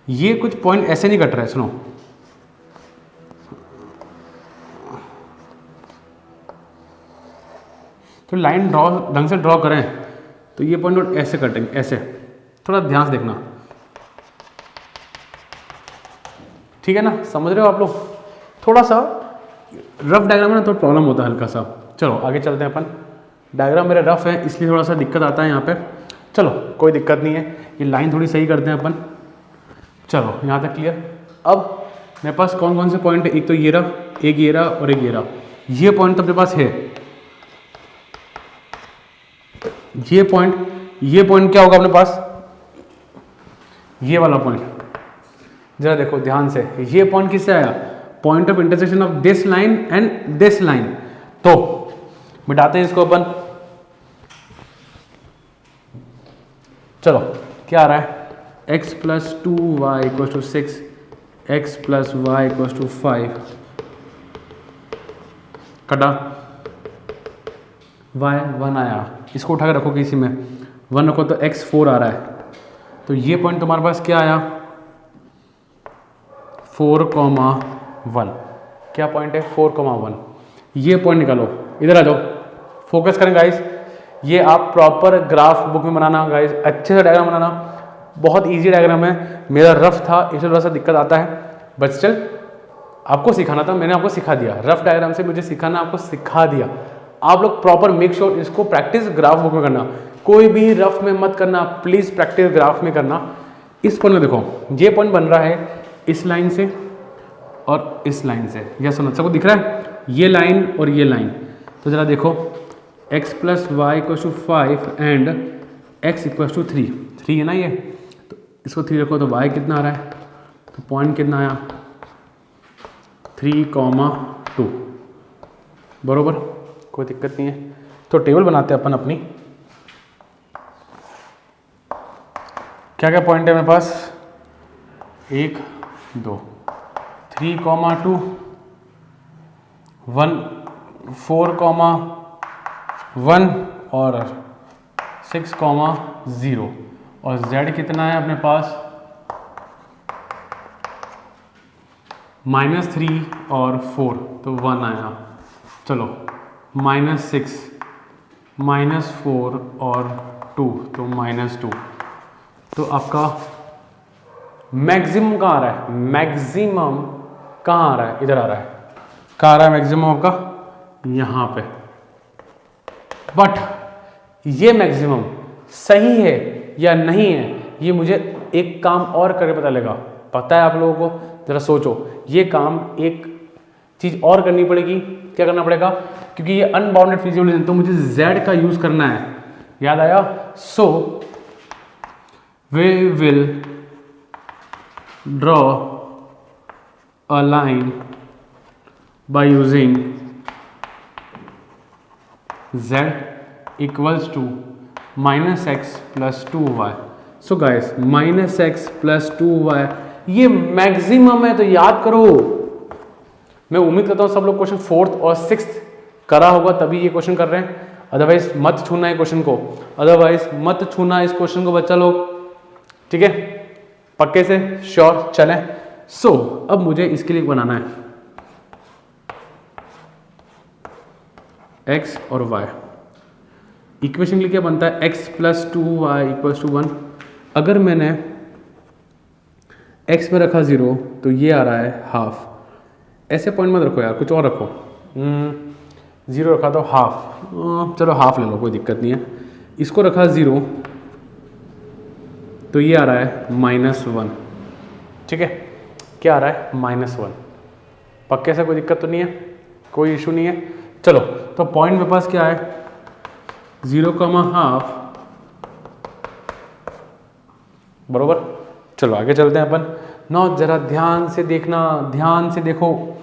ये कुछ पॉइंट ऐसे नहीं कट रहे, सुनो। तो लाइन ड्रॉ ढंग से ड्रॉ करें तो ये पॉइंट ऐसे कटेंगे, ऐसे। थोड़ा ध्यान से देखना, ठीक है ना? समझ रहे हो आप लोग? थोड़ा सा रफ डायग्राम में ना थोड़ा प्रॉब्लम होता है हल्का सा। चलो आगे चलते हैं अपन। डायग्राम मेरा रफ है इसलिए थोड़ा सा दिक्कत आता है यहाँ पे। चलो कोई दिक्कत नहीं है, ये लाइन थोड़ी सही करते हैं अपन। चलो यहाँ तक क्लियर। अब मेरे पास कौन कौन से पॉइंट है? एक तो ये रहा, एक ये रहा और एक ये रहा। ये पॉइंट तो अपने पास है। ये पॉइंट क्या होगा अपने पास? ये वाला पॉइंट। जरा देखो ध्यान से, ये पॉइंट किससे आया? Point of intersection of this line and this line. तो मिटाते हैं इसको अपन। चलो क्या आ रहा है? x plus 2y equal to 6, x plus y equal to 5, कटा, y 1 आया। इसको उठा के रखो किसी में, 1 रखो तो x 4 आ रहा है। तो ये पॉइंट तुम्हारे पास क्या आया? 4,1। क्या पॉइंट है? 4,1। ये पॉइंट निकालो, इधर आ जाओ, फोकस करें गाइस। ये आप प्रॉपर ग्राफ बुक में बनाना गाइस, अच्छे से डायग्राम बनाना। बहुत इजी डायग्राम है, मेरा रफ था इसलिए थोड़ा सा दिक्कत आता है, बट स्टिल आपको सिखाना था, मैंने आपको सिखा दिया। रफ डायग्राम से मुझे सिखाना, आपको सिखा दिया। आप लोग प्रॉपर मेक श्योर इसको प्रैक्टिस ग्राफ बुक में करना। कोई भी रफ में मत करना, प्लीज प्रैक्टिस ग्राफ में करना। इस पॉइंट में देखो, ये पॉइंट बन रहा है इस लाइन से और इस लाइन से। यह सुनो, सबको दिख रहा है ये लाइन और ये लाइन। तो जरा देखो, x plus y equal to 5 and x equal to 3 है ना ये। तो इसको 3 रखो तो y कितना आ रहा है? तो पॉइंट कितना आया? 3,2। बरोबर, कोई दिक्कत नहीं है। तो टेबल बनाते हैं अपन अपनी। क्या क्या पॉइंट है मेरे पास? 1 2 3,2 1 4,1 और 6,0 और z कितना है अपने पास? -3 और 4 तो 1 आया। चलो -6 -4 और 2 तो -2। तो आपका मैक्सिमम कहाँ आ रहा है? मैक्सिमम कहाँ आ रहा है? इधर आ रहा है। कहाँ आ रहा है मैक्सिमम आपका, यहाँ पे। बट ये मैक्सिमम सही है या नहीं है, ये मुझे एक काम और करके पता लगा। पता है आप लोगों को, जरा सोचो, ये काम एक चीज़ और करनी पड़ेगी। क्या करना पड़ेगा, क्योंकि ये अनबाउंडेड फिजिबिलिटी, तो मुझे z का यूज़ करना है। याद आया? So we will draw a line by using z equals to -x + 2y। So guys -x + 2y ये मैक्सिमम है, तो याद करो। मैं उम्मीद करता हूँ सब लोग क्वेश्चन 4th और 6th करा होगा, तभी ये क्वेश्चन कर रहे हैं। अदरवाइज मत छूना है क्वेश्चन को, अदरवाइज मत छूना इस क्वेश्चन को बच्चा लोग, ठीक है? पक्के से श्योर चलें। सो अब मुझे इसके लिए बनाना है x और y। इक्वेशन के लिए क्या बनता है, x + 2y = 1। अगर मैंने x में रखा 0 तो ये आ रहा है हाफ। ऐसे पॉइंट मत रखो यार, कुछ और रखो। 0 रखा तो हाफ, चलो हाफ ले लो, कोई दिक्कत नहीं है। इसको रखा 0 तो ये आ रहा है -1, ठीक है? क्या आ रहा है, -1। पक्के से कोई दिक्कत तो नहीं है, कोई इशू नहीं है। चलो तो पॉइंट मेरे पास क्या है, 0,5 बरोबर। चलो आगे चलते हैं अपन। ना जरा ध्यान से देखना, ध्यान से देखो।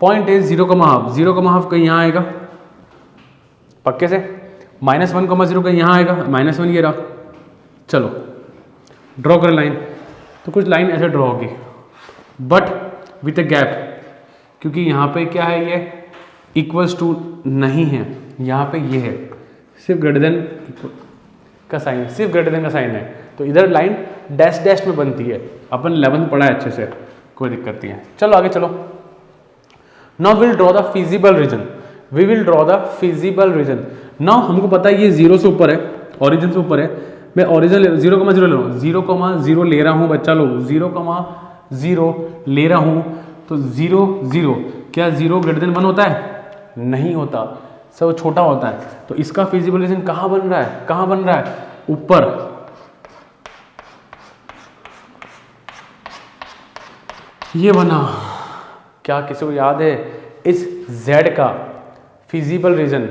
पॉइंट है 0,5, 0,5 कहीं यहाँ आएगा, पक्के से। -1,0 कहीं यहाँ आएगा, -1 ये रहा। चलो ड्रॉ कर लाइन, तो कुछ लाइन ऐसे ड्रॉ होगी, बट विथ अ गैप, क्योंकि यहाँ पे क्या है, ये इक्वल्स टू नहीं है, यहाँ पे ये है, सिर्फ ग्रेटर देन का साइन, सिर्फ ग्रेटर देन का साइन है। तो इधर लाइन डैश डैश में बनती है। अपन 11th पढ़ा है अच्छे से, कोई दिक्कत नहीं है। चलो आगे चलो। Now will draw the feasible region, we will draw the feasible region. Now हमको पता है ये 0 से ऊपर है, ओरिजिन से ऊपर है। मैं ओरिजिन 0,0 ले रहा हूँ, 0,0 ले रहा हूँ बच्चा लोग, 0,0 ले रहा हूँ। तो 0 0, क्या 0 ग्रेटर देन 1 होता है? नहीं होता, सब छोटा होता है। तो इसका फिजिबल रीजन कहाँ बन रहा है, कहाँ बन रहा है, ऊपर। ये बना, क्या किसी को याद है इस z का फिजिबल रीजन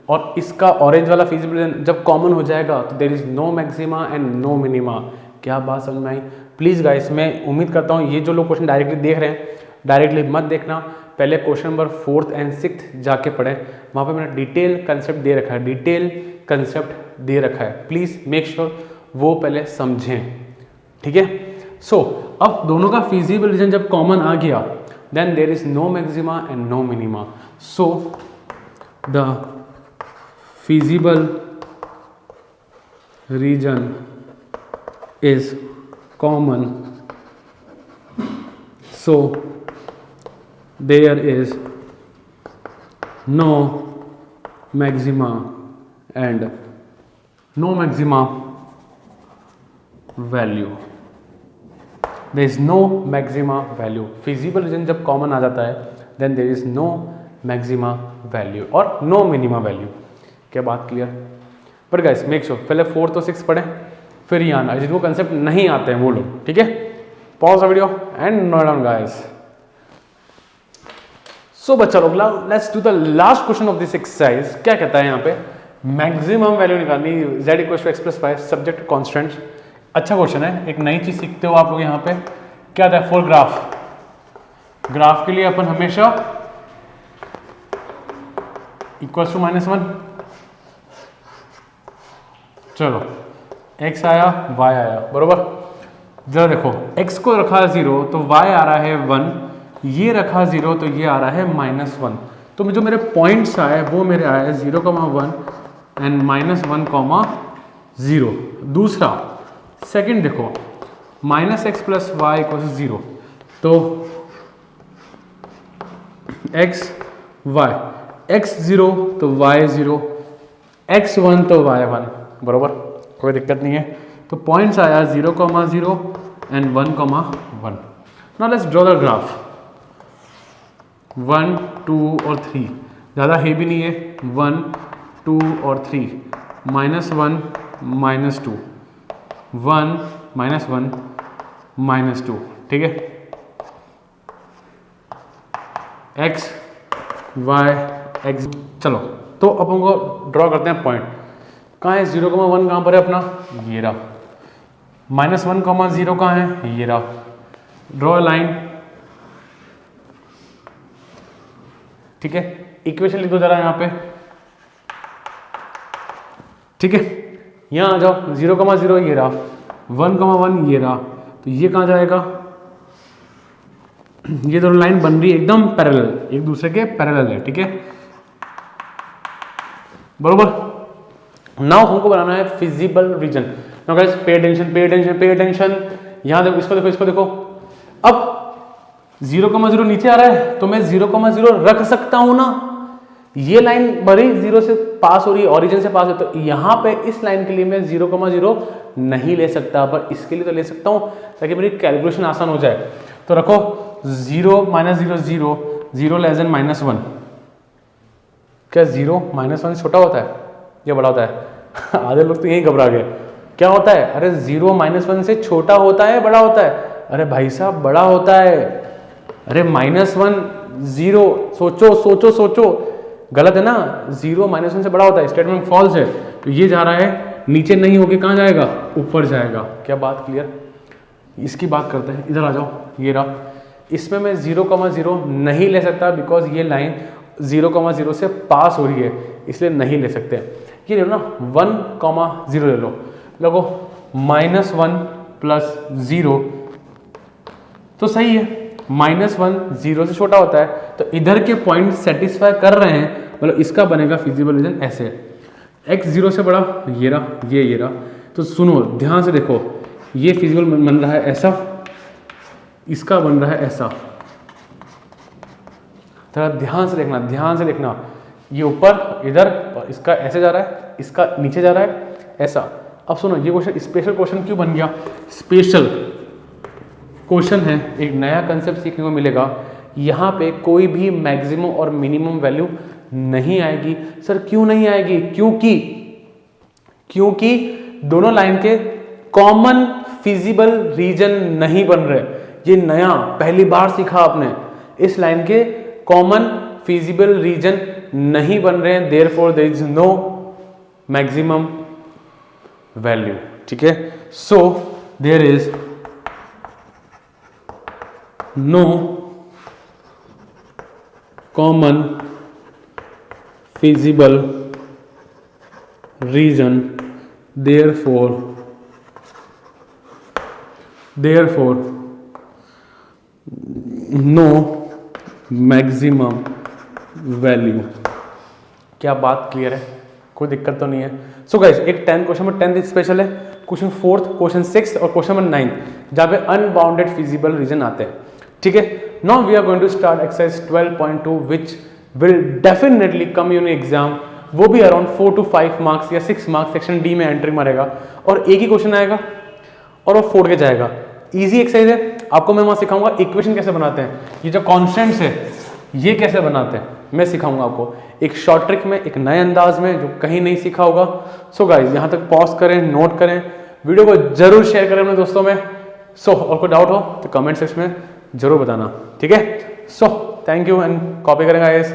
और इसका ऑरेंज वाला फिजिबल रीजन जब कॉमन हो जाएगा तो there is no maxima and no minima. क्या बात समझ में आई? प्लीज़ गाइस, मैं उम्मीद करता हूँ ये जो लोग क्वेश्चन डायरेक्टली देख रहे हैं, डायरेक्टली मत देखना, पहले question number 4th and 6th जाके पढ़ें। वहाँ पे मैंने डिटेल कंसेप्ट दे रखा है, डिटेल कंसेप्ट दे रखा है। प्लीज़ मेक श्योर वो पहले समझें, ठीक है? सो अब दोनों का फिजिबल रीजन जब कॉमन आ गया, then there is no maxima and no minima. So the feasible region is common, so there is no maxima and no maxima value, there is no maxima value। Feasible region जब common आ जाता है then there is no maxima value और no minima value। क्या बात clear? पर guys make sure पहले 4th और 6th पढ़ें, फिर ये आना, जिनको कंसेप्ट नहीं आते हैं वो लोग, ठीक है? Pause the video and note down guys. So बच्चा लोग, let's do the last question of this exercise. क्या कहता है यहाँ पे, मैक्सिमम वैल्यू निकालनी, z = x + 5 सब्जेक्ट कॉन्स्टेंट्स। अच्छा क्वेश्चन है, एक नई चीज सीखते हो आप लोग यहाँ पे। क्या था, फॉर ग्राफ, ग्राफ के लिए अपन हमेशा इक्वल्स टू -1। चलो x आया, y आया, बरोबर। जरा देखो, x को रखा 0 तो y आ रहा है 1, ये रखा 0 तो ये आ रहा है -1। तो जो मेरे पॉइंट्स आए वो मेरे आए 0,1 एंड -1,0। दूसरा सेकंड देखो, -x + y = 0, तो x y, x 0 तो y 0, x 1 तो y 1, बरोबर, कोई दिक्कत नहीं है। तो पॉइंट्स आया 0,0 and 1,1। Now let's draw the graph. 1 2 और 3, ज़्यादा है भी नहीं है, 1 2 और 3, -1 -2, 1 -1 -2, ठीक है। x y x, चलो तो अब हमको ड्रॉ करते हैं पॉइंट। कहाँ है 0,1, कहाँ पर है अपना, ये रहा। -1,0 कहाँ है, ये रहा। ड्रॉ लाइन, ठीक है। इक्वेशन लिख दो जरा यहाँ पे, ठीक है। यहाँ आ जाओ, 0,0 ये रहा, 1,1 ये रहा, तो ये कहाँ जाएगा, ये दोनों लाइन बन रही है एकदम पैरेलल, एक दूसरे के पैरेलल है, ठीक है, बरोबर। नाउ हमको बनाना है feasible region. Now guys pay attention, pay attention, pay attention. यहां देखो, इसको देखो, इसको देखो। अब 0,0 नीचे आ रहा है तो मैं 0,0 रख सकता हूं ना। ये लाइन बड़ी 0 से पास हो रही है, ओरिजिन से पास है, तो यहां पे इस लाइन के लिए मैं 0,0 नहीं ले सकता, पर इसके लिए तो ले सकता हूं ताकि मेरी कैलकुलेशन आसान हो जाए। तो रखो 0 -0 0, 0 लेस देन -1। क्या 0 -1 छोटा होता है या बड़ा होता है? आधे लोग तो यही घबरा गए। क्या होता है? अरे 0 -1 से छोटा होता है, बड़ा होता है? अरे भाई साहब बड़ा होता है। अरे -1 0, सोचो सोचो सोचो, गलत है ना। 0 -1 से बड़ा होता है, स्टेटमेंट फॉल्स है। तो ये जा रहा है नीचे नहीं होके कहाँ जाएगा, ऊपर जाएगा। क्या बात क्लियर? इसकी बात करते हैं, इधर आ जाओ, ये रहा। इसमें मैं 0,0 नहीं ले सकता बिकॉज ये लाइन 0,0 से पास हो रही है, इसलिए नहीं ले सकते। ये ले लो ना, 1,0 ले लो, लगो -1 + 0 तो सही है। -1 0 से छोटा होता है, तो इधर के पॉइंट सेटिस्फाई कर रहे हैं, मतलब इसका बनेगा फिजिबल रीजन ऐसे। x 0 से बड़ा, ये रहा, ये रहा। तो सुनो ध्यान से देखो, ये फिजिबल बन रहा है ऐसा, इसका बन रहा है ऐसा। थोड़ा ध्यान से देखना, ध्यान से देखना। ये ऊपर इधर, और इसका ऐसे जा रहा है, इसका नीचे जा रहा है ऐसा। अब सुनो, ये क्वेश्चन स्पेशल क्वेश्चन क्यों बन गया? स्पेशल क्वेश्चन है, एक नया कंसेप्ट सीखने को मिलेगा। यहाँ पे कोई भी मैक्सिमम और मिनिमम वैल्यू नहीं आएगी। सर क्यों नहीं आएगी? क्योंकि दोनों लाइन के कॉमन फिजिबल रीजन नहीं बन रहे। ये नया पहली बार सीखा आपने, इस लाइन के कॉमन फिजिबल रीजन नहीं बन रहे हैं, therefore there is no maximum value, ठीक है। So there is no common feasible region, therefore no maximum value. क्या बात क्लियर है? कोई दिक्कत तो नहीं है? सो गाइस, एक 10 क्वेश्चन में 10 स्पेशल है, क्वेश्चन 4th, क्वेश्चन 6th और क्वेश्चन नंबर 9 जहाँ पे अनबाउंडेड फिजिबल रीजन आते हैं, ठीक है। Now we are going to start exercise 12.2 which will definitely come in exam. वो भी अराउंड 4 to 5 मार्क्स या 6 मार्क्स सेक्शन डी में एंट्री मारेगा, और एक ही क्वेश्चन आएगा और वो फोड़ के जाएगा। इजी एक्सरसाइज है, आपको मैं वहां सिखाऊंगा इक्वेशन कैसे बनाते हैं, ये जो कॉन्स्टेंट्स है ये कैसे बनाते हैं, मैं सिखाऊंगा आपको एक शॉर्ट ट्रिक में, एक नए अंदाज में जो कहीं नहीं सीखा होगा। सो गाइज, यहाँ तक पॉज करें, नोट करें, वीडियो को जरूर शेयर करें अपने दोस्तों में। और कोई डाउट हो तो कमेंट सेक्शन में जरूर बताना, ठीक है। So thank you and copy करें गाइस।